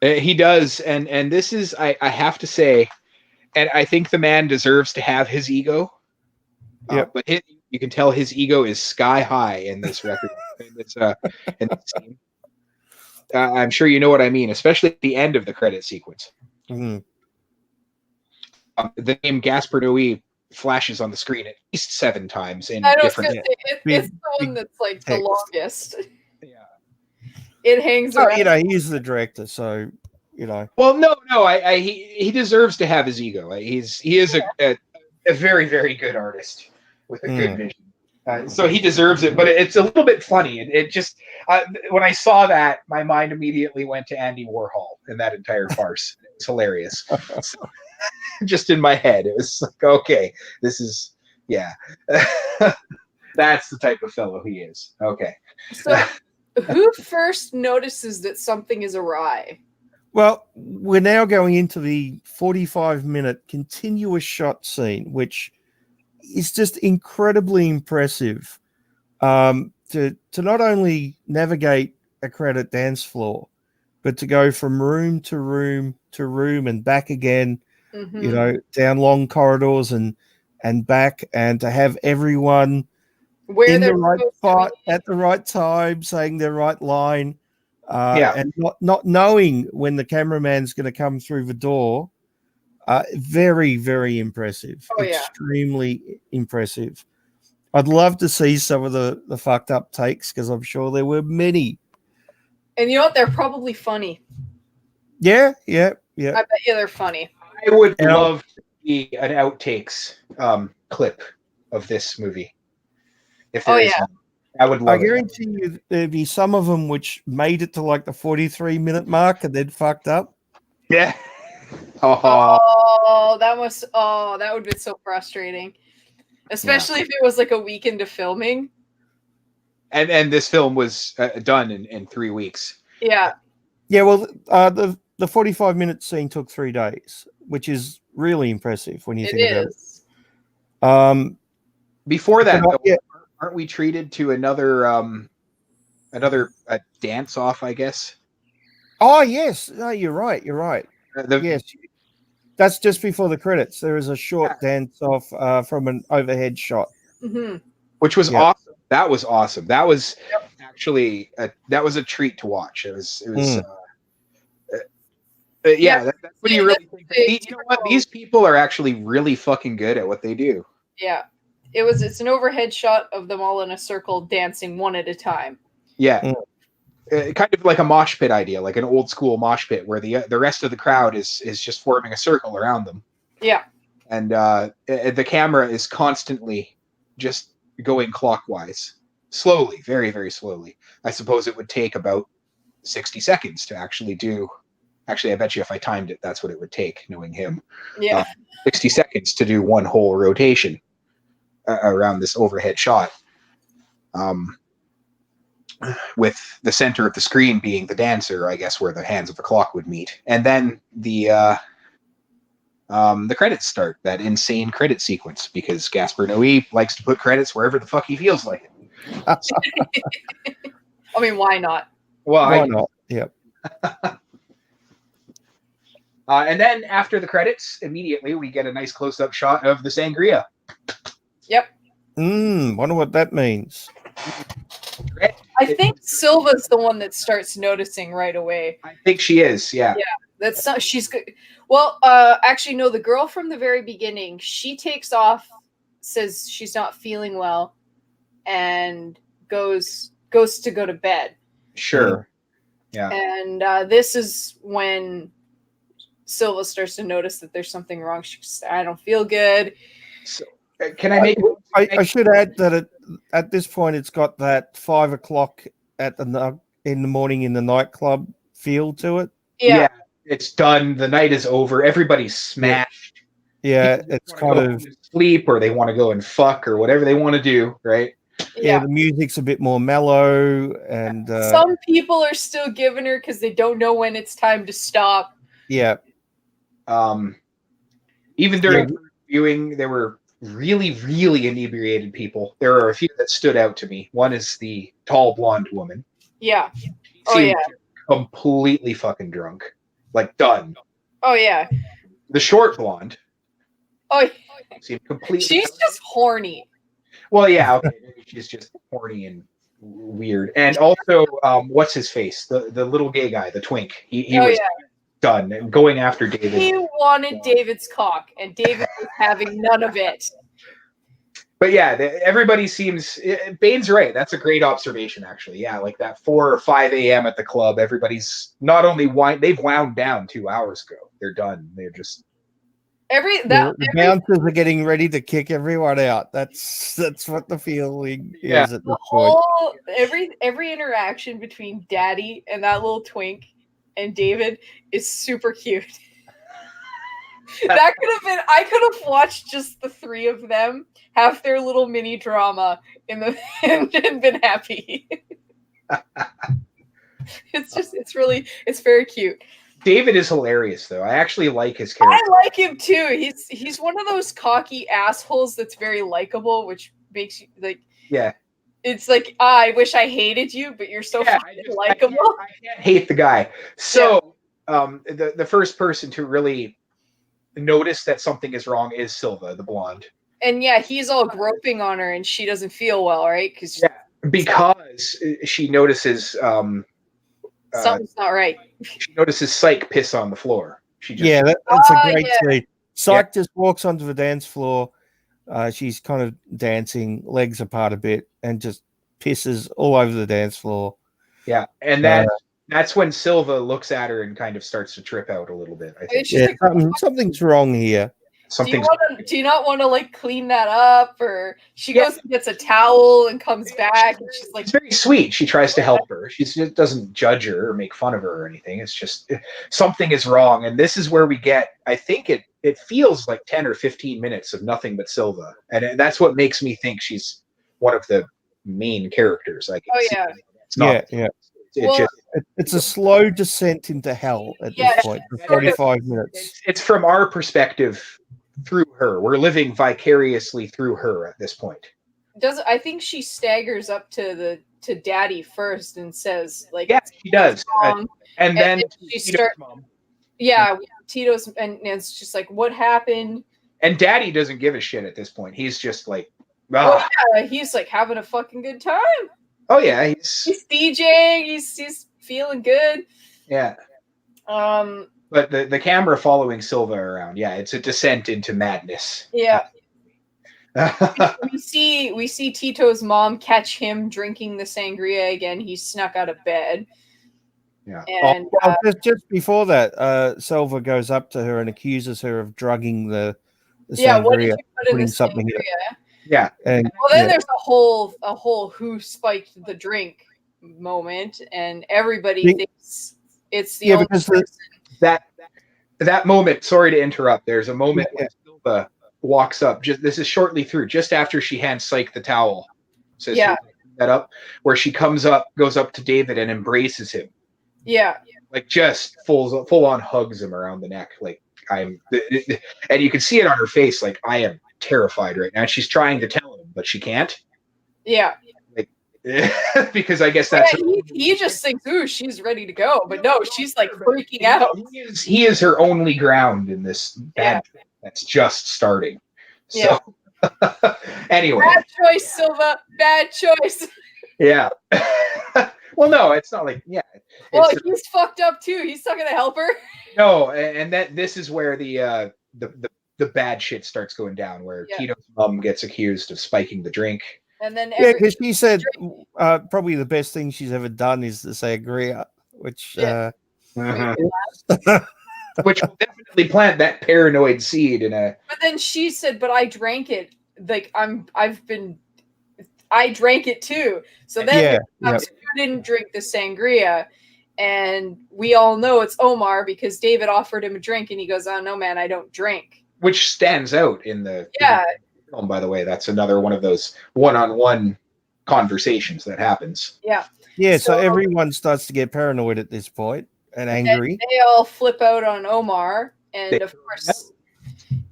Speaker 3: He does, and this is, I have to say, and I think the man deserves to have his ego.
Speaker 1: Yep.
Speaker 3: But you can tell his ego is sky high in this record. in this scene. I'm sure you know what I mean, especially at the end of the credit sequence.
Speaker 1: Mm-hmm.
Speaker 3: The name Gaspar Noé flashes on the screen at least 7 times in different.
Speaker 2: It's the one that's like the longest.
Speaker 3: Yeah.
Speaker 2: It hangs
Speaker 1: around.
Speaker 2: Oh,
Speaker 1: you know, he's the director, so you know.
Speaker 3: Well, no, he deserves to have his ego. He is a very, very good artist with a good vision. So he deserves it, but it's a little bit funny. It just when I saw that, my mind immediately went to Andy Warhol and that entire farce. It was hilarious. So, just in my head, it was like, okay, this is that's the type of fellow he is. Okay.
Speaker 2: So, who first notices that something is awry?
Speaker 1: Well, we're now going into the 45-minute continuous shot scene, which is just incredibly impressive. To not only navigate a crowded dance floor, but to go from room to room to room and back again, you know, down long corridors and back, and to have everyone in the right spot at the right time, saying their right line, and not knowing when the cameraman's going to come through the door. Very, very impressive. Extremely impressive. I'd love to see some of the fucked up takes because I'm sure there were many.
Speaker 2: And you know what? They're probably funny.
Speaker 1: Yeah.
Speaker 2: I bet you they're funny.
Speaker 3: I would love to see an outtakes clip of this movie. If there is one. I would love it.
Speaker 1: I guarantee you there'd be some of them which made it to like the 43-minute mark and then fucked up.
Speaker 3: Yeah.
Speaker 2: That would be so frustrating. Especially if it was like a week into filming.
Speaker 3: And this film was done in 3 weeks.
Speaker 2: Yeah.
Speaker 1: Yeah, well, the 45-minute scene took 3 days, which is really impressive when you think about it.
Speaker 3: Before that, though, aren't we treated to another dance off, I guess?
Speaker 1: Oh, yes. No, you're right. Yes. That's just before the credits. There is a short dance off from an overhead shot.
Speaker 2: Mm-hmm.
Speaker 3: Which was awesome. That was awesome. That was actually that was a treat to watch. It was that's what you really think. You know what? These people are actually really fucking good at what they do.
Speaker 2: Yeah. It's an overhead shot of them all in a circle dancing one at a time.
Speaker 3: Yeah. Kind of like a mosh pit idea, like an old school mosh pit where the rest of the crowd is just forming a circle around them.
Speaker 2: Yeah.
Speaker 3: And the camera is constantly just going clockwise, slowly, very, very slowly. I suppose it would take about 60 seconds to actually do. Actually, I bet you if I timed it, that's what it would take, knowing him.
Speaker 2: Yeah.
Speaker 3: 60 seconds to do one whole rotation around this overhead shot. with the center of the screen being the dancer, I guess, where the hands of the clock would meet. And then the credits start, that insane credit sequence, because Gaspar Noé likes to put credits wherever the fuck he feels like it.
Speaker 2: I mean, why not?
Speaker 3: Well,
Speaker 1: Why not? Yep.
Speaker 3: And then after the credits, immediately we get a nice close-up shot of the sangria.
Speaker 2: Yep.
Speaker 1: Wonder what that means.
Speaker 2: I think Silva's the one that starts noticing right away.
Speaker 3: I think she is, yeah.
Speaker 2: Yeah, that's not, she's good. Well, actually, no, the girl from the very beginning, she takes off, says she's not feeling well, and goes to go to bed.
Speaker 3: Sure. Yeah.
Speaker 2: And this is when Silva starts to notice that there's something wrong. She's, I don't feel good.
Speaker 3: So, can I make?
Speaker 1: I should add that at this point it's got that 5 o'clock in the morning in the nightclub feel to it.
Speaker 2: Yeah.
Speaker 3: It's done. The night is over. Everybody's smashed.
Speaker 1: Yeah, it's kind of
Speaker 3: sleep, or they want to go and fuck, or whatever they want to do, right?
Speaker 1: Yeah, the music's a bit more mellow, and
Speaker 2: some people are still giving her because they don't know when it's time to stop.
Speaker 1: Yeah.
Speaker 3: Even during viewing, there were really, really inebriated people. There are a few that stood out to me. One is the tall blonde woman.
Speaker 2: Yeah.
Speaker 3: Completely fucking drunk. Like, done.
Speaker 2: Oh, yeah.
Speaker 3: The short blonde.
Speaker 2: Oh,
Speaker 3: seemed completely.
Speaker 2: She's just horny.
Speaker 3: Well, yeah, okay. She's just horny and weird. And also, what's his face? The little gay guy, the twink. He was done and going after David.
Speaker 2: He wanted David's cock, and David was having none of it.
Speaker 3: But yeah, everybody seems. Bane's right. That's a great observation, actually. Yeah, like that 4 or 5 a.m. at the club. Everybody's not only they've wound down 2 hours ago. They're done. They're just.
Speaker 1: The bouncers are getting ready to kick everyone out. That's what the feeling is at this point.
Speaker 2: Every interaction between Daddy and that little twink and David is super cute. That could have been. I could have watched just the three of them have their little mini drama and been happy. It's very cute.
Speaker 3: David is hilarious, though. I actually like his character.
Speaker 2: I like him too. He's one of those cocky assholes that's very likable, which makes you like.
Speaker 3: Yeah.
Speaker 2: It's like, I wish I hated you, but you're so fucking likable.
Speaker 3: I can't hate the guy. So, the first person to really notice that something is wrong is Silva, the blonde.
Speaker 2: And yeah, he's all groping on her, and she doesn't feel well, right?
Speaker 3: Because she notices
Speaker 2: something's not right.
Speaker 3: She notices Psych piss on the floor.
Speaker 1: That's a great scene. Psych just walks onto the dance floor. She's kind of dancing, legs apart a bit, and just pisses all over the dance floor.
Speaker 3: Yeah, and that's when Silva looks at her and kind of starts to trip out a little bit. I think.
Speaker 1: Yeah, something's wrong here.
Speaker 2: Do you not want to like clean that up? Or she goes and gets a towel and comes back, and she's like,
Speaker 3: it's very sweet. She tries to help her. She just doesn't judge her or make fun of her or anything. It's just something is wrong, and this is where we get. I think it feels like 10 or 15 minutes of nothing but Silva, and that's what makes me think she's one of the main characters. I guess.
Speaker 2: Oh yeah,
Speaker 3: it's not.
Speaker 1: Yeah. It's a slow descent into hell at this point for 45 minutes.
Speaker 3: It's from our perspective. Through her, we're living vicariously through her at this point.
Speaker 2: I think she staggers up to Daddy first and says, like,
Speaker 3: yeah, she does, and then
Speaker 2: she starts. Yeah, Tito's, and it's just like, what happened?
Speaker 3: And Daddy doesn't give a shit at this point. He's just like,
Speaker 2: he's like having a fucking good time.
Speaker 3: Oh yeah,
Speaker 2: he's DJing. He's feeling good.
Speaker 3: Yeah. But the camera following Silva around, it's a descent into madness.
Speaker 2: Yeah. we see Tito's mom catch him drinking the sangria again. He snuck out of bed.
Speaker 3: Yeah.
Speaker 2: And
Speaker 1: just before that, Silva goes up to her and accuses her of drugging the sangria.
Speaker 2: What did you put in the
Speaker 1: something
Speaker 2: sangria?
Speaker 3: Yeah.
Speaker 1: And
Speaker 2: there's a whole who spiked the drink moment, and everybody thinks it's the only person.
Speaker 3: That moment, sorry to interrupt, there's a moment when Silva walks up, this is shortly through, just after she hands Psych the towel. Says, that up, where she goes up to David and embraces him.
Speaker 2: Yeah.
Speaker 3: Like just full on hugs him around the neck. Like and you can see it on her face. Like I am terrified right now. She's trying to tell him, but she can't.
Speaker 2: Yeah.
Speaker 3: Like because I guess that's
Speaker 2: he just thinks, ooh, she's ready to go, but no, she's like freaking out.
Speaker 3: He is her only ground in this bad trip that's just starting. So anyway,
Speaker 2: bad choice, Silva. Bad choice.
Speaker 3: Yeah. Well, no, it's not like
Speaker 2: Well, he's fucked up too. He's not gonna help her.
Speaker 3: No, and this is where the bad shit starts going down, where Tito's mom gets accused of spiking the drink.
Speaker 2: And then
Speaker 1: because she said probably the best thing she's ever done is the sangria, which
Speaker 3: which will definitely plant that paranoid seed in a.
Speaker 2: But then she said, "But I drank it. Like I drank it too." So then you didn't drink the sangria, and we all know it's Omar because David offered him a drink, and he goes, "Oh no, man, I don't drink."
Speaker 3: Which stands out in the film, by the way. That's another one of those one-on-one conversations that happens.
Speaker 1: Yeah. So everyone starts to get paranoid at this point and angry.
Speaker 2: And they all flip out on Omar, and of course,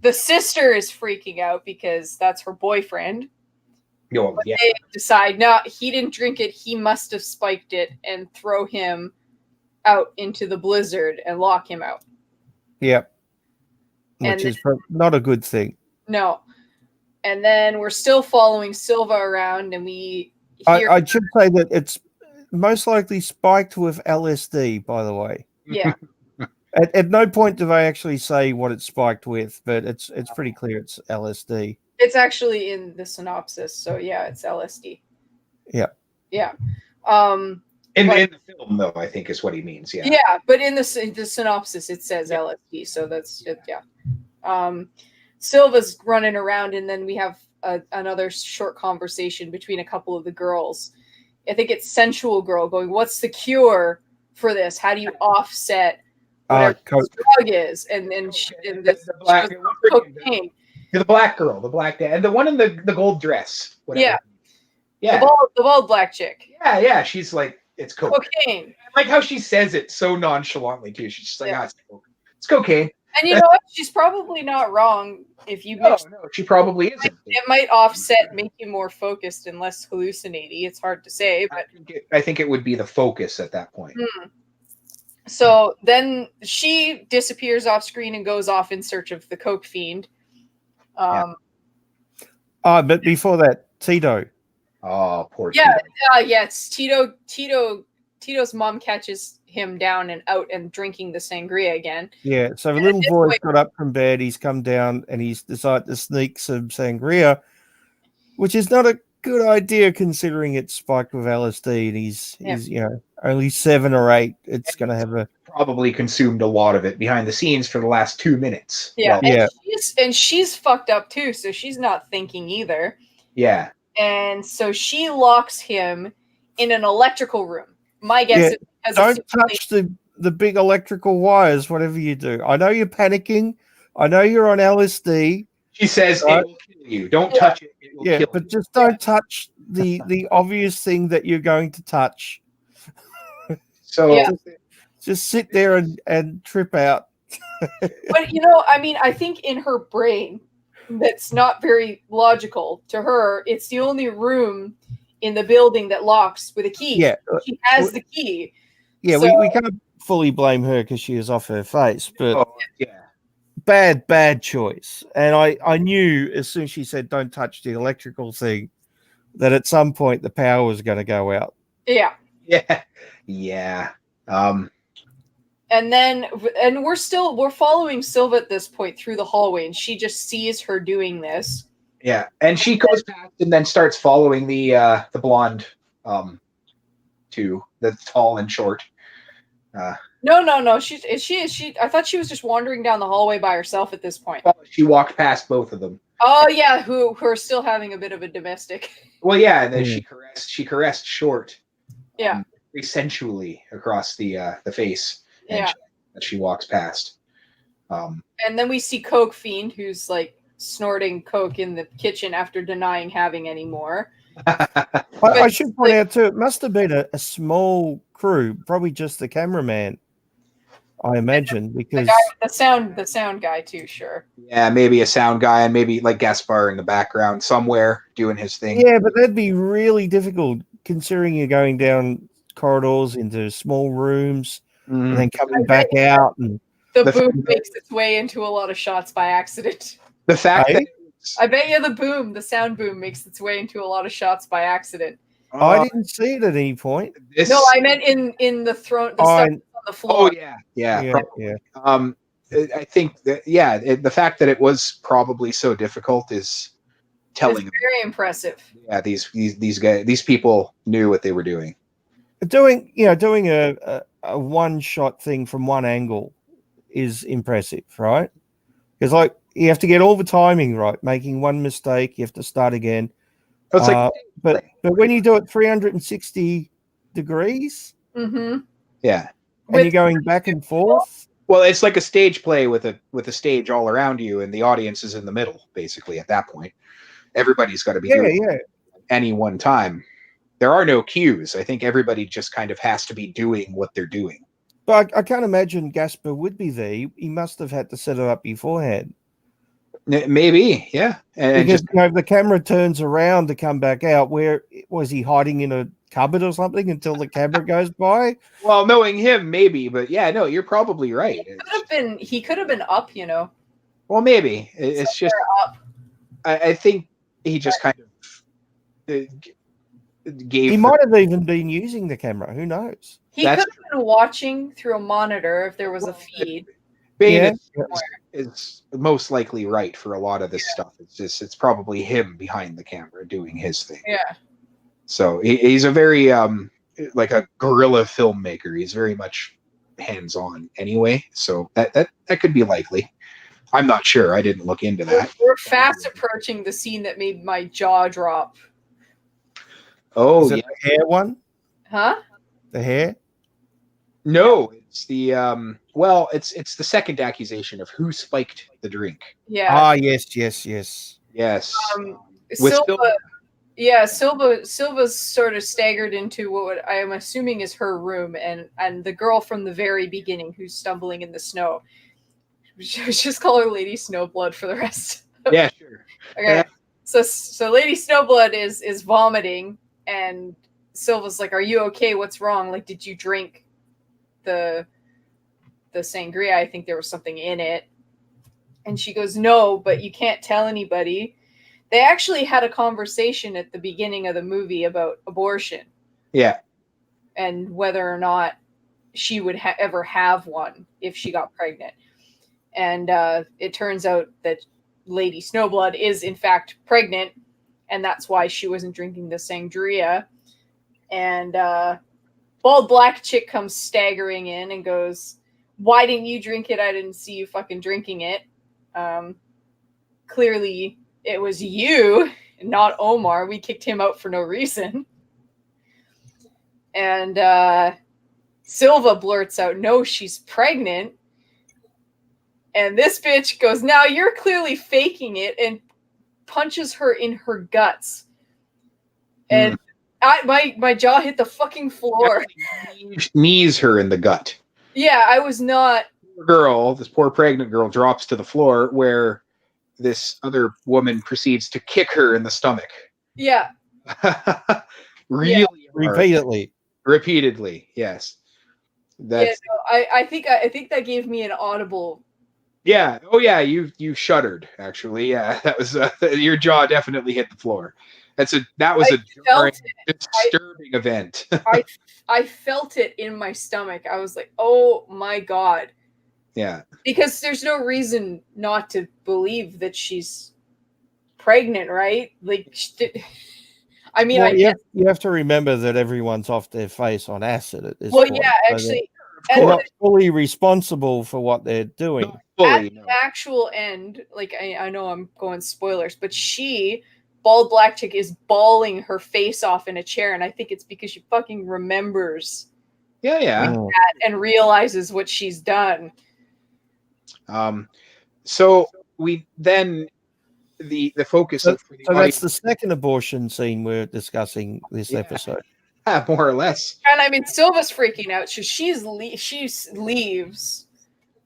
Speaker 2: the sister is freaking out because that's her boyfriend. But they decide, no, he didn't drink it. He must have spiked it, and throw him out into the blizzard and lock him out.
Speaker 1: Yep. Which is not a good thing.
Speaker 2: No. And then we're still following Silva around, and we hear...
Speaker 1: I should say that it's most likely spiked with LSD, by the way.
Speaker 2: Yeah.
Speaker 1: At no point do they actually say what it's spiked with, but it's pretty clear it's LSD.
Speaker 2: It's actually in the synopsis, so yeah, it's LSD.
Speaker 1: Yeah.
Speaker 2: Yeah.
Speaker 3: In the film, though, I think is what he means. Yeah.
Speaker 2: Yeah, but in the synopsis, it says LSD, so that's it. Yeah. Silva's running around, and then we have another short conversation between a couple of the girls. I think it's Sensual Girl going, "What's the cure for this? How do you offset whatever this drug is?" And then cocaine.
Speaker 3: The black girl, the black dad, and the one in the gold dress. Whatever. Yeah.
Speaker 2: The bald black chick.
Speaker 3: Yeah. She's like, it's
Speaker 2: cocaine.
Speaker 3: I like how she says it so nonchalantly too. She's just like, it's cocaine.
Speaker 2: And you know what? She's probably not wrong. If you
Speaker 3: no, she probably isn't.
Speaker 2: It might offset, make you more focused and less hallucinating. It's hard to say, but
Speaker 3: I think it would be the focus at that point.
Speaker 2: So then she disappears off screen and goes off in search of the coke fiend.
Speaker 1: But before that, Tito.
Speaker 3: Oh, poor
Speaker 2: Tito.
Speaker 3: Yeah,
Speaker 2: it's Tito. Tito's mom catches him down and out and drinking the sangria again.
Speaker 1: Yeah, so the little boy's got up from bed, he's come down and he's decided to sneak some sangria, which is not a good idea considering it's spiked with LSD, and he's only 7 or 8. It's going to have
Speaker 3: probably consumed a lot of it behind the scenes for the last 2 minutes.
Speaker 2: Yeah, and she's fucked up too, so she's not thinking either.
Speaker 3: Yeah.
Speaker 2: And so she locks him in an electrical room. My guess is because
Speaker 1: don't touch the big electrical wires, whatever you do. I know you're panicking. I know you're on LSD.
Speaker 3: She says it will kill you. Don't touch it. It will kill
Speaker 1: but just don't touch the obvious thing that you're going to touch.
Speaker 3: So
Speaker 1: just sit there and trip out.
Speaker 2: But I think in her brain, that's not very logical to her. It's the only room in the building that locks with a key.
Speaker 1: Yeah,
Speaker 2: she has the key.
Speaker 1: Yeah, so, we can't fully blame her because she is off her face, but bad choice. And I knew as soon as she said don't touch the electrical thing that at some point the power was going to go out.
Speaker 2: Yeah. And we're following Silva at this point through the hallway, and she just sees her doing this.
Speaker 3: Yeah, and she goes past and then starts following the blonde, too, that's tall and short.
Speaker 2: No. She. I thought she was just wandering down the hallway by herself at this point.
Speaker 3: Well, she walked past both of them.
Speaker 2: Oh yeah, who are still having a bit of a domestic.
Speaker 3: Well, yeah, and then she caressed Short.
Speaker 2: Yeah.
Speaker 3: Very sensually across the face.
Speaker 2: Yeah.
Speaker 3: As she walks past.
Speaker 2: And then we see Coke Fiend, who's like snorting coke in the kitchen after denying having any more.
Speaker 1: I should point out too, it must have been a small crew, probably just the cameraman, I imagine, because
Speaker 2: the sound guy too, sure.
Speaker 3: Yeah, maybe a sound guy and maybe like Gaspar in the background somewhere doing his thing.
Speaker 1: yeah, but that'd be really difficult considering you're going down corridors into small rooms and then coming back out. And
Speaker 2: the boom makes its way into a lot of shots by accident.
Speaker 3: The fact that
Speaker 2: I bet you the sound boom makes its way into a lot of shots by accident.
Speaker 1: I didn't see it at any point.
Speaker 2: No, I meant in the throne, the stuff on the floor.
Speaker 3: Oh yeah. I think that the fact that it was probably so difficult is telling.
Speaker 2: It's very impressive.
Speaker 3: Yeah, these guys, these people knew what they were doing.
Speaker 1: Doing a one shot thing from one angle is impressive, right? Because like you have to get all the timing right. Making one mistake, you have to start again. But when you do it 360 degrees,
Speaker 3: yeah,
Speaker 1: and you're going back and forth.
Speaker 3: Well, it's like a stage play with a stage all around you, and the audience is in the middle. Basically, at that point, everybody's got to be doing it at any one time. There are no cues. I think everybody just kind of has to be doing what they're doing.
Speaker 1: But I can't imagine Gasper would be there. He must have had to set it up beforehand.
Speaker 3: Maybe, yeah. And
Speaker 1: because the camera turns around to come back out. Where was he hiding in a cupboard or something until the camera goes by?
Speaker 3: Well, knowing him, maybe, but yeah, no, you're probably right.
Speaker 2: He could have been up,
Speaker 3: Well, maybe it's just
Speaker 2: up.
Speaker 3: I think he just kind of gave.
Speaker 1: He might have even been using the camera. Who knows?
Speaker 2: He could have been watching through a monitor if there was a feed.
Speaker 3: Is most likely right for a lot of this stuff. It's probably him behind the camera doing his thing.
Speaker 2: Yeah.
Speaker 3: So he's a very like a guerrilla filmmaker. He's very much hands-on anyway. So that could be likely. I'm not sure. I didn't look into that.
Speaker 2: We're fast approaching the scene that made my jaw drop.
Speaker 3: Oh,
Speaker 1: is it the hair one?
Speaker 2: Huh?
Speaker 1: The hair?
Speaker 3: No, it's the it's the second accusation of who spiked the drink.
Speaker 2: Yeah.
Speaker 1: Ah, yes.
Speaker 2: Silva's sort of staggered into what I am assuming is her room, and the girl from the very beginning who's stumbling in the snow. Just call her Lady Snowblood for the rest.
Speaker 3: Yeah, sure.
Speaker 2: Okay. So Lady Snowblood is vomiting, and Silva's like, "Are you okay? What's wrong? Like, did you drink the sangria? I think there was something in it." And she goes, "No, but you can't tell anybody." They actually had a conversation at the beginning of the movie about abortion.
Speaker 3: Yeah.
Speaker 2: And whether or not she would ever have one if she got pregnant. And it turns out that Lady Snowblood is in fact pregnant, and that's why she wasn't drinking the sangria. And bald black chick comes staggering in and goes, "Why didn't you drink it? I didn't see you fucking drinking it. Clearly it was you, not Omar. We kicked him out for no reason." And Silva blurts out, "No, she's pregnant." And this bitch goes, "Now you're clearly faking it," and punches her in her guts. And my jaw hit the fucking floor.
Speaker 3: Knees her in the gut.
Speaker 2: Yeah, I was not.
Speaker 3: This poor pregnant girl drops to the floor where this other woman proceeds to kick her in the stomach.
Speaker 2: Yeah.
Speaker 3: Really
Speaker 1: hard.
Speaker 3: Repeatedly, yes.
Speaker 2: I think that gave me an audible.
Speaker 3: Yeah. Oh yeah, you shuddered actually. Yeah, that was your jaw definitely hit the floor. That was a disturbing event.
Speaker 2: I felt it in my stomach. I was like, "Oh my God."
Speaker 3: Yeah.
Speaker 2: Because there's no reason not to believe that she's pregnant, right? Like, I mean,
Speaker 1: you have to remember that everyone's off their face on acid at this point.
Speaker 2: Well, yeah, actually,
Speaker 1: they're not fully responsible for what they're doing.
Speaker 2: At the actual end, like I know I'm going spoilers, but bald black chick is bawling her face off in a chair, and I think it's because she fucking remembers.
Speaker 3: Yeah.
Speaker 2: And realizes what she's done.
Speaker 3: So we then the focus
Speaker 1: So,
Speaker 3: of for the
Speaker 1: so
Speaker 3: audience,
Speaker 1: that's the second abortion scene we're discussing this episode.
Speaker 3: more or less.
Speaker 2: And I mean, Silva's freaking out. She leaves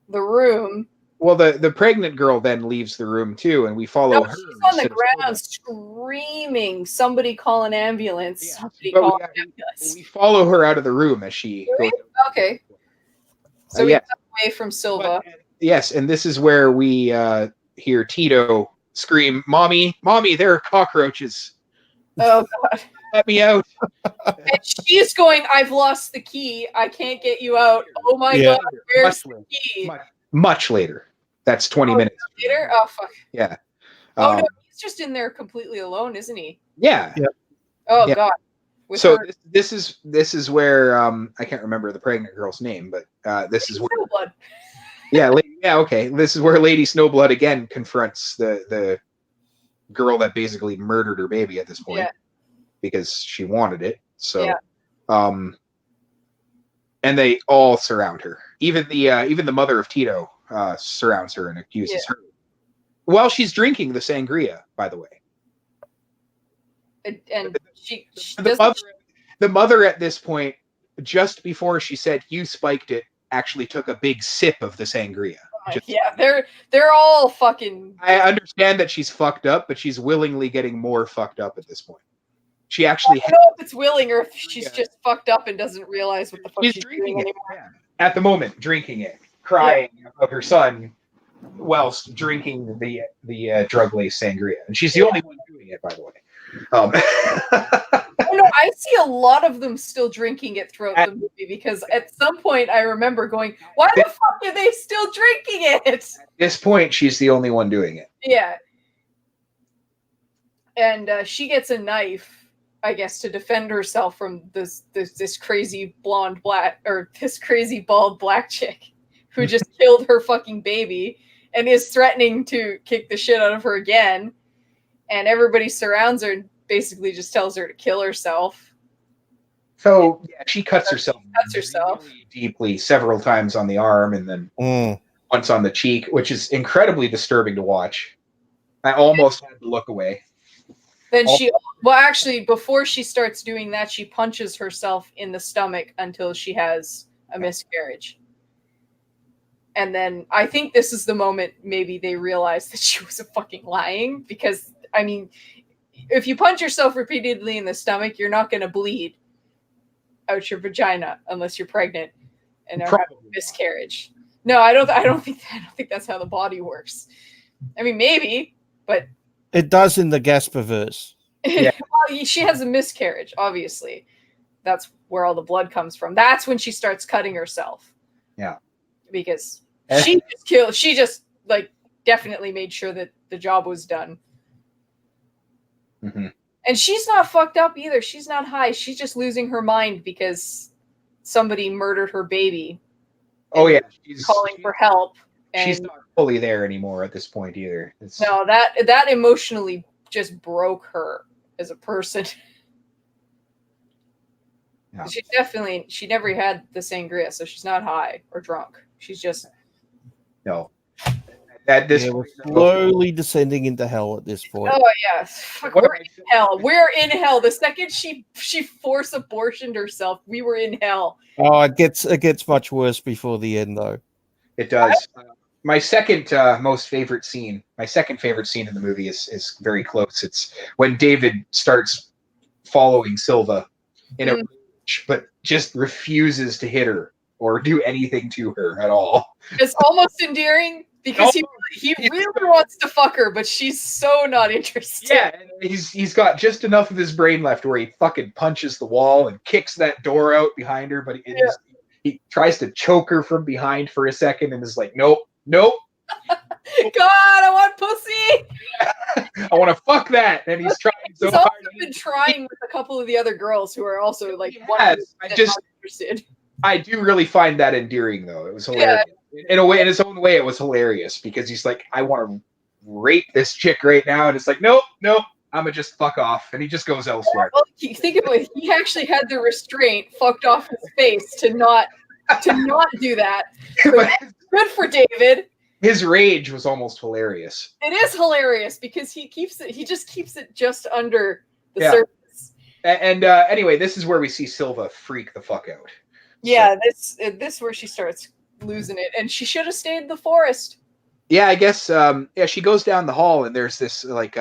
Speaker 2: the room.
Speaker 3: Well, the pregnant girl then leaves the room too, and we follow her.
Speaker 2: She's on the ground screaming, "Somebody call an ambulance!
Speaker 3: Yeah,
Speaker 2: Somebody
Speaker 3: but
Speaker 2: call an ambulance!"
Speaker 3: we follow her out of the room as she goes.
Speaker 2: Okay. So we got away from Silva.
Speaker 3: Yes, and this is where we hear Tito scream, "Mommy, mommy, there are cockroaches!
Speaker 2: Oh God!
Speaker 3: Let me out!"
Speaker 2: And she's going, "I've lost the key. I can't get you out. Oh my God! Where's the key?"
Speaker 3: Much later. That's 20 minutes
Speaker 2: later. Oh fuck.
Speaker 3: Yeah.
Speaker 2: Oh no, he's just in there completely alone, isn't he?
Speaker 3: Yeah.
Speaker 1: Yep.
Speaker 2: Oh God.
Speaker 3: So this is where I can't remember the pregnant girl's name, but this is where
Speaker 2: Snowblood.
Speaker 3: Okay. This is where Lady Snowblood again confronts the girl that basically murdered her baby at this point because she wanted it. So and they all surround her. Even the mother of Tito surrounds her and accuses her. While she's drinking the sangria, by the way.
Speaker 2: And she
Speaker 3: the mother at this point, just before she said you spiked it, actually took a big sip of the sangria.
Speaker 2: They're all fucking.
Speaker 3: I understand that she's fucked up, but she's willingly getting more fucked up at this point. She actually.
Speaker 2: I don't know if it's willing or if she's just fucked up and doesn't realize what the fuck she's
Speaker 3: drinking
Speaker 2: doing
Speaker 3: it
Speaker 2: anymore.
Speaker 3: at the moment, drinking it, crying about her son, whilst drinking the drug-laced sangria, and she's the only one doing it, by the way.
Speaker 2: No, I see a lot of them still drinking it throughout the movie because at some point I remember going, "Why the fuck are they still drinking it?" At
Speaker 3: this point, she's the only one doing it.
Speaker 2: Yeah, and she gets a knife, I guess, to defend herself from this crazy blonde black or this crazy bald black chick who just killed her fucking baby and is threatening to kick the shit out of her again. And everybody surrounds her and basically just tells her to kill herself.
Speaker 3: So she cuts herself
Speaker 2: really
Speaker 3: deeply several times on the arm and then once on the cheek, which is incredibly disturbing to watch. I almost had to look away.
Speaker 2: Then actually, before she starts doing that, she punches herself in the stomach until she has a miscarriage. And then I think this is the moment maybe they realized that she was fucking lying because, I mean, if you punch yourself repeatedly in the stomach, you're not going to bleed out your vagina unless you're pregnant and are having a miscarriage. No, I don't think that's how the body works. I mean, maybe, but
Speaker 1: it does in the Gasperverse.
Speaker 2: Well, she has a miscarriage, obviously. That's where all the blood comes from. That's when she starts cutting herself.
Speaker 3: Yeah.
Speaker 2: Because she just like definitely made sure that the job was done.
Speaker 3: Mm-hmm.
Speaker 2: And she's not fucked up either. She's not high. She's just losing her mind because somebody murdered her baby.
Speaker 3: Oh yeah,
Speaker 2: she's calling for help. And
Speaker 3: she's not fully there anymore at this point either.
Speaker 2: No, that emotionally just broke her as a person. Yeah. She never had the sangria, so she's not high or drunk. She's just
Speaker 1: we're slowly descending into hell at this point.
Speaker 2: Oh yeah, we're in hell. We're in hell. The second she force abortioned herself, we were in hell.
Speaker 1: Oh, it gets much worse before the end, though.
Speaker 3: It does. My second favorite scene in the movie is very close. It's when David starts following Silva in a but just refuses to hit her or do anything to her at all.
Speaker 2: It's almost endearing because he really wants to fuck her, but she's so not interested.
Speaker 3: Yeah, and he's got just enough of his brain left where he fucking punches the wall and kicks that door out behind her, but he tries to choke her from behind for a second and is like, nope.
Speaker 2: God, I want pussy.
Speaker 3: I want to fuck that. And he's trying so hard.
Speaker 2: He's also been trying with a couple of the other girls who are also like.
Speaker 3: Interested. I do really find that endearing, though. It was hilarious. Yeah. In his own way, it was hilarious because he's like, I want to rape this chick right now, and it's like, nope, I'm gonna just fuck off, and he just goes elsewhere.
Speaker 2: Well, think of it. He actually had the restraint fucked off his face to not do that. So good for David.
Speaker 3: His rage was almost hilarious.
Speaker 2: It is hilarious because he just keeps it just under the
Speaker 3: Yeah.
Speaker 2: surface.
Speaker 3: And anyway, this is where we see Silva freak the fuck out.
Speaker 2: Yeah, this where she starts losing it, and she should have stayed in the forest.
Speaker 3: Yeah, I guess. Yeah, she goes down the hall, and there's this like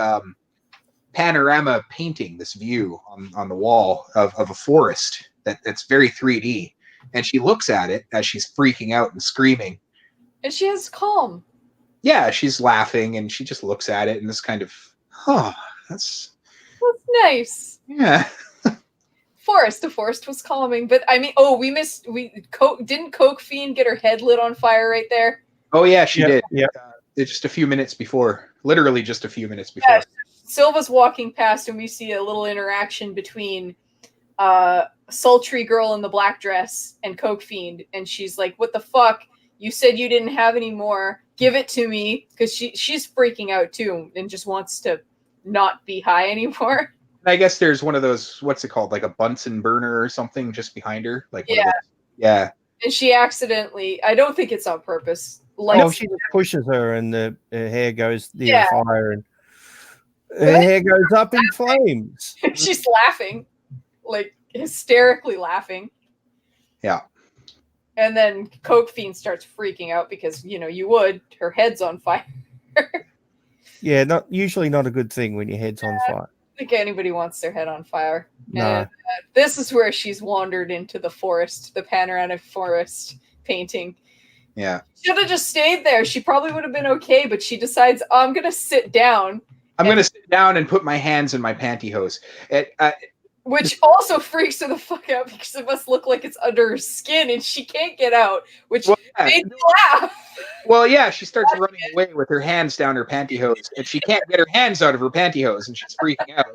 Speaker 3: panorama painting, this view on the wall of a forest that's very 3D, and she looks at it as she's freaking out and screaming.
Speaker 2: And she has calm.
Speaker 3: Yeah, she's laughing, and she just looks at it, and this kind of, that's
Speaker 2: nice.
Speaker 3: Yeah.
Speaker 2: The forest was calming, but I mean, didn't Coke Fiend get her head lit on fire right there?
Speaker 3: Oh yeah, she did.
Speaker 1: Yeah,
Speaker 3: just a few minutes before, literally just a few minutes before.
Speaker 2: Yeah, Silva's walking past, and we see a little interaction between sultry girl in the black dress and Coke Fiend, and she's like, "What the fuck? You said you didn't have any more. Give it to me," because she's freaking out too and just wants to not be high anymore.
Speaker 3: I guess there's one of those, what's it called, like a Bunsen burner or something just behind her. Like yeah.
Speaker 2: And she accidentally, I don't think it's on purpose.
Speaker 1: She just pushes her, and her hair goes near the fire, and her hair goes up in flames.
Speaker 2: She's laughing, like hysterically laughing.
Speaker 3: Yeah.
Speaker 2: And then Coke Fiend starts freaking out because you would. Her head's on fire.
Speaker 1: Yeah, usually not a good thing when your head's on fire.
Speaker 2: I don't think anybody wants their head on fire.
Speaker 1: No.
Speaker 2: And this is where she's wandered into the forest, the panoramic forest painting.
Speaker 3: Yeah.
Speaker 2: Should have just stayed there. She probably would have been okay, but she decides, I'm going to sit down.
Speaker 3: I'm going to sit down and put my hands in my pantyhose.
Speaker 2: Which also freaks her the fuck out because it must look like it's under her skin and she can't get out, which made me laugh.
Speaker 3: Well, yeah, she starts running away with her hands down her pantyhose, and she can't get her hands out of her pantyhose, and she's freaking out.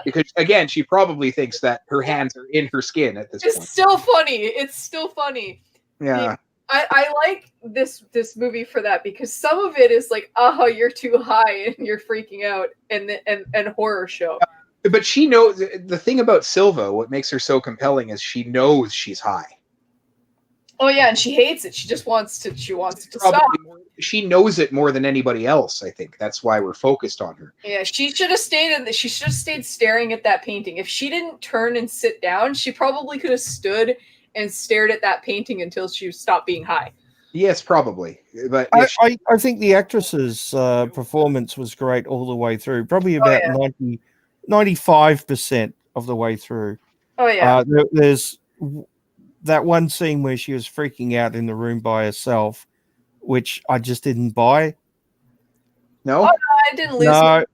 Speaker 3: Because, again, she probably thinks that her hands are in her skin at this point.
Speaker 2: It's still funny. It's still funny.
Speaker 3: Yeah.
Speaker 2: I like this movie for that because some of it is like, you're too high and you're freaking out, and horror show.
Speaker 3: But she knows, the thing about Silva, what makes her so compelling is she knows she's high.
Speaker 2: Oh yeah, and she hates it. She just wants it to stop.
Speaker 3: She knows it more than anybody else, I think. That's why we're focused on her.
Speaker 2: Yeah, she should have stayed staring at that painting. If she didn't turn and sit down, she probably could have stood and stared at that painting until she stopped being high.
Speaker 3: Yes, probably. But
Speaker 1: I think the actress's performance was great all the way through. Probably about 95% of the way through.
Speaker 2: Oh yeah.
Speaker 1: There's that one scene where she was freaking out in the room by herself, which I just didn't buy.
Speaker 3: No?
Speaker 2: Oh, no, I didn't lose
Speaker 1: it.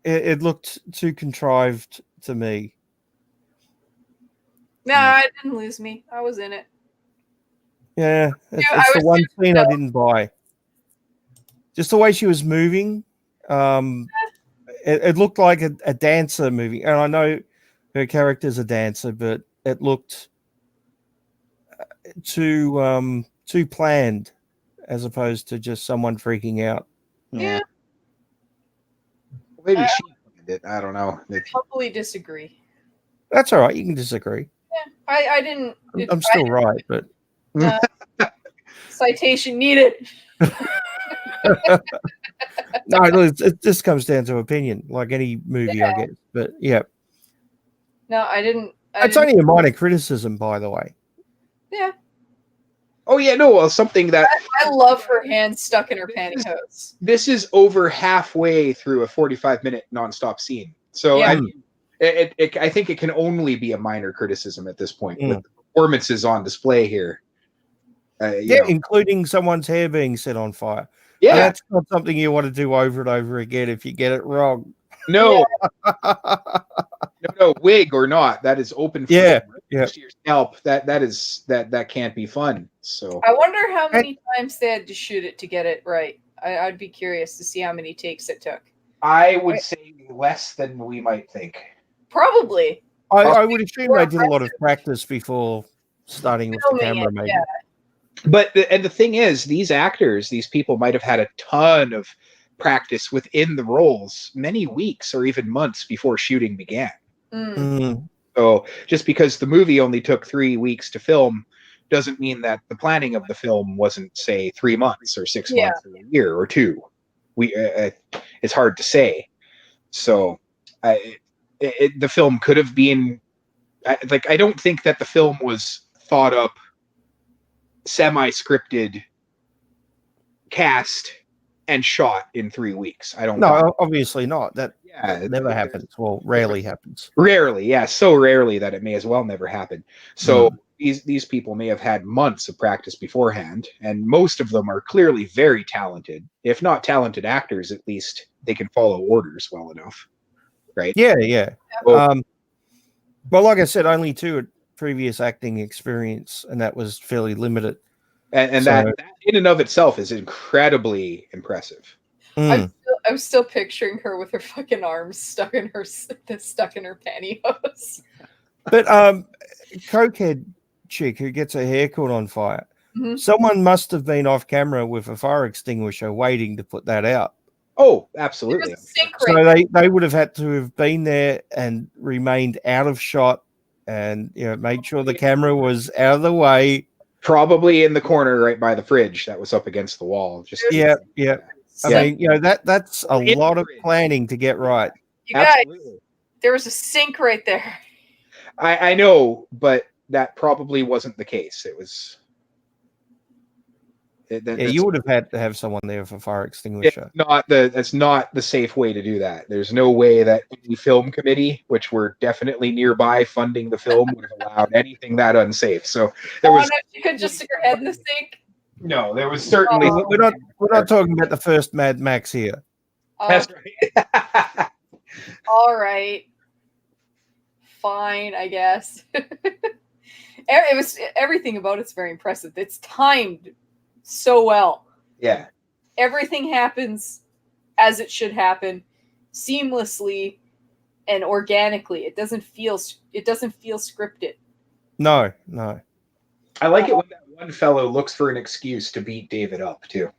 Speaker 1: It looked too contrived to me.
Speaker 2: No, it didn't lose me. I was in it.
Speaker 1: Yeah, it's the one scene I didn't buy. Just the way she was moving. It looked like a dancer moving. And I know her character's a dancer, but it looked too planned as opposed to just someone freaking out.
Speaker 3: Yeah. Maybe she planned it. I don't know.
Speaker 2: I totally disagree.
Speaker 1: That's all right. You can disagree.
Speaker 2: Yeah, I didn't.
Speaker 1: I'm still right, but
Speaker 2: citation needed.
Speaker 1: No, it just comes down to opinion, like any movie, I guess. But yeah.
Speaker 2: No, I didn't.
Speaker 1: It's only a minor criticism, by the way.
Speaker 2: Yeah.
Speaker 3: Oh yeah, no. Well, something that
Speaker 2: I love her hand stuck in her pantyhose.
Speaker 3: This is over halfway through a 45-minute nonstop scene, so I think it can only be a minor criticism at this point with the performances on display here.
Speaker 1: Including someone's hair being set on fire.
Speaker 3: Yeah,
Speaker 1: that's not something you want to do over and over again if you get it wrong.
Speaker 3: No, no, wig or not, that is open. For to your scalp. That can't be fun. So
Speaker 2: I wonder how many times they had to shoot it to get it right. I'd be curious to see how many takes it took.
Speaker 3: I would say less than we might think.
Speaker 2: Probably.
Speaker 1: I would assume they did a lot of practice before starting with the camera, maybe.
Speaker 2: Yeah.
Speaker 3: But the thing is, these actors, these people might have had a ton of practice within the roles, many weeks or even months before shooting began. So just because the movie only took 3 weeks to film, doesn't mean that the planning of the film wasn't, say, 3 months or 6
Speaker 2: Yeah.
Speaker 3: months or a year or two. It's hard to say. So the film could have been I don't think that the film was thought up, semi-scripted, cast, and shot in 3 weeks. I don't.
Speaker 1: No, obviously not. That
Speaker 3: Yeah,
Speaker 1: never happens. Well, rarely happens.
Speaker 3: Rarely, yeah, so rarely that it may as well never happen. So these people may have had months of practice beforehand, and most of them are clearly very talented. If not talented actors, at least they can follow orders well enough, right?
Speaker 1: Yeah.
Speaker 3: Oh.
Speaker 1: Well, like I said, only 2 previous acting experience, and that was fairly limited.
Speaker 3: And
Speaker 1: So-
Speaker 3: that in and of itself is incredibly impressive.
Speaker 1: Mm.
Speaker 2: I'm still picturing her with her fucking arms stuck in her pantyhose.
Speaker 1: But cokehead chick who gets her hair caught on fire.
Speaker 2: Mhm.
Speaker 1: Someone must have been off camera with a fire extinguisher waiting to put that out.
Speaker 3: Oh, absolutely.
Speaker 2: There's a sink
Speaker 1: So
Speaker 2: right
Speaker 1: they would have had to have been there and remained out of shot, and made sure the camera was out of the way.
Speaker 3: Probably in the corner right by the fridge that was up against the wall. Just
Speaker 1: Yeah.
Speaker 2: there.
Speaker 1: I mean, that's a lot of planning to get right.
Speaker 2: You guys,
Speaker 3: Absolutely.
Speaker 2: there was a sink right there.
Speaker 3: I know, but that probably wasn't the case. It was.
Speaker 1: You would have had to have someone there for fire extinguisher.
Speaker 3: That's not the safe way to do that. There's no way that any film committee, which were definitely nearby funding the film, would have allowed anything that unsafe. So there was.
Speaker 2: You could just stick your head in the sink.
Speaker 3: No, there was certainly.
Speaker 1: We're not talking about the first Mad Max here.
Speaker 3: That's right.
Speaker 2: All right. Fine, I guess. Everything about it's very impressive. It's timed so well.
Speaker 3: Yeah.
Speaker 2: Everything happens as it should happen, seamlessly and organically. It doesn't feel scripted.
Speaker 1: No.
Speaker 3: I like it when that one fellow looks for an excuse to beat David up too.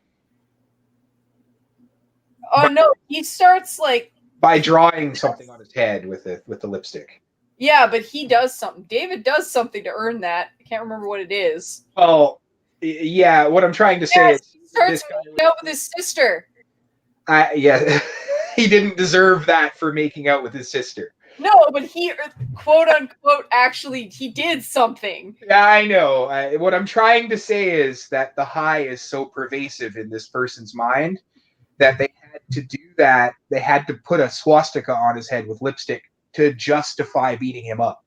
Speaker 2: Oh no, he starts like
Speaker 3: by drawing something on his head with the lipstick.
Speaker 2: Yeah, but he does something. David does something to earn that. I can't remember what it is.
Speaker 3: Well, yeah, what I'm trying to say is
Speaker 2: he starts making out with his sister.
Speaker 3: He didn't deserve that for making out with his sister.
Speaker 2: No, but he, quote unquote, actually, he did something.
Speaker 3: Yeah, I know. What I'm trying to say is that the high is so pervasive in this person's mind that they had to do that. They had to put a swastika on his head with lipstick to justify beating him up.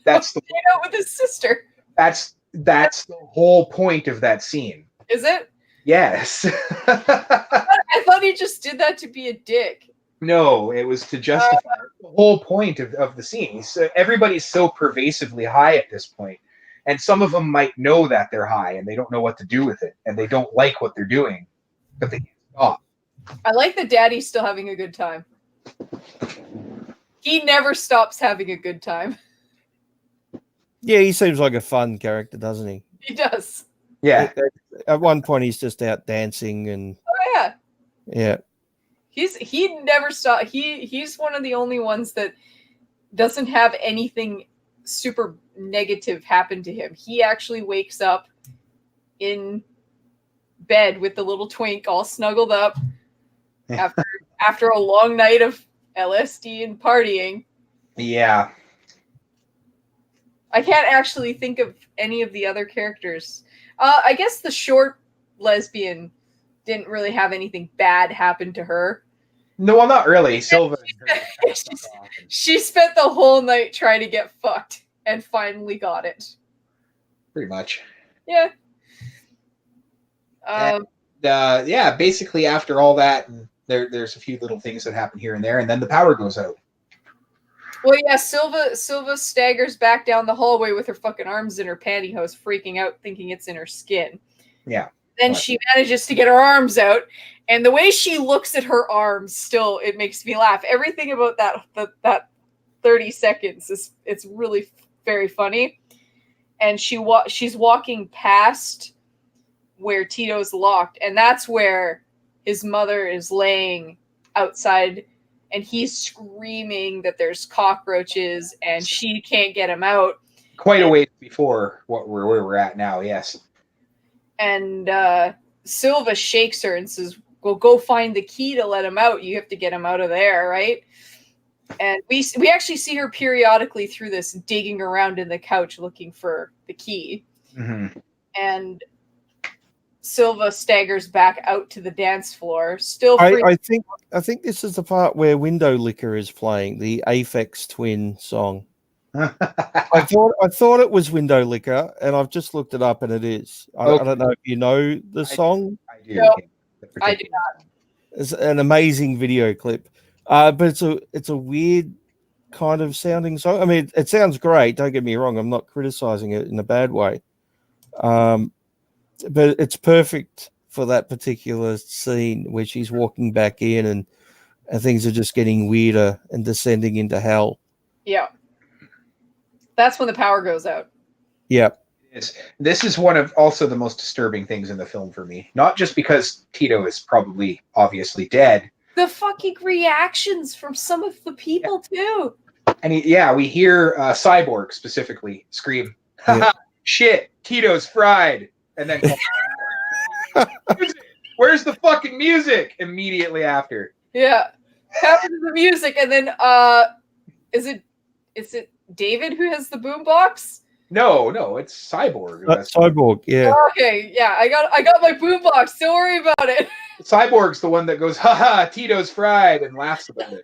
Speaker 3: That's the
Speaker 2: out with his sister.
Speaker 3: That's the whole point of that scene.
Speaker 2: Is it?
Speaker 3: Yes.
Speaker 2: I thought he just did that to be a dick.
Speaker 3: No, it was to justify the whole point of the scene. Everybody's so pervasively high at this point, and some of them might know that they're high and they don't know what to do with it, and they don't like what they're doing, but they can't stop.
Speaker 2: I like that Daddy's still having a good time. He never stops having a good time.
Speaker 1: Yeah, he seems like a fun character, doesn't he?
Speaker 2: He does.
Speaker 3: Yeah.
Speaker 1: At one point, he's just out dancing and.
Speaker 2: Oh yeah.
Speaker 1: Yeah.
Speaker 2: He never stopped. He's one of the only ones that doesn't have anything super negative happen to him. He actually wakes up in bed with the little twink all snuggled up after a long night of LSD and partying.
Speaker 3: Yeah.
Speaker 2: I can't actually think of any of the other characters. I guess the short lesbian didn't really have anything bad happen to her.
Speaker 3: No, well, not really. Silva.
Speaker 2: She spent the whole night trying to get fucked and finally got it.
Speaker 3: Pretty much.
Speaker 2: Yeah.
Speaker 3: Yeah, basically after all that, there's a few little things that happen here and there, and then the power goes out.
Speaker 2: Well, yeah, Silva staggers back down the hallway with her fucking arms in her pantyhose, freaking out, thinking it's in her skin.
Speaker 3: Yeah.
Speaker 2: Then she manages to get her arms out, and the way she looks at her arms, still, it makes me laugh. Everything about that 30 seconds it's really very funny. And she's walking past where Tito's locked, and that's where his mother is laying outside. And he's screaming that there's cockroaches and she can't get him out.
Speaker 3: quite a ways before where we're at now. Yes.
Speaker 2: And Silva shakes her and says, "Well, go find the key to let him out. You have to get him out of there, right?" And we actually see her periodically through this digging around in the couch looking for the key.
Speaker 3: Mm-hmm.
Speaker 2: And Silva staggers back out to the dance floor, still free.
Speaker 1: I think this is the part where Window Licker is playing the Aphex Twin song. I thought it was Window Licker, and I've just looked it up, and it is. I don't know if you know the song.
Speaker 3: I do.
Speaker 2: No, I do not.
Speaker 1: It's an amazing video clip, but it's a weird kind of sounding song. I mean, it sounds great. Don't get me wrong. I'm not criticizing it in a bad way, but it's perfect for that particular scene where she's walking back in, and things are just getting weirder and descending into hell.
Speaker 2: Yeah. That's when the power goes out.
Speaker 1: Yep.
Speaker 3: This is one of also the most disturbing things in the film for me. Not just because Tito is probably obviously dead.
Speaker 2: The fucking reactions from some of the people too.
Speaker 3: And we hear Cyborg specifically scream, "Shit, Tito's fried!" And then, "Where's the fucking music?" Immediately after.
Speaker 2: Yeah, happens to the music, and then is it David who has the boombox?
Speaker 3: No, it's Cyborg.
Speaker 1: Cyborg, yeah.
Speaker 2: Okay, yeah, I got my boombox. Don't worry about it.
Speaker 3: Cyborg's the one that goes, "Haha, Tito's fried," and laughs about it.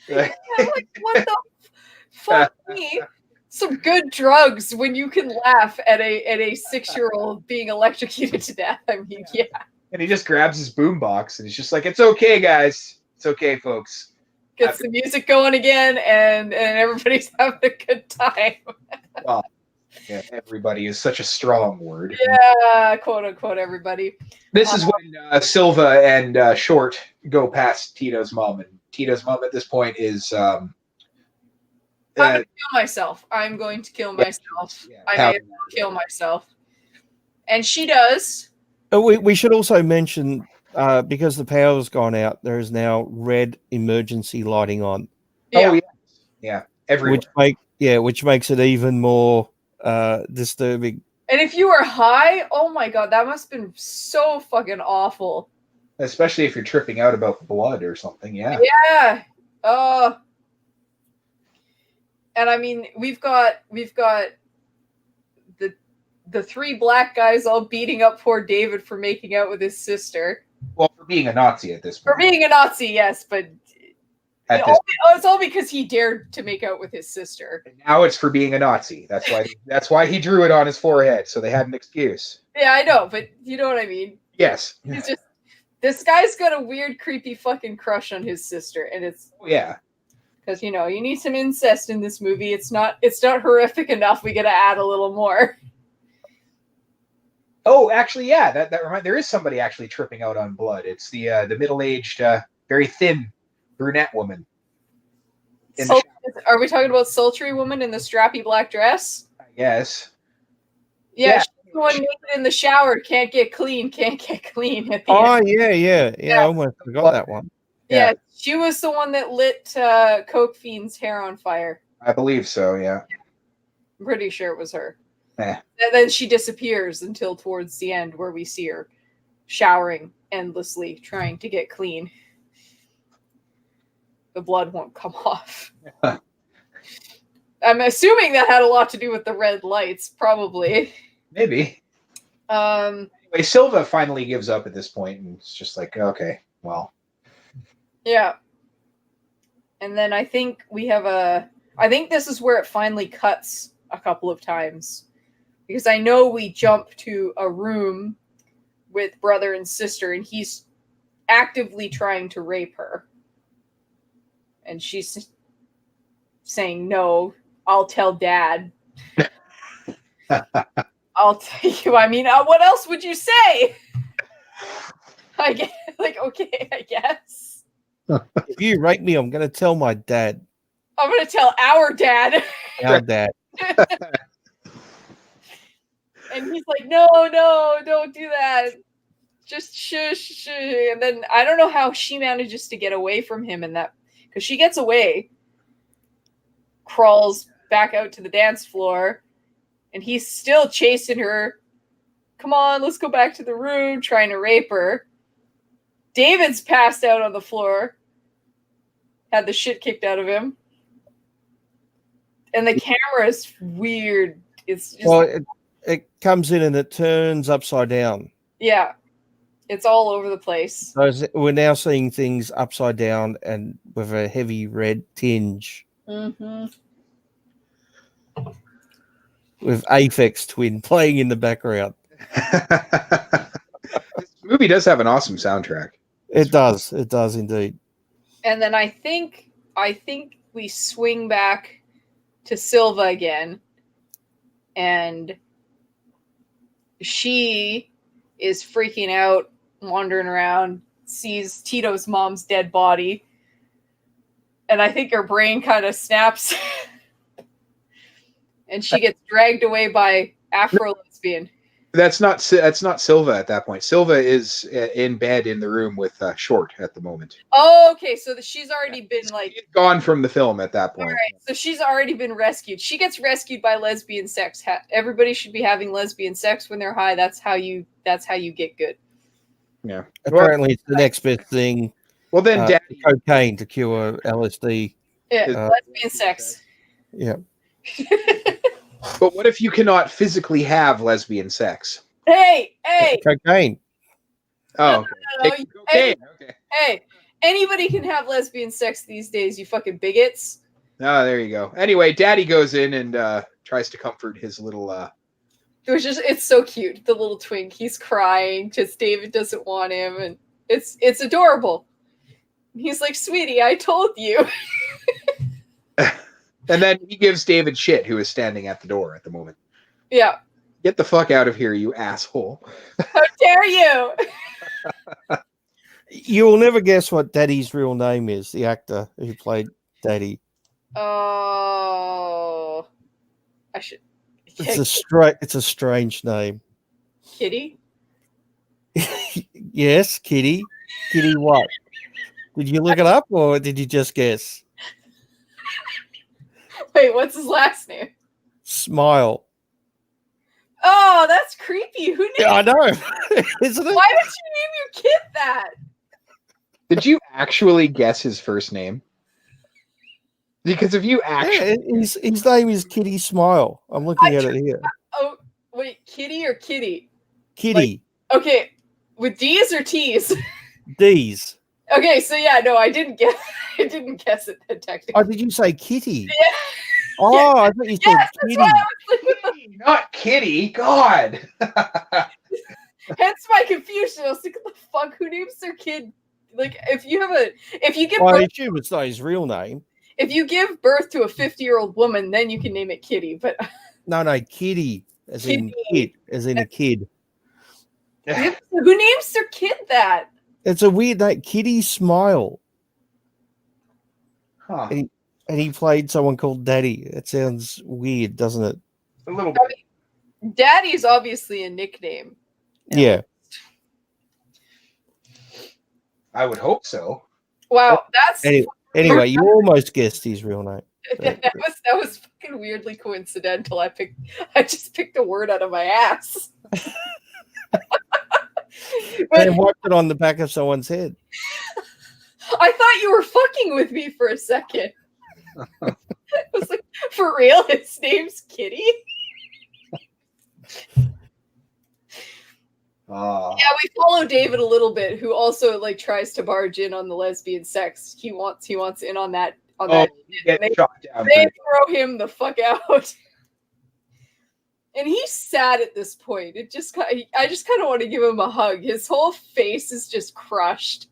Speaker 2: Like, what the fuck me? Some good drugs when you can laugh at a 6-year-old being electrocuted to death. I mean, yeah.
Speaker 3: And he just grabs his boombox and he's just like, "It's okay, guys. It's okay, folks."
Speaker 2: Gets the music going again, and everybody's having a good time.
Speaker 3: Wow. Yeah, everybody is such a strong word.
Speaker 2: Yeah, quote unquote everybody.
Speaker 3: This is when Silva and Short go past Tito's mom, and Tito's mom at this point is
Speaker 2: I'm going to kill myself. I'm going to kill myself. I may kill myself. And she does.
Speaker 1: We should also mention, because the power's gone out, there is now red emergency lighting on.
Speaker 2: Yeah.
Speaker 3: Oh, yeah. Yeah. Everywhere.
Speaker 1: Which makes it even more disturbing.
Speaker 2: And if you were high, oh my god, that must have been so fucking awful.
Speaker 3: Especially if you're tripping out about blood or something, yeah.
Speaker 2: Yeah. And I mean, we've got the 3 black guys all beating up poor David for making out with his sister.
Speaker 3: Well, for being a Nazi at this point.
Speaker 2: For being a Nazi, yes, but it's all because he dared to make out with his sister.
Speaker 3: And now it's for being a Nazi. That's why he drew it on his forehead, so they had an excuse.
Speaker 2: Yeah, I know, but you know what I mean.
Speaker 3: Yes.
Speaker 2: He's just, this guy's got a weird, creepy fucking crush on his sister, and it's because you need some incest in this movie. It's not horrific enough. We got to add a little more.
Speaker 3: Oh, actually, yeah. That reminds. There is somebody actually tripping out on blood. It's the middle-aged, very thin brunette woman.
Speaker 2: Are we talking about sultry woman in the strappy black dress?
Speaker 3: I guess.
Speaker 2: Yeah. She's the one naked in the shower. Can't get clean. At the end.
Speaker 1: I almost forgot that one.
Speaker 2: Yeah, she was the one that lit Coke Fiend's hair on fire.
Speaker 3: I believe so. Yeah.
Speaker 2: I'm pretty sure it was her.
Speaker 3: And
Speaker 2: then she disappears until towards the end, where we see her showering endlessly, trying to get clean. The blood won't come off. I'm assuming that had a lot to do with the red lights, probably.
Speaker 3: Maybe. Anyway, Silva finally gives up at this point, and it's just like, okay, well.
Speaker 2: Yeah. And then I think I think this is where it finally cuts a couple of times. Because I know we jump to a room with brother and sister, and he's actively trying to rape her. And she's saying, "No, I'll tell Dad." I'll tell you. I mean, what else would you say? I guess, okay, I guess.
Speaker 1: If you rape me, I'm going to tell my dad.
Speaker 2: I'm going to tell our dad.
Speaker 1: Our dad.
Speaker 2: And he's like, no, don't do that. Just shush. And then I don't know how she manages to get away from him in that, because she gets away, crawls back out to the dance floor, and he's still chasing her. Come on, let's go back to the room, trying to rape her. David's passed out on the floor, had the shit kicked out of him. And the camera's weird. It's just
Speaker 1: it comes in and it turns upside down.
Speaker 2: Yeah. It's all over the place.
Speaker 1: So we're now seeing things upside down and with a heavy red tinge.
Speaker 2: Mm-hmm.
Speaker 1: With Aphex Twin playing in the background.
Speaker 3: This movie does have an awesome soundtrack.
Speaker 1: It does indeed.
Speaker 2: And then I think we swing back to Silva again, and she is freaking out, wandering around, sees Tito's mom's dead body, and I think her brain kind of snaps, and she gets dragged away by Afro-lesbian.
Speaker 3: That's not Silva at that point. Silva is in bed in the room with Short at the moment.
Speaker 2: Oh, okay. So she's already been
Speaker 3: She's gone from the film at that point.
Speaker 2: All right. So she's already been rescued. She gets rescued by lesbian sex. Everybody should be having lesbian sex when they're high. That's how you get good.
Speaker 3: Yeah.
Speaker 1: Apparently, it's the next best thing.
Speaker 3: Well, then Daddy
Speaker 1: cocaine to cure LSD.
Speaker 2: Yeah, lesbian sex.
Speaker 1: Yeah.
Speaker 3: But what if you cannot physically have lesbian sex?
Speaker 2: Hey!
Speaker 1: Cocaine.
Speaker 3: Oh, okay.
Speaker 2: Hey, anybody can have lesbian sex these days, you fucking bigots.
Speaker 3: Oh, there you go. Anyway, Daddy goes in and tries to comfort his little...
Speaker 2: It's so cute, the little twink. He's crying because David doesn't want him, and it's adorable. He's like, sweetie, I told you.
Speaker 3: And then he gives David shit, who is standing at the door at the moment.
Speaker 2: Yeah.
Speaker 3: Get the fuck out of here, you asshole.
Speaker 2: How dare you?
Speaker 1: You will never guess what Daddy's real name is, the actor who played Daddy.
Speaker 2: Oh. I should...
Speaker 1: It's a strange name.
Speaker 2: Kitty?
Speaker 1: Yes, Kitty. Kitty what? Did you look it up or did you just guess?
Speaker 2: Wait, what's his last name?
Speaker 1: Smile.
Speaker 2: Oh, that's creepy. Who named
Speaker 1: Yeah, I know. Isn't it?
Speaker 2: Why did you name your kid that?
Speaker 3: Did you actually guess his first name? Because if you actually...
Speaker 1: Yeah, his name is Kitty Smile. I'm looking at it here.
Speaker 2: Oh, wait, Kitty or Kitty?
Speaker 1: Kitty.
Speaker 2: Like, okay, with D's or T's?
Speaker 1: D's.
Speaker 2: Okay, so yeah, no, I didn't guess it then, technically.
Speaker 1: Oh, did you say Kitty?
Speaker 2: Yeah.
Speaker 1: Oh,
Speaker 2: Yeah.
Speaker 1: I thought you said
Speaker 2: Yes,
Speaker 1: Kitty.
Speaker 2: that's why I was like,
Speaker 3: Not Kitty. God.
Speaker 2: hence my confusion. I was like, what the fuck? Who names their kid? Like, if you give
Speaker 1: Well, I
Speaker 2: birth,
Speaker 1: assume it's not his real name.
Speaker 2: if you give birth to a 50-year-old woman, then you can name it Kitty. But
Speaker 1: No, Kitty, as in kid, as in a kid.
Speaker 2: who names their kid that?
Speaker 1: It's a weird name, Kitty Smile.
Speaker 3: Huh.
Speaker 1: And he played someone called Daddy. It sounds weird, doesn't it?
Speaker 3: A little bit.
Speaker 2: Daddy's obviously a nickname.
Speaker 1: Yeah.
Speaker 3: I would hope so.
Speaker 2: Wow, that's
Speaker 1: Anyway, you almost guessed his real name.
Speaker 2: that was fucking weirdly coincidental. I just picked a word out of my ass.
Speaker 1: And wiped it on the back of someone's head.
Speaker 2: I thought you were fucking with me for a second. I was like, for real? His name's Kitty? Yeah, we follow David a little bit, who also like tries to barge in on the lesbian sex. He wants in on that.
Speaker 3: Get shot down.
Speaker 2: They throw him the fuck out. And he's sad at this point. I just kind of want to give him a hug. His whole face is just crushed.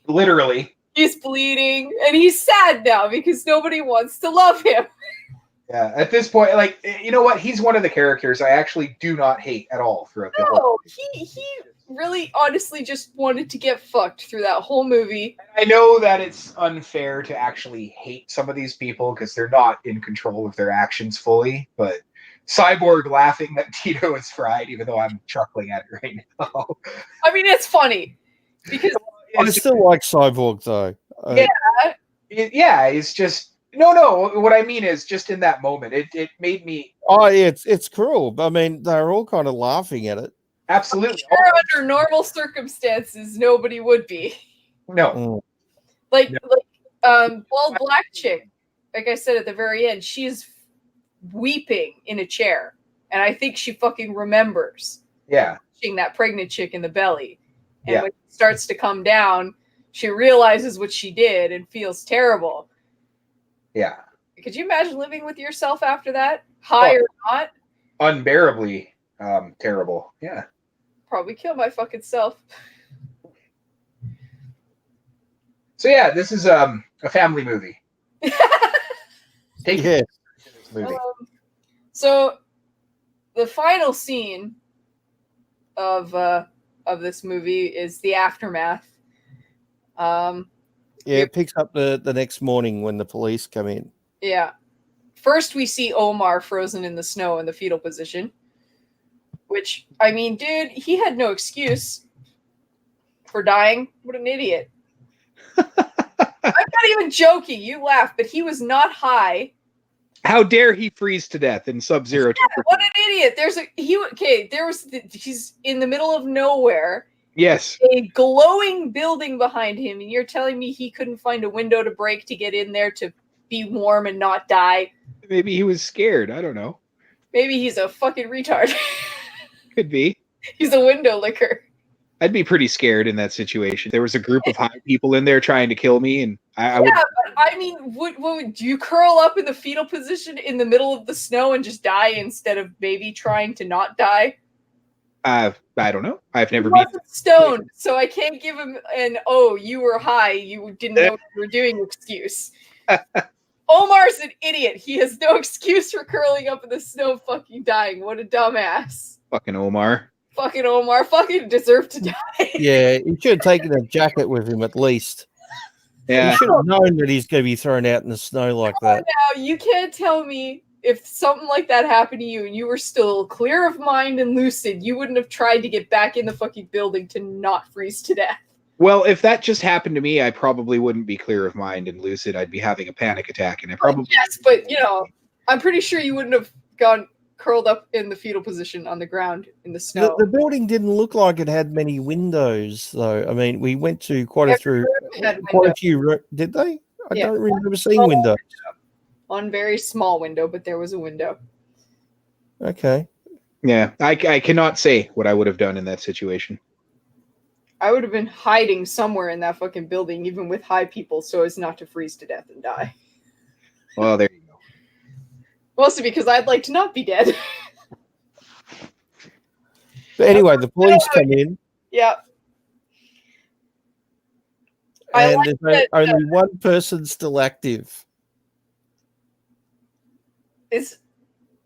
Speaker 3: Literally.
Speaker 2: He's bleeding, and he's sad now because nobody wants to love him.
Speaker 3: Yeah, at this point, like, you know what? He's one of the characters I actually do not hate at all throughout the whole
Speaker 2: movie. He really honestly just wanted to get fucked through that whole movie.
Speaker 3: I know that it's unfair to actually hate some of these people because they're not in control of their actions fully, but Cyborg laughing that Tito is fried, even though I'm chuckling at it right now.
Speaker 2: I mean, it's funny because
Speaker 1: I still like Cyborg though.
Speaker 2: Yeah,
Speaker 3: it's just No. What I mean is, just in that moment, it made me
Speaker 1: Oh, yeah, it's cruel. I mean, they're all kind of laughing at it.
Speaker 3: absolutely.
Speaker 2: Sure, under normal circumstances, nobody would be.
Speaker 3: No.
Speaker 1: Mm.
Speaker 2: Like,
Speaker 3: No.
Speaker 2: bald black chick, like I said at the very end, she's weeping in a chair. And I think she fucking remembers
Speaker 3: Yeah.
Speaker 2: pushing that pregnant chick in the belly. And
Speaker 3: Yeah.
Speaker 2: when it starts to come down, she realizes what she did and feels terrible.
Speaker 3: Yeah.
Speaker 2: Could you imagine living with yourself after that? High or not?
Speaker 3: Unbearably terrible. Yeah.
Speaker 2: Probably kill my fucking self.
Speaker 3: So yeah, this is a family movie. Take
Speaker 1: Yeah.
Speaker 3: this movie.
Speaker 2: So the final scene of this movie is the aftermath.
Speaker 1: Yeah, it picks up the next morning when the police come in.
Speaker 2: Yeah. First, we see Omar frozen in the snow in the fetal position. Which, I mean, dude, he had no excuse for dying. What an idiot. I'm not even joking. You laugh, but he was not high.
Speaker 3: How dare he freeze to death in sub-zero temperature?
Speaker 2: What an idiot. He's in the middle of nowhere.
Speaker 3: Yes.
Speaker 2: A glowing building behind him, and you're telling me he couldn't find a window to break to get in there to be warm and not die?
Speaker 3: Maybe he was scared. I don't know.
Speaker 2: Maybe he's a fucking retard.
Speaker 3: Could be.
Speaker 2: He's a window licker.
Speaker 3: I'd be pretty scared in that situation. There was a group of high people in there trying to kill me, and I would.
Speaker 2: Yeah, but I mean, would you curl up in the fetal position in the middle of the snow and just die instead of maybe trying to not die?
Speaker 3: I don't know. I've never
Speaker 2: He
Speaker 3: been
Speaker 2: wasn't stoned, so I can't give him an "oh, you were high, you didn't know what you were doing" excuse. Omar's an idiot. He has no excuse for curling up in the snow, fucking dying. What a dumbass!
Speaker 3: fucking Omar.
Speaker 2: Fucking Omar, fucking deserved to die.
Speaker 1: Yeah, he should have taken a jacket with him at least.
Speaker 3: Yeah.
Speaker 1: He should have known that he's going to be thrown out in the snow like that.
Speaker 2: Now you can't tell me if something like that happened to you and you were still clear of mind and lucid, you wouldn't have tried to get back in the fucking building to not freeze to death.
Speaker 3: Well, if that just happened to me, I probably wouldn't be clear of mind and lucid. I'd be having a panic attack, and I probably
Speaker 2: Yes, but I'm pretty sure you wouldn't have gone curled up in the fetal position on the ground in the snow.
Speaker 1: The building didn't look like it had many windows, though. I mean, we went to quite a few. Did they? I don't remember seeing windows.
Speaker 2: One very small window, but there was a window.
Speaker 1: Okay.
Speaker 3: Yeah, I cannot say what I would have done in that situation.
Speaker 2: I would have been hiding somewhere in that fucking building, even with high people, so as not to freeze to death and die.
Speaker 3: Well, there you go.
Speaker 2: Mostly because I'd like to not be dead.
Speaker 1: But anyway, the police come in.
Speaker 2: Yeah.
Speaker 1: And there's only one person still active.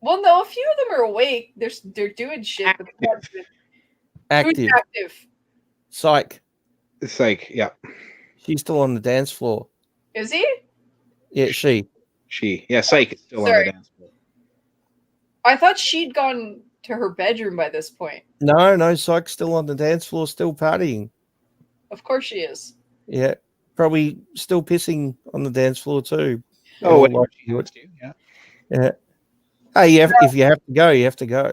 Speaker 2: Well, no, a few of them are awake. They're doing shit.
Speaker 1: Active.
Speaker 2: Who's active?
Speaker 1: Psych.
Speaker 3: It's like, yeah.
Speaker 1: She's still on the dance floor.
Speaker 2: Is he?
Speaker 1: Yeah, she.
Speaker 3: Yeah, Psych is still on the dance floor.
Speaker 2: I thought she'd gone to her bedroom by this point.
Speaker 1: No, Psych's still on the dance floor, still partying.
Speaker 2: Of course she is.
Speaker 1: Yeah, probably still pissing on the dance floor too.
Speaker 3: Oh,
Speaker 1: yeah. Yeah. Hey, if you have to go, you have to go.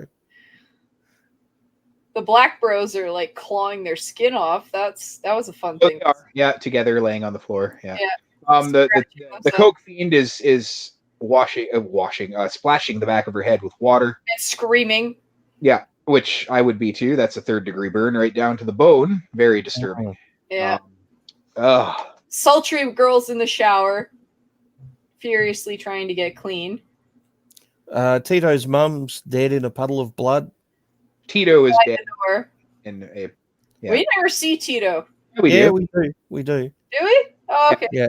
Speaker 2: The black bros are like clawing their skin off. That was a fun thing.
Speaker 3: They are. Yeah, together laying on the floor. Yeah.
Speaker 2: Yeah.
Speaker 3: The coke fiend is splashing the back of her head with water
Speaker 2: and screaming.
Speaker 3: Yeah, which I would be too. That's a 3rd-degree burn right down to the bone. Very disturbing.
Speaker 2: Yeah. Sultry girls in the shower, furiously trying to get clean.
Speaker 1: Tito's mum's dead in a puddle of blood.
Speaker 3: Tito is dead.
Speaker 2: We never see Tito.
Speaker 1: We do. We do.
Speaker 2: Do we? Oh, okay.
Speaker 1: Yeah.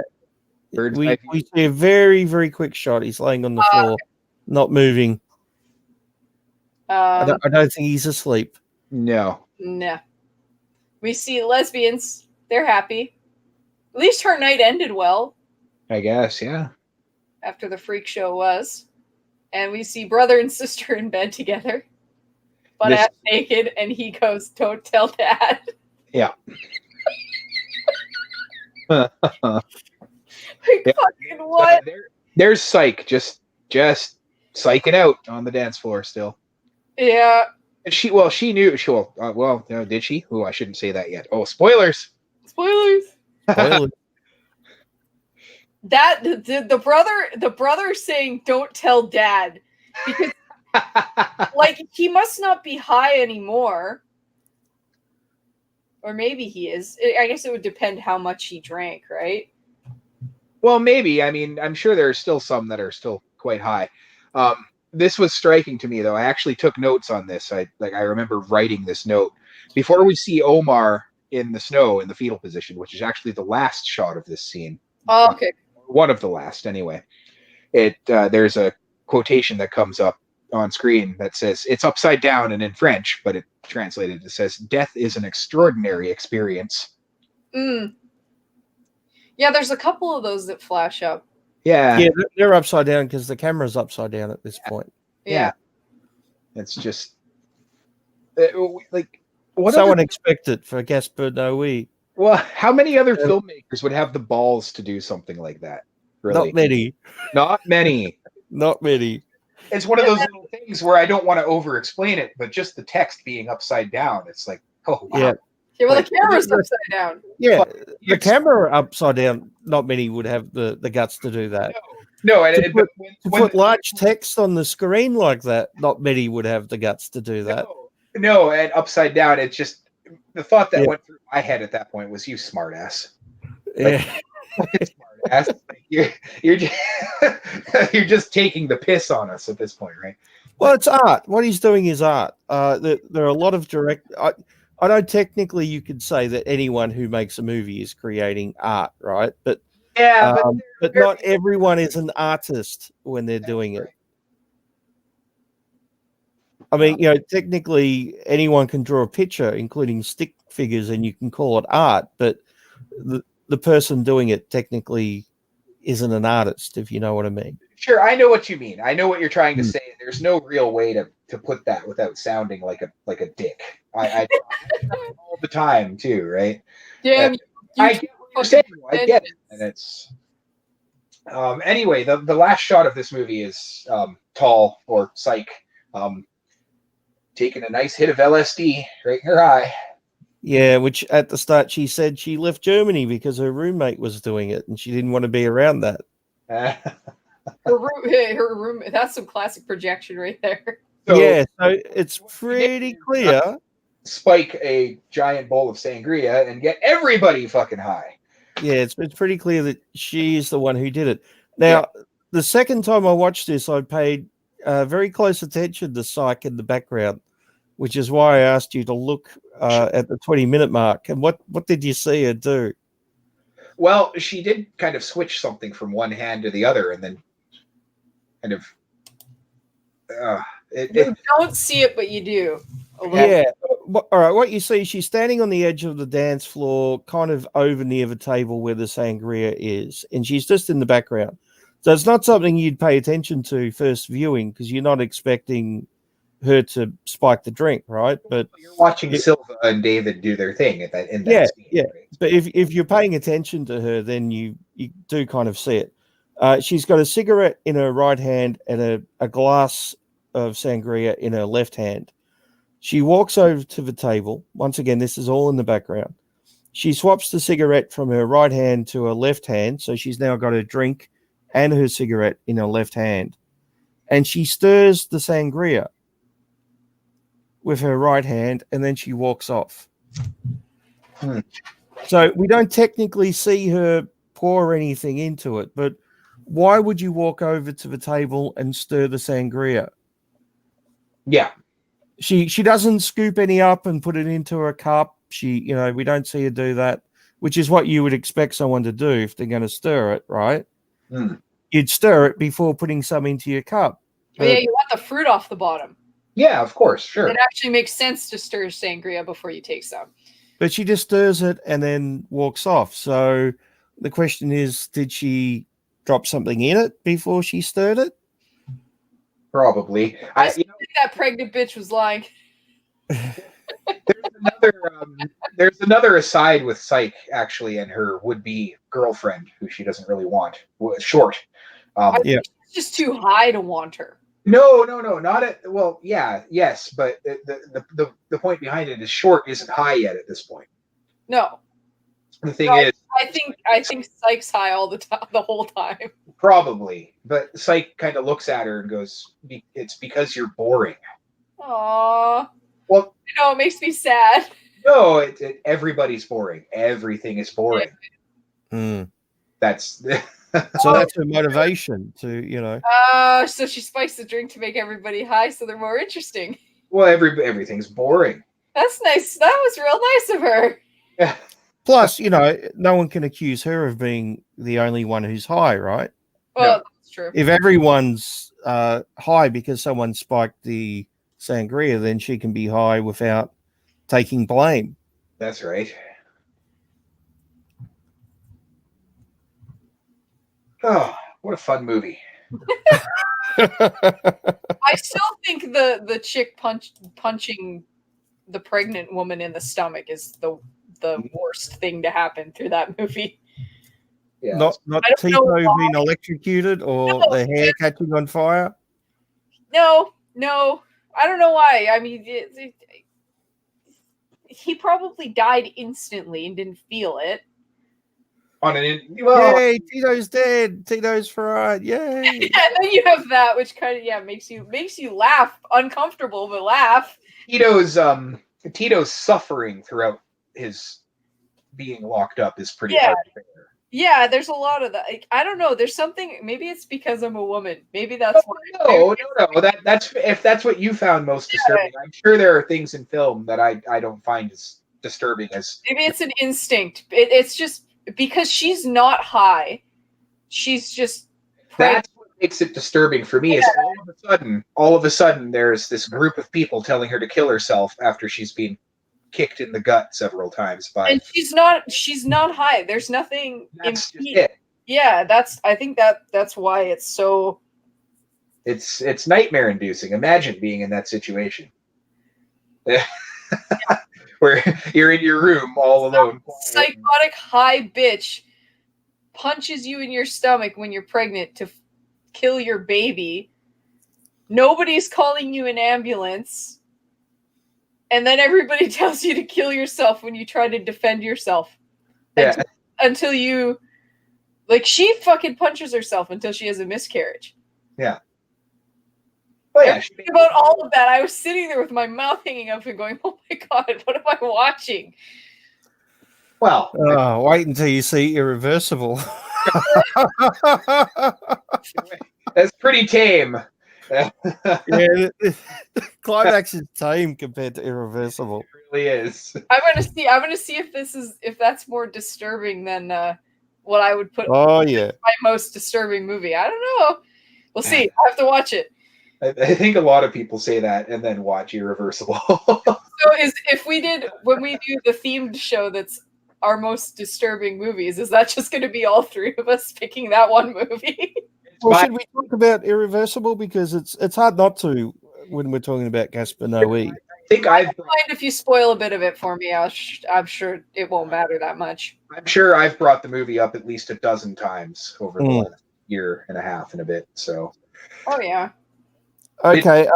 Speaker 1: We see a very, very quick shot. He's laying on the floor, not moving. I don't think he's asleep.
Speaker 3: No.
Speaker 2: We see lesbians. They're happy. At least her night ended well.
Speaker 3: I guess, yeah.
Speaker 2: After the freak show was. And we see brother and sister in bed together. Butt ass naked, and he goes, "Don't tell Dad."
Speaker 3: Yeah.
Speaker 2: Fucking what?
Speaker 3: There's Psych just psyching out on the dance floor still.
Speaker 2: Yeah.
Speaker 3: And she knew. Did she? Oh, I shouldn't say that yet. Oh, spoilers.
Speaker 2: Spoilers.
Speaker 1: Spoiler.
Speaker 2: That the brother saying don't tell dad because like he must not be high anymore. Or maybe he is. I guess it would depend how much he drank, right?
Speaker 3: Well, maybe. I mean, I'm sure there are still some that are still quite high. This was striking to me, though. I actually took notes on this. I remember writing this note before we see Omar in the snow in the fetal position, which is actually the last shot of this scene.
Speaker 2: Oh, okay.
Speaker 3: One of the last, anyway. There's a quotation that comes up on screen that says it's upside down and in French, but it translated it says death is an extraordinary experience.
Speaker 2: Yeah, there's a couple of those that flash up.
Speaker 3: Yeah,
Speaker 1: they're upside down because the camera's upside down at this point.
Speaker 2: Yeah.
Speaker 3: It's just like
Speaker 1: what so unexpected for Gasp no we.
Speaker 3: Well, how many other filmmakers would have the balls to do something like that? Really?
Speaker 1: Not many.
Speaker 3: Not many.
Speaker 1: Not many.
Speaker 3: It's one of those little things where I don't want to over-explain it, but just the text being upside down, it's like, oh wow.
Speaker 1: Yeah.
Speaker 2: Yeah, well, the camera's upside down.
Speaker 1: Yeah, the camera upside down. Not many would have the guts to do that.
Speaker 3: No,
Speaker 1: to put large text on the screen like that, not many would have the guts to do that.
Speaker 3: No, and upside down, it's just the thought that went through my head at that point was, you smartass.
Speaker 1: Yeah.
Speaker 3: Smartass. You're just taking the piss on us at this point, right?
Speaker 1: Well, it's art. What he's doing is art. There are a lot of I know technically you could say that anyone who makes a movie is creating art, right? But but not everyone is an artist when they're doing it. I mean, technically anyone can draw a picture, including stick figures, and you can call it art. But the person doing it technically isn't an artist, if you know what I mean.
Speaker 3: Sure, I know what you mean. I know what you're trying to say. There's no real way to put that without sounding like a dick. I all the time too, right?
Speaker 2: Yeah,
Speaker 3: I get what you're saying. I get it, and it's anyway. The last shot of this movie is Tall or Psych taking a nice hit of LSD right in her eye.
Speaker 1: Yeah, which at the start she said she left Germany because her roommate was doing it, and she didn't want to be around that.
Speaker 2: Her room. That's some classic projection right there.
Speaker 1: So it's pretty clear.
Speaker 3: Spike a giant bowl of sangria and get everybody fucking high.
Speaker 1: Yeah, it's pretty clear that she's the one who did it. Now, the second time I watched this, I paid very close attention to Psych in the background, which is why I asked you to look at the 20-minute mark. And what did you see her do?
Speaker 3: Well, she did kind of switch something from one hand to the other, and then kind of.
Speaker 2: You don't see it, but you do.
Speaker 1: Yeah. All right. What you see, she's standing on the edge of the dance floor, kind of over near the table where the sangria is, and she's just in the background. So it's not something you'd pay attention to first viewing because you're not expecting her to spike the drink, right? But
Speaker 3: you're watching Silva and David do their thing in that scene.
Speaker 1: Yeah. Right? But if you're paying attention to her, then you do kind of see it. She's got a cigarette in her right hand and a glass of sangria in her left hand. She walks over to the table. Once again, this is all in the background. She swaps the cigarette from her right hand to her left hand. So she's now got her drink and her cigarette in her left hand. And she stirs the sangria with her right hand, and then she walks off. So we don't technically see her pour anything into it, but why would you walk over to the table and stir the sangria?
Speaker 3: Yeah.
Speaker 1: She doesn't scoop any up and put it into her cup. We don't see her do that, which is what you would expect someone to do if they're going to stir it, right? You'd stir it before putting some into your cup.
Speaker 2: Oh, yeah, you want the fruit off the bottom.
Speaker 3: Yeah, of course, sure.
Speaker 2: It actually makes sense to stir sangria before you take some.
Speaker 1: But she just stirs it and then walks off. So the question is, did she drop something in it before she stirred it?
Speaker 3: Probably.
Speaker 2: I think that pregnant bitch was lying.
Speaker 3: There's another aside with Psych, actually, and her would-be girlfriend, who she doesn't really want. Short.
Speaker 2: I think she's just too high to want her.
Speaker 3: No, not at. Well, yeah, yes, but the point behind it is Short isn't high yet at this point.
Speaker 2: No.
Speaker 3: The thing is,
Speaker 2: I think Psyche's high all the time, the whole time.
Speaker 3: Probably, but Psyche kind of looks at her and goes, "It's because you're boring."
Speaker 2: Aww.
Speaker 3: Well,
Speaker 2: it makes me sad.
Speaker 3: No, everybody's boring. Everything is boring.
Speaker 1: Yeah.
Speaker 3: That's
Speaker 1: so that's her motivation to,
Speaker 2: so she spikes the drink to make everybody high, so they're more interesting.
Speaker 3: Well, everything's boring.
Speaker 2: That's nice. That was real nice of her.
Speaker 3: Yeah.
Speaker 1: Plus, no one can accuse her of being the only one who's high, right?
Speaker 2: Well, no. That's true.
Speaker 1: If everyone's high because someone spiked the sangria, then she can be high without taking blame.
Speaker 3: That's right. Oh, what a fun movie.
Speaker 2: I still think the chick punching the pregnant woman in the stomach is the worst thing to happen through that movie.
Speaker 3: Yeah.
Speaker 1: Not Tito being electrocuted or the hair catching on fire?
Speaker 2: No. I don't know why. I mean, he probably died instantly and didn't feel it.
Speaker 1: Yay, Tito's dead. Tito's fried. Yay.
Speaker 2: And then you have that, which kind of makes you laugh, uncomfortable, but laugh.
Speaker 3: Tito's suffering throughout his being locked up is pretty hard to bear.
Speaker 2: Yeah, there's a lot of that. I don't know. There's something. Maybe it's because I'm a woman. Maybe that's why.
Speaker 3: No. That's if that's what you found most disturbing. I'm sure there are things in film that I don't find as disturbing as.
Speaker 2: Maybe it's an instinct. It's just because she's not high. She's just.
Speaker 3: That's what makes it disturbing for me. Is all of a sudden, there's this group of people telling her to kill herself after she's been kicked in the gut several times by.
Speaker 2: And she's not high. There's nothing.
Speaker 3: That's just it.
Speaker 2: Yeah, I think that's why it's so.
Speaker 3: It's nightmare inducing. Imagine being in that situation. Where you're in your room all alone.
Speaker 2: Psychotic high bitch punches you in your stomach when you're pregnant to kill your baby. Nobody's calling you an ambulance. And then everybody tells you to kill yourself when you try to defend yourself.
Speaker 3: Yeah.
Speaker 2: Until you... she fucking punches herself until she has a miscarriage.
Speaker 3: Yeah. Oh, yeah.
Speaker 2: About all of that, I was sitting there with my mouth hanging up and going, oh my God, what am I watching?
Speaker 3: Well.
Speaker 1: Wait until you see Irreversible.
Speaker 3: That's pretty tame.
Speaker 1: Yeah, the climax is tame compared to Irreversible.
Speaker 3: It really is.
Speaker 2: I'm gonna see if that's more disturbing than what I would put.
Speaker 1: Oh yeah,
Speaker 2: my most disturbing movie. I don't know. We'll see. I have to watch it.
Speaker 3: I think a lot of people say that and then watch Irreversible.
Speaker 2: So when we do the themed show that's our most disturbing movies, is that just going to be all three of us picking that one movie?
Speaker 1: Well, should we talk about Irreversible, because it's hard not to when we're talking about Gasp and Noe.
Speaker 3: I think I don't
Speaker 2: mind if you spoil a bit of it for me. I'm sure it won't matter that much.
Speaker 3: I'm sure I've brought the movie up at least a dozen times over the last year and a half and a bit. So.
Speaker 2: Oh yeah.
Speaker 1: Okay.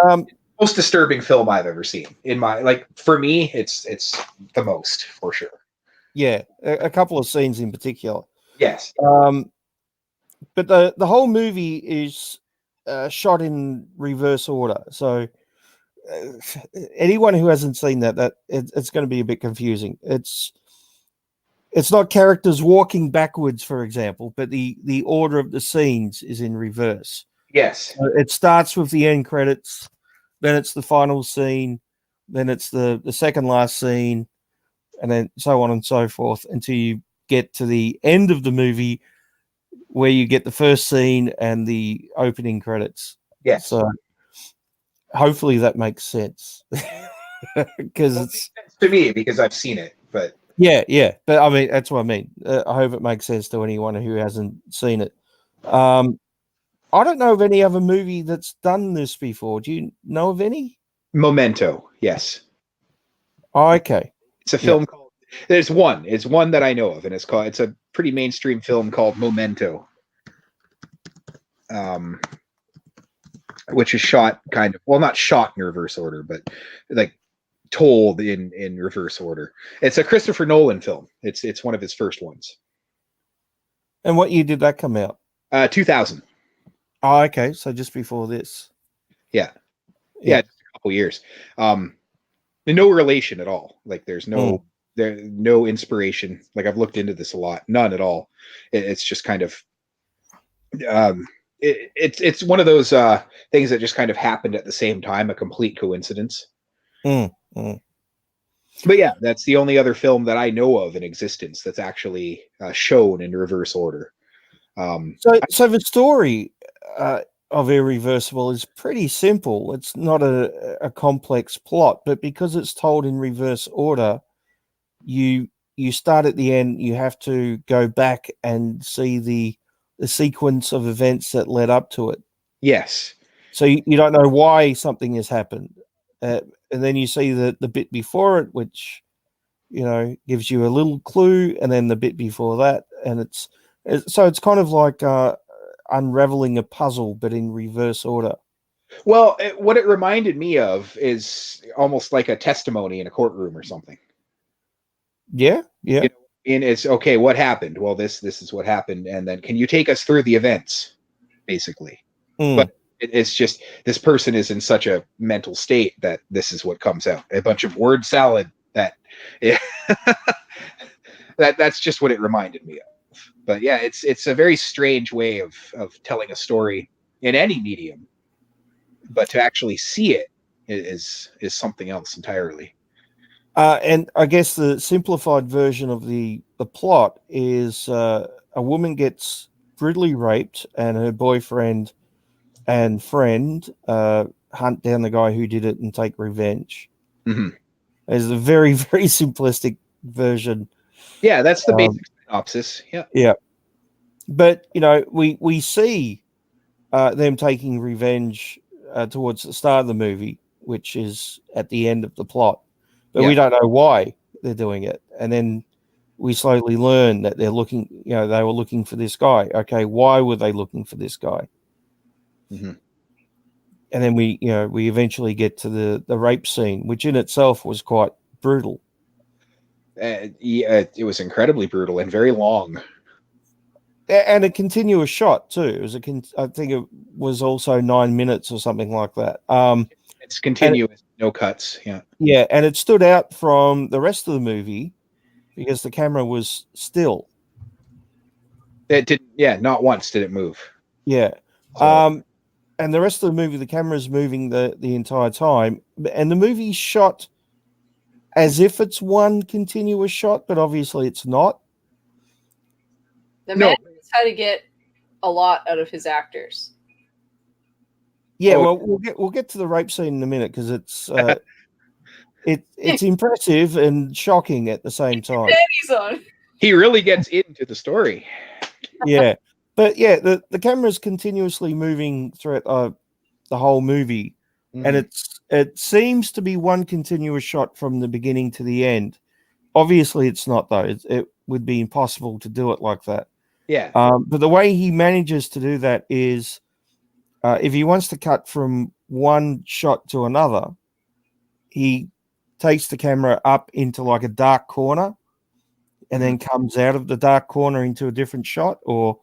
Speaker 3: Most disturbing film I've ever seen. For me, it's the most for sure.
Speaker 1: Yeah, a couple of scenes in particular.
Speaker 3: Yes.
Speaker 1: But the whole movie is shot in reverse order. So anyone who hasn't seen that it's going to be a bit confusing. It's not characters walking backwards, for example, but the order of the scenes is in reverse.
Speaker 3: Yes.
Speaker 1: So it starts with the end credits, then it's the final scene, then it's the second last scene, and then so on and so forth until you get to the end of the movie, where you get the first scene and the opening credits.
Speaker 3: Yeah.
Speaker 1: So hopefully that makes sense. Because it's
Speaker 3: to me, because I've seen it, but
Speaker 1: yeah. But I mean, that's what I mean. I hope it makes sense to anyone who hasn't seen it. I don't know of any other movie that's done this before. Do you know of any?
Speaker 3: Memento, yes.
Speaker 1: Oh, okay.
Speaker 3: It's a film called. There's one. It's one that I know of, and it's a pretty mainstream film called Memento. which is shot kind of, well, not shot in reverse order, but like told in reverse order. It's a Christopher Nolan film. It's one of his first ones.
Speaker 1: And what year did that come out?
Speaker 3: 2000.
Speaker 1: Oh, okay. So just before this.
Speaker 3: Yeah, just a couple years. No relation at all. Like there's no inspiration. Like I've looked into this a lot. None at all. It's just kind of it's one of those things that just kind of happened at the same time, a complete coincidence. But yeah, that's the only other film that I know of in existence that's actually shown in reverse order.
Speaker 1: So the story of Irreversible is pretty simple. It's not a complex plot, but because it's told in reverse order, you start at the end. You have to go back and see the sequence of events that led up to it.
Speaker 3: Yes.
Speaker 1: So you don't know why something has happened, and then you see the bit before it, which gives you a little clue, and then the bit before that, and it's kind of like unraveling a puzzle, but in reverse order.
Speaker 3: Well, what it reminded me of is almost like a testimony in a courtroom or something.
Speaker 1: Yeah.
Speaker 3: And it's okay. What happened? Well, this is what happened, and then can you take us through the events, basically? But it's just this person is in such a mental state that this is what comes out. A bunch of word salad. That's just what it reminded me of. But yeah, it's a very strange way of telling a story in any medium, but to actually see it is something else entirely.
Speaker 1: And I guess the simplified version of the plot is a woman gets brutally raped, and her boyfriend and friend hunt down the guy who did it and take revenge.
Speaker 3: Mm-hmm.
Speaker 1: It's a very, very simplistic version.
Speaker 3: Yeah, that's the basic synopsis.
Speaker 1: Yeah. But, we see them taking revenge towards the start of the movie, which is at the end of the plot. But we don't know why they're doing it. And then we slowly learn that they're looking, they were looking for this guy. Okay, why were they looking for this guy?
Speaker 3: Mm-hmm.
Speaker 1: And then we eventually get to the rape scene, which in itself was quite brutal.
Speaker 3: It was incredibly brutal and very long.
Speaker 1: And a continuous shot too. It was I think it was also 9 minutes or something like that.
Speaker 3: It's continuous, no cuts. Yeah.
Speaker 1: Yeah, and it stood out from the rest of the movie because the camera was still.
Speaker 3: It did. Yeah, not once did it move.
Speaker 1: Yeah. So. And the rest of the movie, the camera's moving the entire time, and the movie's shot as if it's one continuous shot, but obviously it's not.
Speaker 2: The man knows how to get a lot out of his actors.
Speaker 1: Yeah, well, we'll get to the rape scene in a minute because it's it's impressive and shocking at the same time.
Speaker 3: He really gets into the story.
Speaker 1: Yeah, but yeah, the camera's continuously moving throughout the whole movie, and it seems to be one continuous shot from the beginning to the end. Obviously, it's not though. It would be impossible to do it like that.
Speaker 3: Yeah.
Speaker 1: But the way he manages to do that is, if he wants to cut from one shot to another, he takes the camera up into like a dark corner and then comes out of the dark corner into a different shot, or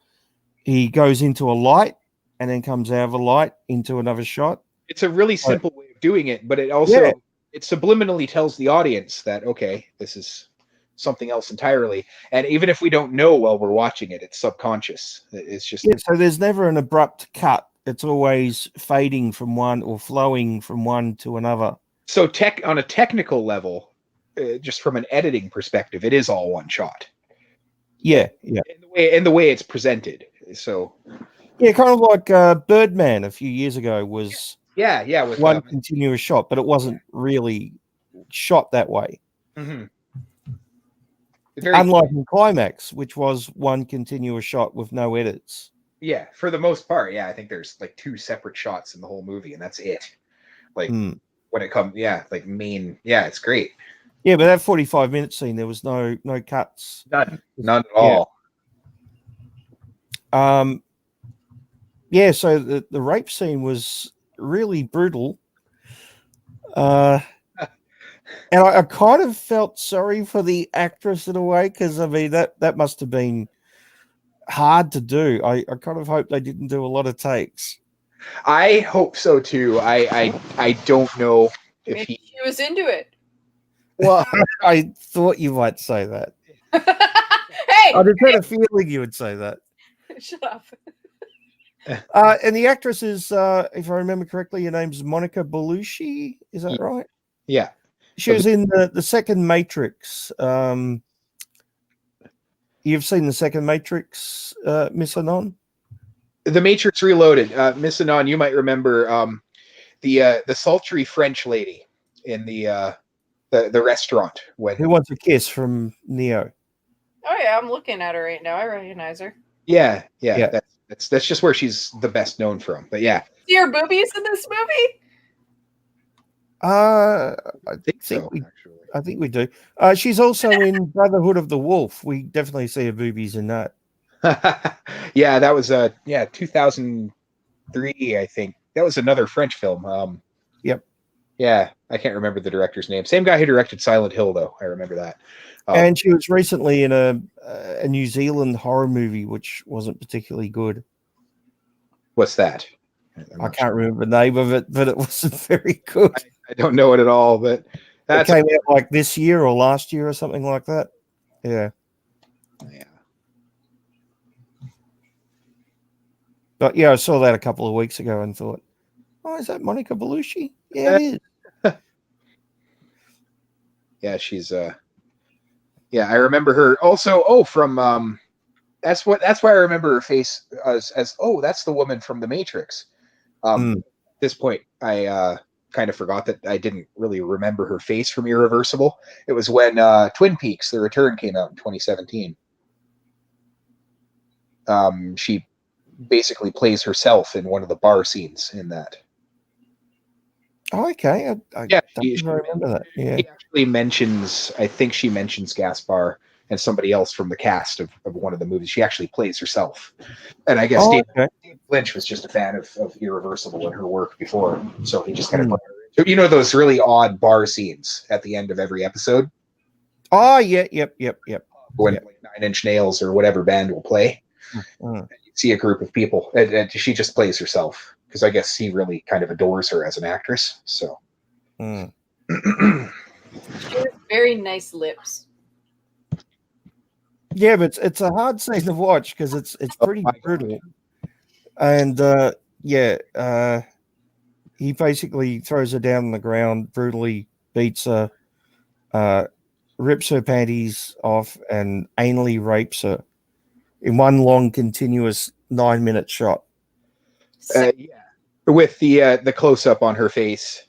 Speaker 1: he goes into a light and then comes out of a light into another shot.
Speaker 3: It's a really simple way of doing it, but it also it subliminally tells the audience that, okay, this is something else entirely. And even if we don't know while we're watching it, it's subconscious. It's just
Speaker 1: so there's never an abrupt cut. It's always fading from one or flowing from one to another.
Speaker 3: So on a technical level, just from an editing perspective, it is all one shot.
Speaker 1: Yeah.
Speaker 3: In the way it's presented. So
Speaker 1: kind of like Birdman a few years ago was
Speaker 3: with
Speaker 1: one continuous shot, but it wasn't really shot that way.
Speaker 3: Mm-hmm.
Speaker 1: Unlike in Climax, which was one continuous shot with no edits.
Speaker 3: Yeah, for the most part, I think there's like 2 separate shots in the whole movie, and that's it. Like when it comes, it's great.
Speaker 1: Yeah, but that 45-minute scene, there was no cuts.
Speaker 3: None at all.
Speaker 1: yeah, so the rape scene was really brutal. And I kind of felt sorry for the actress in a way, because I mean that must have been hard to do. I kind of hope they didn't do a lot of takes.
Speaker 3: I hope so too. I don't know if
Speaker 2: Maybe she was into it.
Speaker 3: well
Speaker 1: I thought you might say that.
Speaker 2: Hey,
Speaker 1: I just had a feeling you would say that.
Speaker 2: shut up.
Speaker 1: And the actress is, if I remember correctly, her name's Monica Bellucci. Is that right?
Speaker 3: yeah.
Speaker 1: She was in the second Matrix. You've seen the second Matrix, Miss Anon?
Speaker 3: The Matrix Reloaded. Miss Anon, you might remember the sultry French lady in the restaurant when
Speaker 1: Who Wants a Kiss from Neo.
Speaker 2: Oh yeah, I'm looking at her right now. I recognize her.
Speaker 3: yeah.
Speaker 1: Yeah.
Speaker 3: That's just where she's the best known from. But yeah.
Speaker 2: See her boobies in this movie?
Speaker 1: I think
Speaker 3: so,
Speaker 1: we
Speaker 3: actually.
Speaker 1: I think we do. She's also in Brotherhood of the Wolf. We definitely see her boobies in that.
Speaker 3: Yeah, that was 2003, I think. That was another French film.
Speaker 1: Yep.
Speaker 3: Yeah, I can't remember the director's name. Same guy who directed Silent Hill, though. I remember that.
Speaker 1: And she was recently in a New Zealand horror movie, which wasn't particularly good.
Speaker 3: What's that?
Speaker 1: I can't remember the name of it, but it wasn't very good.
Speaker 3: I don't know it at all, but
Speaker 1: It came out like this year or last year or something like that. Yeah. But yeah, I saw that a couple of weeks ago and thought, oh, is that Monica Bellucci? Yeah, it is.
Speaker 3: Yeah, she's yeah, I remember her also from that's why I remember her face as oh, that's the woman from the Matrix. At this point I kind of forgot that I didn't really remember her face from Irreversible. It was when Twin Peaks: The Return came out in 2017. She basically plays herself in one of the bar scenes in that.
Speaker 1: Oh, okay. I don't remember that. Yeah.
Speaker 3: He actually mentions, I think she mentions Gaspar and somebody else from the cast of one of the movies. She actually plays herself. And I guess David Lynch was just a fan of Irreversible and her work before. So he just kind of put her into, you know, those really odd bar scenes at the end of every episode?
Speaker 1: Oh, yeah, yep.
Speaker 3: When like 9 Inch Nails or whatever band will play. You see a group of people, and she just plays herself. Because I guess he really kind of adores her as an actress. So,
Speaker 2: she has very nice lips.
Speaker 1: Yeah, but it's a hard scene to watch because it's pretty brutal. And he basically throws her down on the ground, brutally beats her, rips her panties off, and anally rapes her in one long, continuous 9-minute shot.
Speaker 3: Yeah. With the close up on her face.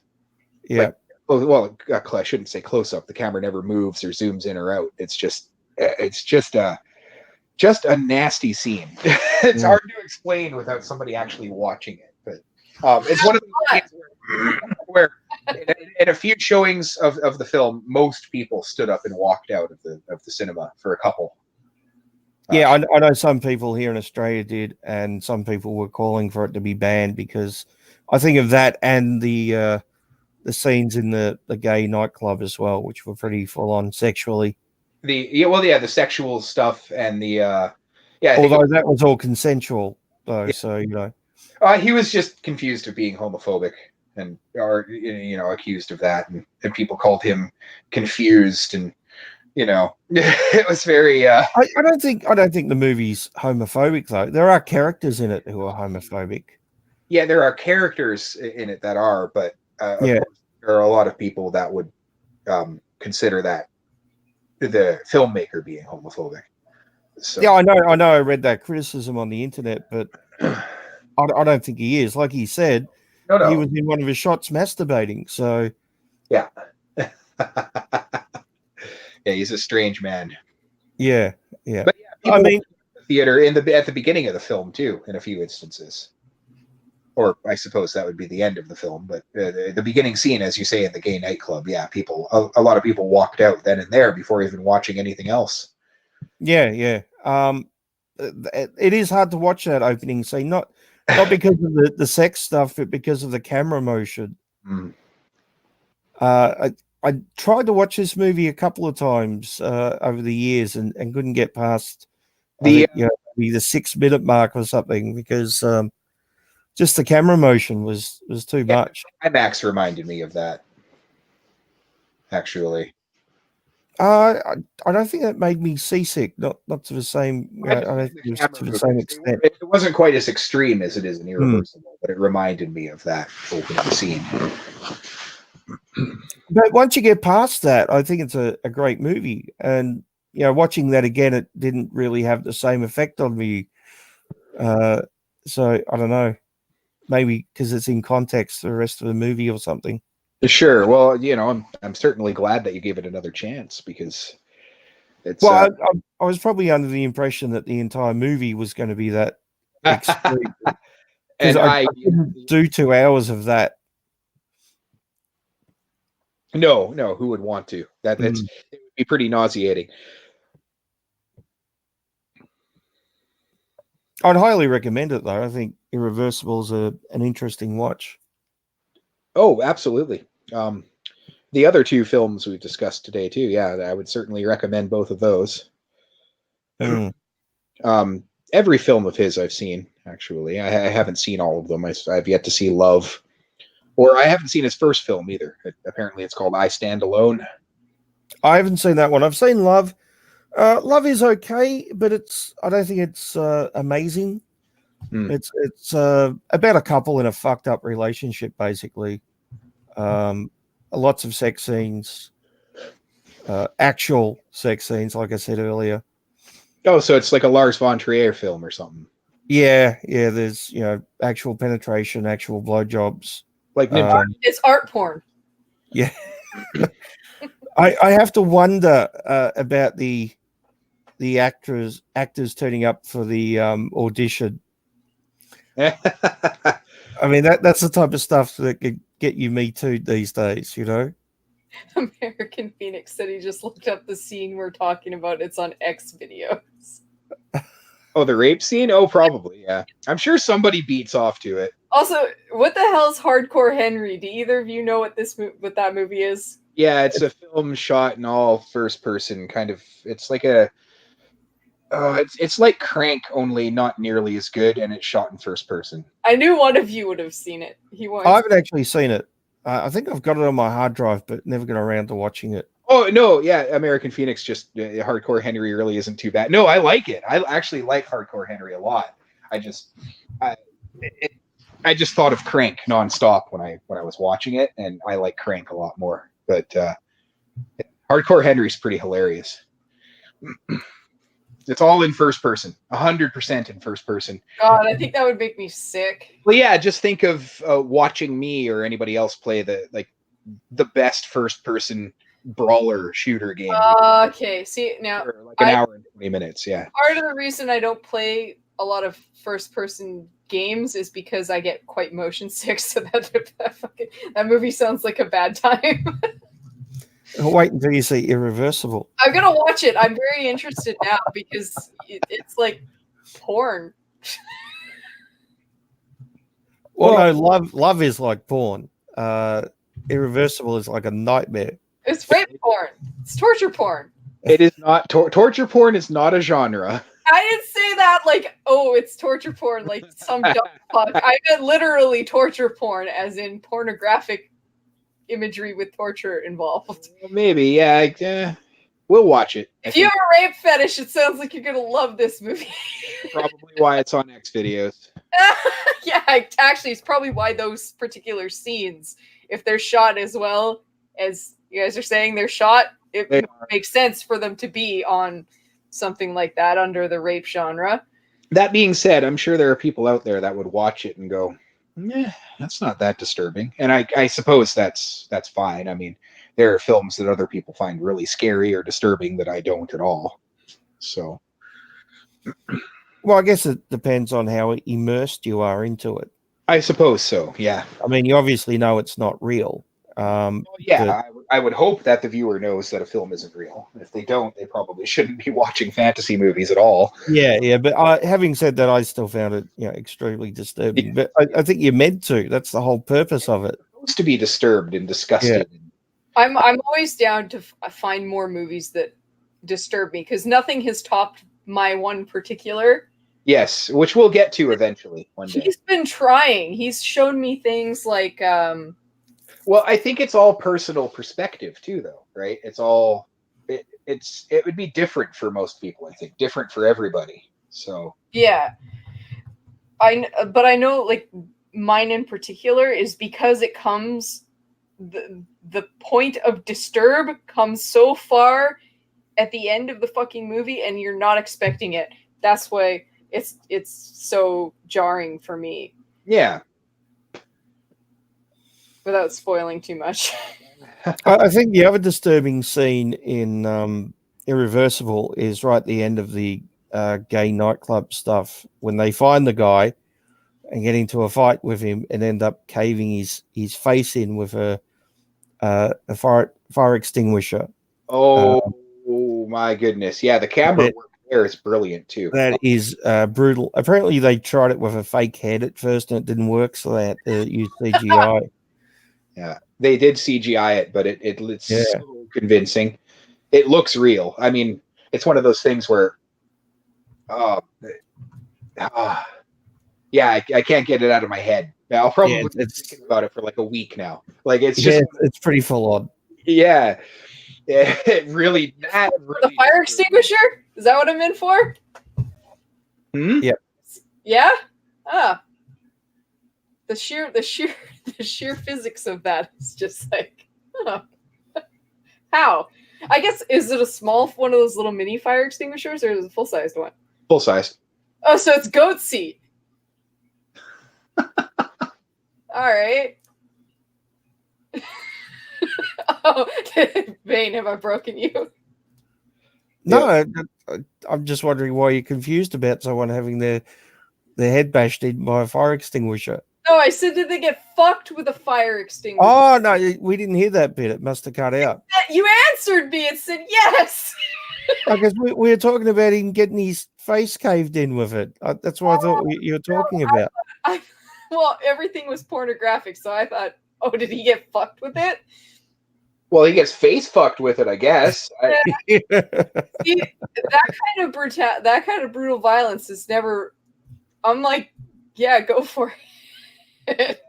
Speaker 1: Yeah.
Speaker 3: Like, I shouldn't say close up. The camera never moves or zooms in or out. It's just a nasty scene. It's hard to explain without somebody actually watching it. But it's one of the things where in a few showings of the film, most people stood up and walked out of the cinema for a couple.
Speaker 1: Yeah, I know some people here in Australia did, and some people were calling for it to be banned because I think of that and the scenes in the gay nightclub as well, which were pretty full on sexually.
Speaker 3: The sexual stuff and
Speaker 1: Although that was all consensual though, so you know.
Speaker 3: He was just confused of being homophobic and accused of that, and people called him confused and. You know, it was very. I
Speaker 1: don't think the movie's homophobic though. There are characters in it who are homophobic.
Speaker 3: Yeah, there are characters in it that are, but of course, there are a lot of people that would consider that the filmmaker being homophobic. So.
Speaker 1: Yeah, I know. I read that criticism on the internet, but I don't think he is. Like he said,
Speaker 3: no.
Speaker 1: He was in one of his shots masturbating. So
Speaker 3: yeah. Yeah, he's a strange man.
Speaker 1: Yeah.
Speaker 3: But yeah, I mean, theater at the beginning of the film too, in a few instances, or I suppose that would be the end of the film. But the beginning scene, as you say, in the gay nightclub, yeah, a lot of people walked out then and there before even watching anything else.
Speaker 1: Yeah. It is hard to watch that opening scene. Not because of the sex stuff, but because of the camera motion. I tried to watch this movie a couple of times over the years and couldn't get past maybe the 6-minute mark or something because just the camera motion was too much.
Speaker 3: IMAX reminded me of that, actually.
Speaker 1: I don't think that made me seasick. Not to the same. I don't think it was to the same extent.
Speaker 3: It wasn't quite as extreme as it is in Irreversible, but it reminded me of that opening scene.
Speaker 1: But once you get past that, I think it's a great movie. And watching that again, it didn't really have the same effect on me. So I don't know. Maybe because it's in context to the rest of the movie or something.
Speaker 3: Sure. Well, I'm certainly glad that you gave it another chance because it's.
Speaker 1: Well, I was probably under the impression that the entire movie was going to be that extreme. Because I couldn't do 2 hours of that.
Speaker 3: No, who would want to? It would be pretty nauseating.
Speaker 1: I'd highly recommend it, though. I think Irreversible is an interesting watch.
Speaker 3: Oh, absolutely. The other 2 films we've discussed today, too. Yeah, I would certainly recommend both of those. Every film of his I've seen, actually. I haven't seen all of them. I've yet to see Love. Or I haven't seen his first film either. Apparently it's called I Stand Alone.
Speaker 1: I haven't seen that one. I've seen Love. Love is okay, but I don't think it's amazing. It's about a couple in a fucked up relationship, basically. Lots of sex scenes, actual sex scenes, like I said earlier.
Speaker 3: Oh, so it's like a Lars von Trier film or something.
Speaker 1: Yeah. There's actual penetration, actual blowjobs.
Speaker 3: Like
Speaker 2: it's art porn.
Speaker 1: Yeah. I have to wonder about the actors turning up for the audition. I mean that's the type of stuff that could get you Me Too these days,
Speaker 2: American Phoenix said he just looked up the scene we're talking about. It's on X videos.
Speaker 3: Oh, the rape scene? Oh, probably, yeah. I'm sure somebody beats off to it.
Speaker 2: Also, what the hell's Hardcore Henry? Do either of you know what that movie is?
Speaker 3: Yeah, it's a film shot in all first person, kind of. It's like it's like Crank, only not nearly as good, and it's shot in first person.
Speaker 2: I knew one of you would have seen it.
Speaker 1: I haven't actually seen it. I think I've got it on my hard drive, but never got around to watching it.
Speaker 3: Oh, no, yeah, American Phoenix, just Hardcore Henry really isn't too bad. No, I like it. I actually like Hardcore Henry a lot. I just thought of Crank nonstop when I was watching it, and I like Crank a lot more. But Hardcore Henry's pretty hilarious. It's all in first person, 100% in first person.
Speaker 2: God, I think that would make me sick.
Speaker 3: Well, yeah, just think of watching me or anybody else play the best first person brawler shooter game.
Speaker 2: Okay, see now,
Speaker 3: for like an hour and 20 minutes. Yeah.
Speaker 2: Part of the reason I don't play a lot of first person games is because I get quite motion sick. So that movie sounds like a bad time.
Speaker 1: Wait until you see Irreversible.
Speaker 2: I'm gonna watch it. I'm very interested now because it's like porn.
Speaker 1: Well, no, love is like porn. Irreversible is like a nightmare.
Speaker 2: It's rape porn. It's torture porn.
Speaker 3: It is not torture porn. Is not a genre.
Speaker 2: I didn't say that like, oh, it's torture porn, like some dumb fuck. I meant literally torture porn, as in pornographic imagery with torture involved.
Speaker 3: Maybe, yeah. We'll watch it.
Speaker 2: If you have a rape fetish, it sounds like you're gonna love this movie.
Speaker 3: Probably why it's on X videos.
Speaker 2: Yeah, actually, it's probably why those particular scenes, if they're shot as well as you guys are saying they're shot, it makes sense for them to be on something like that under the rape genre.
Speaker 3: That being said, I'm sure there are people out there that would watch it and go, that's not that disturbing. And I suppose that's fine. I mean, there are films that other people find really scary or disturbing that I don't at all. So,
Speaker 1: well, I guess it depends on how immersed you are into it.
Speaker 3: I suppose so. Yeah.
Speaker 1: I mean, you obviously know it's not real.
Speaker 3: I I would hope that the viewer knows that a film isn't real. If they don't, they probably shouldn't be watching fantasy movies at all.
Speaker 1: Yeah. But having said that, I still found it, extremely disturbing. But I think you're meant to. That's the whole purpose of it.
Speaker 3: It's supposed to be disturbed and disgusted.
Speaker 1: Yeah.
Speaker 2: I'm always down to find more movies that disturb me because nothing has topped my one particular.
Speaker 3: Yes, which we'll get to eventually one day.
Speaker 2: He's been trying. He's shown me things like.
Speaker 3: Well, I think it's all personal perspective too, though, right? It's all it would be different for most people. I think different for everybody. So
Speaker 2: yeah, but I know like mine in particular is because it comes the point of disturb comes so far at the end of the fucking movie, and you're not expecting it. That's why it's so jarring for me.
Speaker 3: Yeah.
Speaker 2: Without spoiling too much.
Speaker 1: I think the other disturbing scene in Irreversible is right at the end of the gay nightclub stuff when they find the guy and get into a fight with him and end up caving his face in with a fire extinguisher.
Speaker 3: Oh my goodness! Yeah, the camera work there is brilliant too.
Speaker 1: That is brutal. Apparently, they tried it with a fake head at first and it didn't work, so they had to use CGI.
Speaker 3: Yeah, they did CGI it, but it's so convincing. It looks real. I mean, it's one of those things where, yeah, I can't get it out of my head. I'll probably be thinking about it for like a week now. Like it's
Speaker 1: pretty full on.
Speaker 3: Yeah, it really. That
Speaker 2: for the fire extinguisher? Is that what I'm in for?
Speaker 1: Yep.
Speaker 2: Yeah. Ah. The sheer physics of that is just like, how? I guess, is it a small one of those little mini fire extinguishers or is it a full-sized one?
Speaker 3: Full size.
Speaker 2: Oh, so it's goat seat. All right. Oh, Vane, have I broken you?
Speaker 1: No, I'm just wondering why you're confused about someone having their head bashed in by a fire extinguisher.
Speaker 2: No, I said, did they get fucked with a fire extinguisher?
Speaker 1: Oh, no, we didn't hear that bit. It must have cut out.
Speaker 2: You answered me and said yes.
Speaker 1: Because we were talking about him getting his face caved in with it. That's what I thought you were talking about.
Speaker 2: Well, everything was pornographic, so I thought, oh, did he get fucked with it?
Speaker 3: Well, he gets face fucked with it, I guess.
Speaker 2: See, that kind of brutal violence is never. I'm like, yeah, go for it.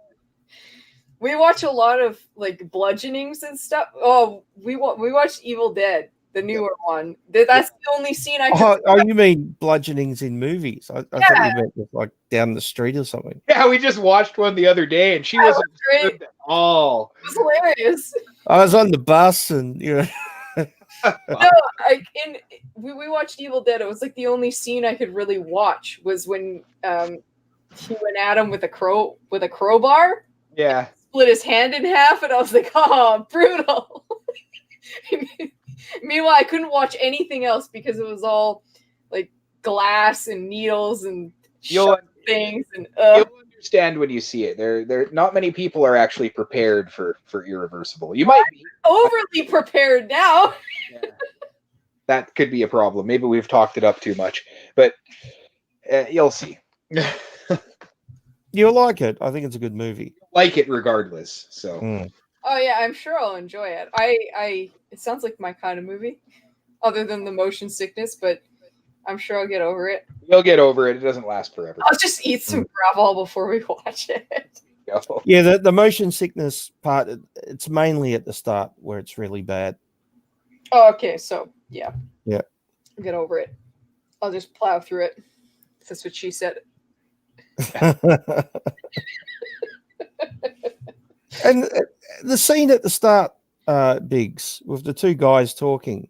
Speaker 2: We watch a lot of like bludgeonings and stuff. Oh, we watched Evil Dead, the newer one. That's the only scene I could.
Speaker 1: Oh, you mean bludgeonings in movies? I thought you meant like down the street or something.
Speaker 3: Yeah, we just watched one the other day, and she wasn't good at all.
Speaker 2: It was hilarious.
Speaker 1: I was on the bus, and
Speaker 2: No, we watched Evil Dead. It was like the only scene I could really watch was when he went at him with a crowbar.
Speaker 3: Yeah.
Speaker 2: Split his hand in half, and I was like, oh, brutal. Meanwhile, I couldn't watch anything else because it was all like glass and needles and things. And
Speaker 3: you'll understand when you see it. There not many people are actually prepared for Irreversible. You might be
Speaker 2: overly prepared now.
Speaker 3: Yeah. That could be a problem. Maybe we've talked it up too much, but you'll see.
Speaker 1: You'll like it. I think it's a good movie.
Speaker 3: Like it regardless. So.
Speaker 2: Oh yeah, I'm sure I'll enjoy it. It sounds like my kind of movie, other than the motion sickness, but I'm sure I'll get over it.
Speaker 3: You'll get over it. It doesn't last forever.
Speaker 2: I'll just eat some gravel before we watch it.
Speaker 1: Yeah, the motion sickness part, it's mainly at the start where it's really bad.
Speaker 2: Oh, okay. So yeah.
Speaker 1: I'll
Speaker 2: get over it. I'll just plow through it. That's what she said.
Speaker 1: And the scene at the start, Biggs, with the two guys talking,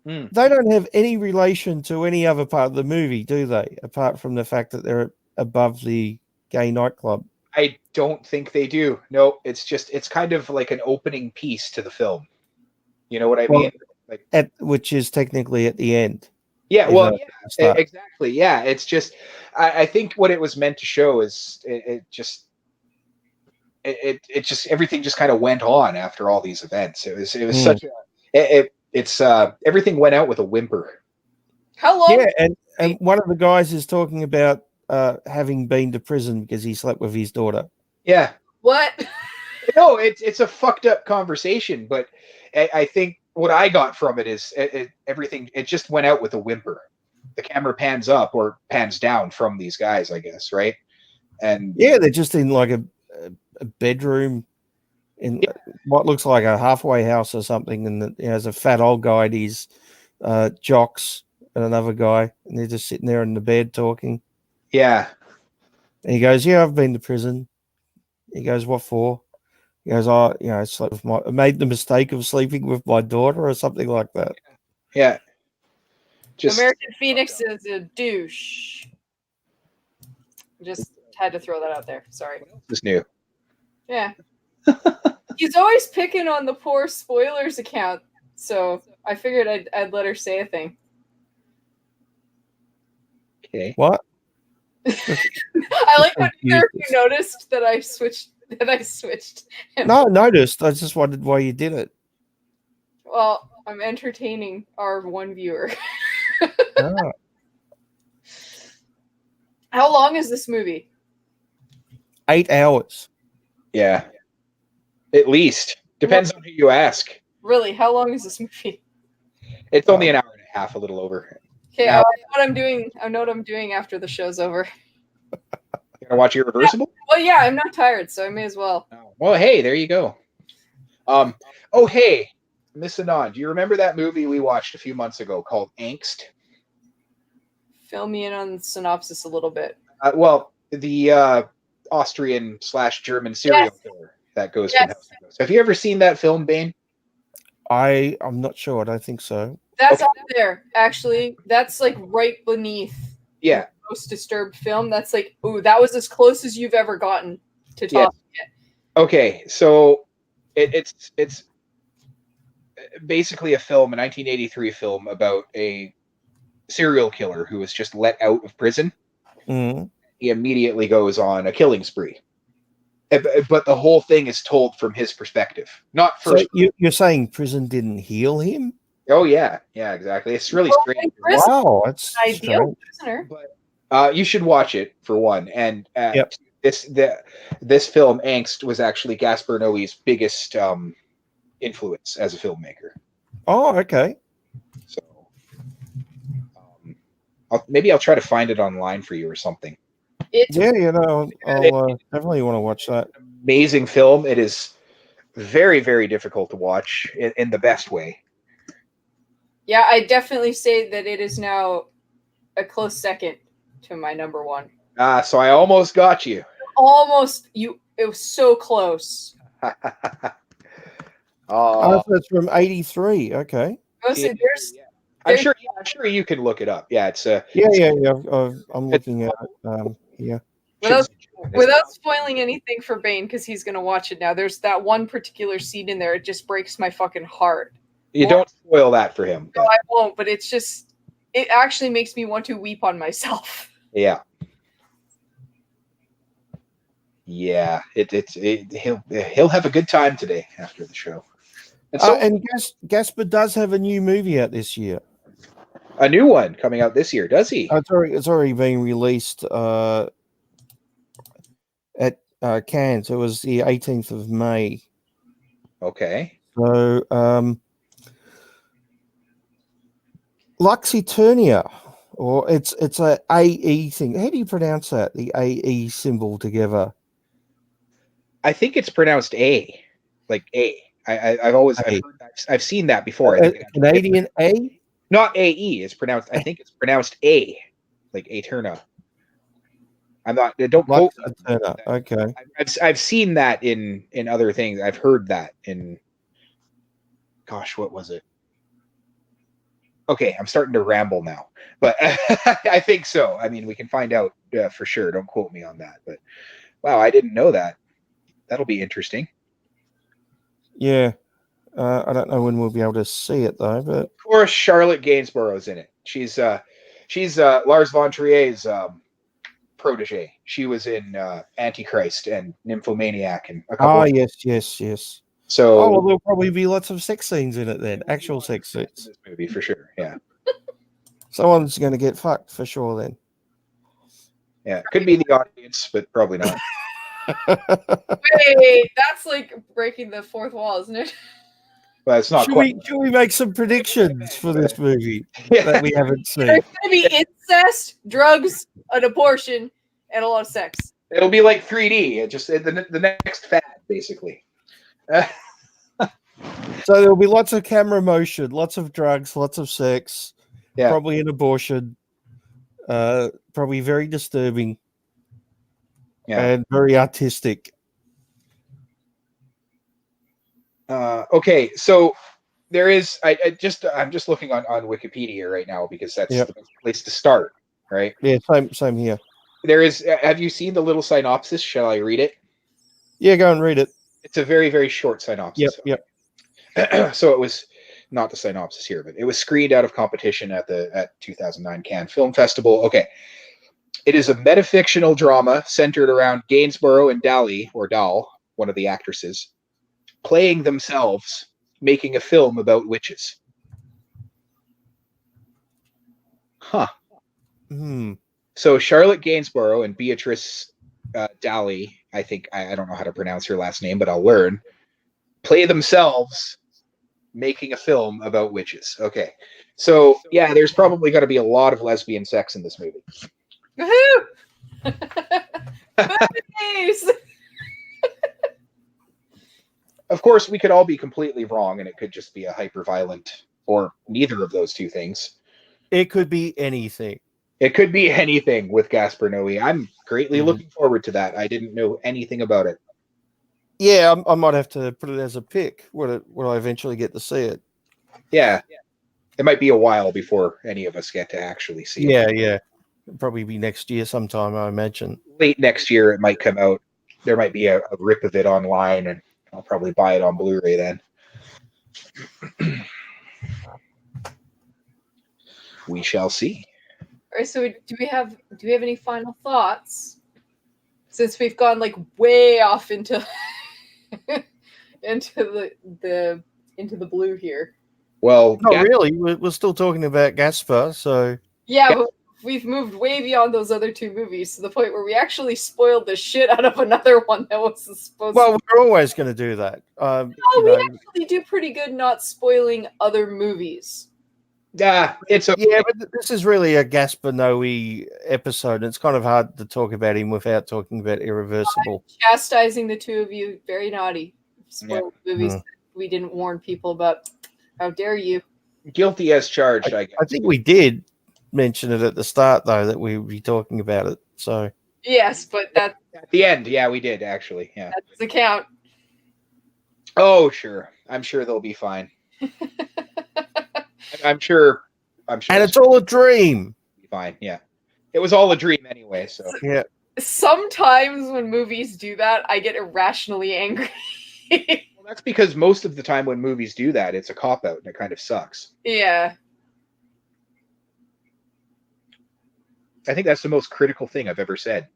Speaker 1: they don't have any relation to any other part of the movie, do they? Apart from the fact that they're above the gay nightclub.
Speaker 3: I don't think they do. No, it's kind of like an opening piece to the film. You know what I mean? Like,
Speaker 1: which is technically at the end.
Speaker 3: Yeah, well, yeah, exactly. Yeah, it's just, I think what it was meant to show is it just, it just everything just kind of went on after all these events. It was such a it's everything went out with a whimper.
Speaker 2: How long?
Speaker 1: Yeah, and one of the guys is talking about having been to prison because he slept with his daughter.
Speaker 3: Yeah.
Speaker 2: What?
Speaker 3: No, it's a fucked up conversation, but I think what I got from it is everything. It just went out with a whimper. The camera pans up or pans down from these guys, I guess, right? And
Speaker 1: yeah, they're just in like a bedroom in what looks like a halfway house or something, and there's a fat old guy and his jocks and another guy, and they're just sitting there in the bed talking.
Speaker 3: yeah,
Speaker 1: And he goes, "Yeah, I've been to prison." He goes, "What for?" He goes, "Oh, I slept with I made the mistake of sleeping with my daughter," or something like that.
Speaker 3: yeah. Just
Speaker 2: American Phoenix is a douche. Just had to throw that out there. Sorry.
Speaker 3: this new.
Speaker 2: Yeah. He's always picking on the poor spoilers account, so I figured I'd let her say a thing.
Speaker 3: Okay.
Speaker 1: What?
Speaker 2: I like when you noticed that I switched.
Speaker 1: No, I noticed. I just wondered why you did it.
Speaker 2: Well, I'm entertaining our one viewer.
Speaker 1: Ah.
Speaker 2: How long is this movie?
Speaker 1: 8 hours.
Speaker 3: Yeah. At least. Depends on who you ask.
Speaker 2: Really, how long is this movie?
Speaker 3: It's only an hour and a half, a little over.
Speaker 2: Okay,
Speaker 3: Now-
Speaker 2: I know what I'm doing. I know what I'm doing after the show's over.
Speaker 3: You gonna watch Irreversible?
Speaker 2: Well, yeah, I'm not tired, so I may as well.
Speaker 3: Oh, well, hey, there you go. Oh, hey, Miss Anon, do you remember that movie we watched a few months ago called Angst?
Speaker 2: Fill me in on the synopsis a little bit.
Speaker 3: Well, the Austrian/German serial killer that goes from house to house. Have you ever seen that film, Bane?
Speaker 1: I'm not sure. I don't think so.
Speaker 2: That's up there, actually. That's like right beneath.
Speaker 3: Yeah.
Speaker 2: Most disturbed film. That's like, ooh, that was as close as you've ever gotten to topping it.
Speaker 3: Okay, so it's basically a film, a 1983 film about a serial killer who was just let out of prison.
Speaker 1: Mm-hmm.
Speaker 3: He immediately goes on a killing spree. But the whole thing is told from his perspective, not first.
Speaker 1: So you're saying prison didn't heal him?
Speaker 3: Oh yeah, exactly. It's really strange.
Speaker 1: Wow, that's
Speaker 2: ideal
Speaker 1: strange.
Speaker 2: prisoner.
Speaker 3: But you should watch it for one. And
Speaker 1: Yep.
Speaker 3: this film Angst was actually Gaspar Noé's biggest influence as a filmmaker.
Speaker 1: Oh, okay.
Speaker 3: So maybe I'll try to find it online for you or something.
Speaker 1: I'll definitely want to watch that.
Speaker 3: Amazing film. It is very, very difficult to watch in the best way.
Speaker 2: Yeah, I definitely say that it is now a close second to my number one.
Speaker 3: So I almost got you.
Speaker 2: It was so close.
Speaker 1: Oh, that's from 83. Okay.
Speaker 3: I'm sure you can look it up. Yeah, it's
Speaker 1: I'm looking at it. Yeah.
Speaker 2: Without spoiling anything for Bane, because he's gonna watch it now. There's that one particular scene in there. It just breaks my fucking heart.
Speaker 3: You don't spoil that for him.
Speaker 2: No, I won't. But it actually makes me want to weep on myself.
Speaker 3: Yeah. Yeah, he'll have a good time today after the show.
Speaker 1: And Gaspar does have a new movie out this year.
Speaker 3: A new one coming out this year, does he?
Speaker 1: It's already being released at Cannes. It was the 18th of May.
Speaker 3: Okay.
Speaker 1: So, Lux Eternia, or it's a AE thing. How do you pronounce that? The AE symbol together.
Speaker 3: I think it's pronounced A, like A. I've seen that before.
Speaker 1: Canadian A,
Speaker 3: not AE. It's pronounced. I think it's pronounced A, like Eterna. I'm not. Don't quote me.
Speaker 1: Okay.
Speaker 3: I've seen that in other things. I've heard that in. Gosh, what was it? Okay, I'm starting to ramble now, but I think so. I mean, we can find out for sure. Don't quote me on that. But wow, I didn't know that. That'll be interesting.
Speaker 1: Yeah. I don't know when we'll be able to see it though, but
Speaker 3: of course Charlotte Gainsborough's in it. She's Lars von Trier's protege. She was in Antichrist and Nymphomaniac and a couple.
Speaker 1: Oh, yes.
Speaker 3: So
Speaker 1: well, there'll probably be lots of sex scenes in it then. Actual sex scenes.
Speaker 3: This movie for sure. Yeah.
Speaker 1: Someone's going to get fucked for sure then.
Speaker 3: Yeah. Could be the audience, but probably not.
Speaker 2: Wait, that's like breaking the fourth wall, isn't it?
Speaker 3: But it's not quite.
Speaker 1: Should we make some predictions for this movie that we haven't seen?
Speaker 2: There's going to be incest, drugs, an abortion, and a lot of sex.
Speaker 3: It'll be like 3D. It just the next fad, basically.
Speaker 1: So there'll be lots of camera motion, lots of drugs, lots of sex, probably an abortion, probably very disturbing, and very artistic.
Speaker 3: Okay, so there is. I'm just looking on Wikipedia right now because that's the best place to start, right?
Speaker 1: Yeah, same here.
Speaker 3: There is. Have you seen the little synopsis? Shall I read it?
Speaker 1: Yeah, go and read it.
Speaker 3: It's a very, very short synopsis.
Speaker 1: Yep.
Speaker 3: So it was not the synopsis here, but it was screened out of competition at 2009 Cannes Film Festival. Okay. It is a metafictional drama centered around Gainsborough and Dali, or Dahl, one of the actresses, playing themselves, making a film about witches. Huh. So Charlotte Gainsborough and Beatrice Dali, I think, I don't know how to pronounce her last name, but I'll learn, play themselves making a film about witches. Okay. So, yeah, there's probably going to be a lot of lesbian sex in this movie.
Speaker 2: Woohoo!
Speaker 3: Of course, we could all be completely wrong, and it could just be a hyper-violent, or neither of those two things.
Speaker 1: It could be anything.
Speaker 3: It could be anything with Gaspar Noé. I'm greatly looking forward to that. I didn't know anything about it.
Speaker 1: Yeah, I might have to put it as a pick when I eventually get to see it.
Speaker 3: Yeah. It might be a while before any of us get to actually see it.
Speaker 1: Yeah. It'll probably be next year sometime, I imagine.
Speaker 3: Late next year, it might come out. There might be a rip of it online, and I'll probably buy it on Blu-ray then. We shall see.
Speaker 2: All right, so do we have any final thoughts? Since we've gone like way off into into the blue here.
Speaker 3: Well,
Speaker 1: not really. We're still talking about Gaspar, so
Speaker 2: yeah, but we've moved way beyond those other two movies to the point where we actually spoiled the shit out of another one that wasn't supposed.
Speaker 1: Well, we're always going to do that.
Speaker 2: We actually do pretty good not spoiling other movies.
Speaker 3: Yeah, it's okay.
Speaker 1: Yeah, but this is really a Gaspar Noé episode. It's kind of hard to talk about him without talking about Irreversible.
Speaker 2: I'm chastising the two of you, very naughty. Spoiled movies that we didn't warn people about. How dare you?
Speaker 3: Guilty as charged, I guess.
Speaker 1: I think we did mention it at the start, though, that we would be talking about it. So
Speaker 2: yes, but that
Speaker 3: at the end, yeah, we did actually. Yeah,
Speaker 2: that's the count.
Speaker 3: Oh, sure. I'm sure they'll be fine. I'm sure.
Speaker 1: And it's all a dream.
Speaker 3: Fine. Yeah, it was all a dream anyway. So
Speaker 1: yeah.
Speaker 2: Sometimes when movies do that, I get irrationally angry.
Speaker 3: Well, that's because most of the time when movies do that, it's a cop-out and it kind of sucks.
Speaker 2: Yeah.
Speaker 3: I think that's the most critical thing I've ever said.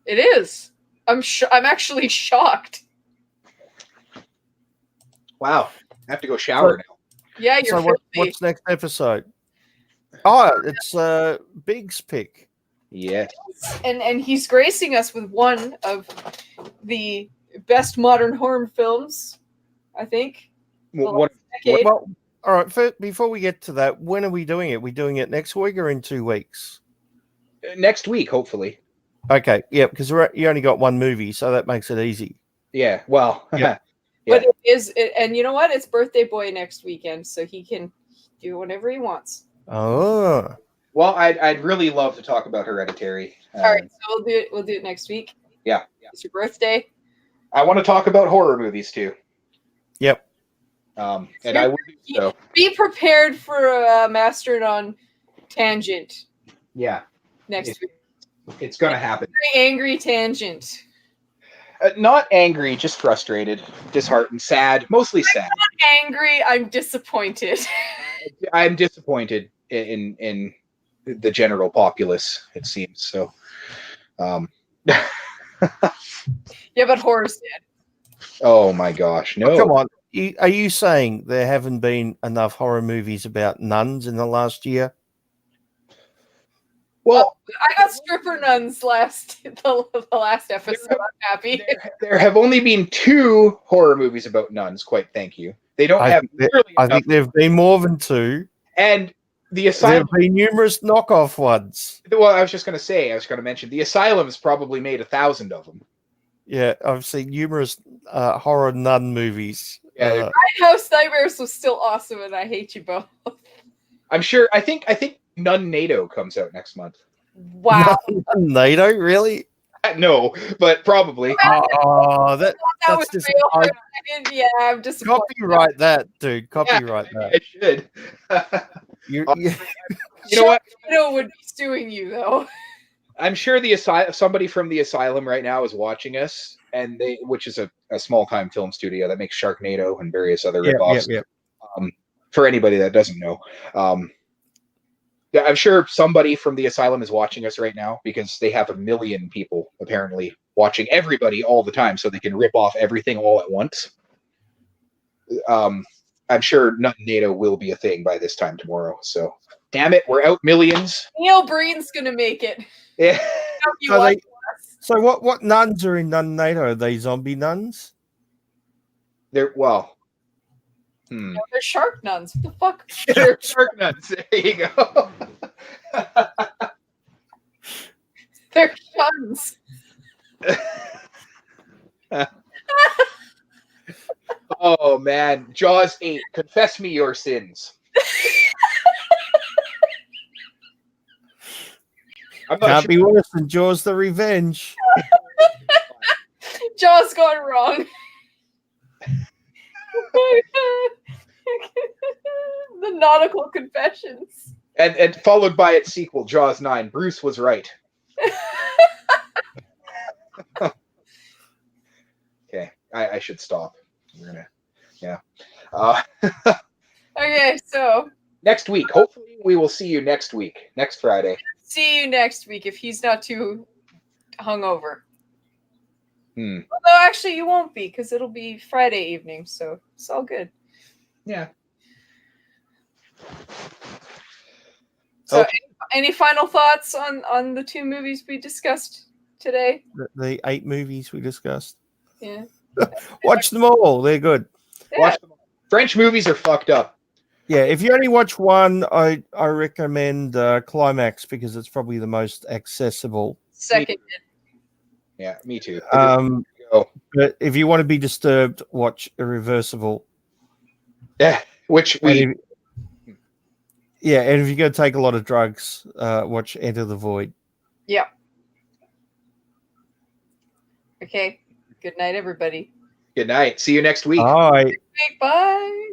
Speaker 2: It is. I'm actually shocked.
Speaker 3: Wow. I have to go shower now.
Speaker 2: Yeah, you're
Speaker 1: so what's next episode? Oh, it's Big's pick.
Speaker 3: Yes.
Speaker 2: And he's gracing us with one of the best modern horror films, I think.
Speaker 3: Well,
Speaker 1: all right. Before we get to that, when are we doing it? We doing it next week or in 2 weeks?
Speaker 3: Next week, hopefully.
Speaker 1: Okay. Yeah, because you only got one movie, so that makes it easy.
Speaker 3: Yeah. Well.
Speaker 1: Yeah.
Speaker 2: But it is, and you know what? It's Birthday Boy next weekend, so he can do whatever he wants.
Speaker 1: Oh.
Speaker 3: Well, I'd really love to talk about Hereditary.
Speaker 2: All right, so we'll do it next week.
Speaker 3: Yeah.
Speaker 2: It's your birthday.
Speaker 3: I want to talk about horror movies too.
Speaker 1: Yep.
Speaker 3: And I will do so.
Speaker 2: Be prepared for a Master on Tangent.
Speaker 3: Yeah.
Speaker 2: Next week.
Speaker 3: It's going to happen.
Speaker 2: Very angry tangent.
Speaker 3: Not angry, just frustrated, disheartened, sad, mostly sad.
Speaker 2: I'm not angry, I'm disappointed.
Speaker 3: I'm disappointed in the general populace, it seems. So Um,
Speaker 2: Yeah, but horror's dead.
Speaker 3: oh my gosh, no!
Speaker 1: Oh, come on, are you saying there haven't been enough horror movies about nuns in the last year?
Speaker 3: Well,
Speaker 2: I got stripper nuns the last episode. I'm happy.
Speaker 3: there have only been 2 horror movies about nuns. Quite, thank you. They don't have.
Speaker 1: I think there have been more than 2.
Speaker 3: And the
Speaker 1: There
Speaker 3: asylum.
Speaker 1: have been numerous knockoff ones.
Speaker 3: Well, I was going to mention the asylum's probably made 1,000 of them.
Speaker 1: Yeah, I've seen numerous horror nun movies.
Speaker 3: Yeah,
Speaker 2: House Nightmares was still awesome, and I hate you both.
Speaker 3: I'm sure. I think Nun NATO comes out next month.
Speaker 2: Wow.
Speaker 1: NATO, really?
Speaker 3: No, but probably.
Speaker 1: Oh,
Speaker 2: That
Speaker 1: that's
Speaker 2: was
Speaker 1: just.
Speaker 2: real for a second. Yeah, I'm disappointed.
Speaker 1: Copyright that, dude. Copyright that.
Speaker 3: I should.
Speaker 1: You
Speaker 3: You know what?
Speaker 2: Sharknado would be suing you though.
Speaker 3: I'm sure somebody from the asylum right now is watching us, and which is a small time film studio that makes Sharknado and various other ripoffs.
Speaker 1: Yeah.
Speaker 3: For anybody that doesn't know, I'm sure somebody from the asylum is watching us right now because they have 1 million people apparently watching everybody all the time, so they can rip off everything all at once. I'm sure NATO will be a thing by this time tomorrow. So, damn it, we're out millions.
Speaker 2: Neil Breen's gonna make it.
Speaker 3: Yeah.
Speaker 1: So what nuns are in Nun NATO? Are they zombie nuns?
Speaker 3: They're
Speaker 2: No, they're shark nuns. What the fuck?
Speaker 3: They're shark nuns. There you go.
Speaker 2: They're shuns.
Speaker 3: Oh man, Jaws 8. Confess me your sins.
Speaker 1: Can't be worse than Jaws the Revenge.
Speaker 2: Jaws gone wrong. The nautical confessions.
Speaker 3: And followed by its sequel, Jaws 9. Bruce was right. Okay, I should stop. We're gonna, yeah.
Speaker 2: Okay, so
Speaker 3: next week, hopefully, we will see you next week, next Friday.
Speaker 2: See you next week if he's not too hungover.
Speaker 3: Although
Speaker 2: actually, you won't be because it'll be Friday evening, so it's all good.
Speaker 3: Yeah.
Speaker 2: So, any final thoughts on the 2 movies we discussed today?
Speaker 1: The 8 movies we discussed.
Speaker 2: Yeah.
Speaker 1: Watch them all. They're good.
Speaker 2: Yeah.
Speaker 3: Watch them all. French movies are fucked up.
Speaker 1: Yeah, if you only watch one, I recommend Climax because it's probably the most accessible.
Speaker 2: Second.
Speaker 3: Yeah, me too.
Speaker 1: But if you want to be disturbed, watch Irreversible.
Speaker 3: Yeah, which we.
Speaker 1: And if you're going to take a lot of drugs, watch Enter the Void.
Speaker 2: Yeah. Okay. Good night, everybody.
Speaker 3: Good night. See you next week.
Speaker 1: All right.
Speaker 2: Bye.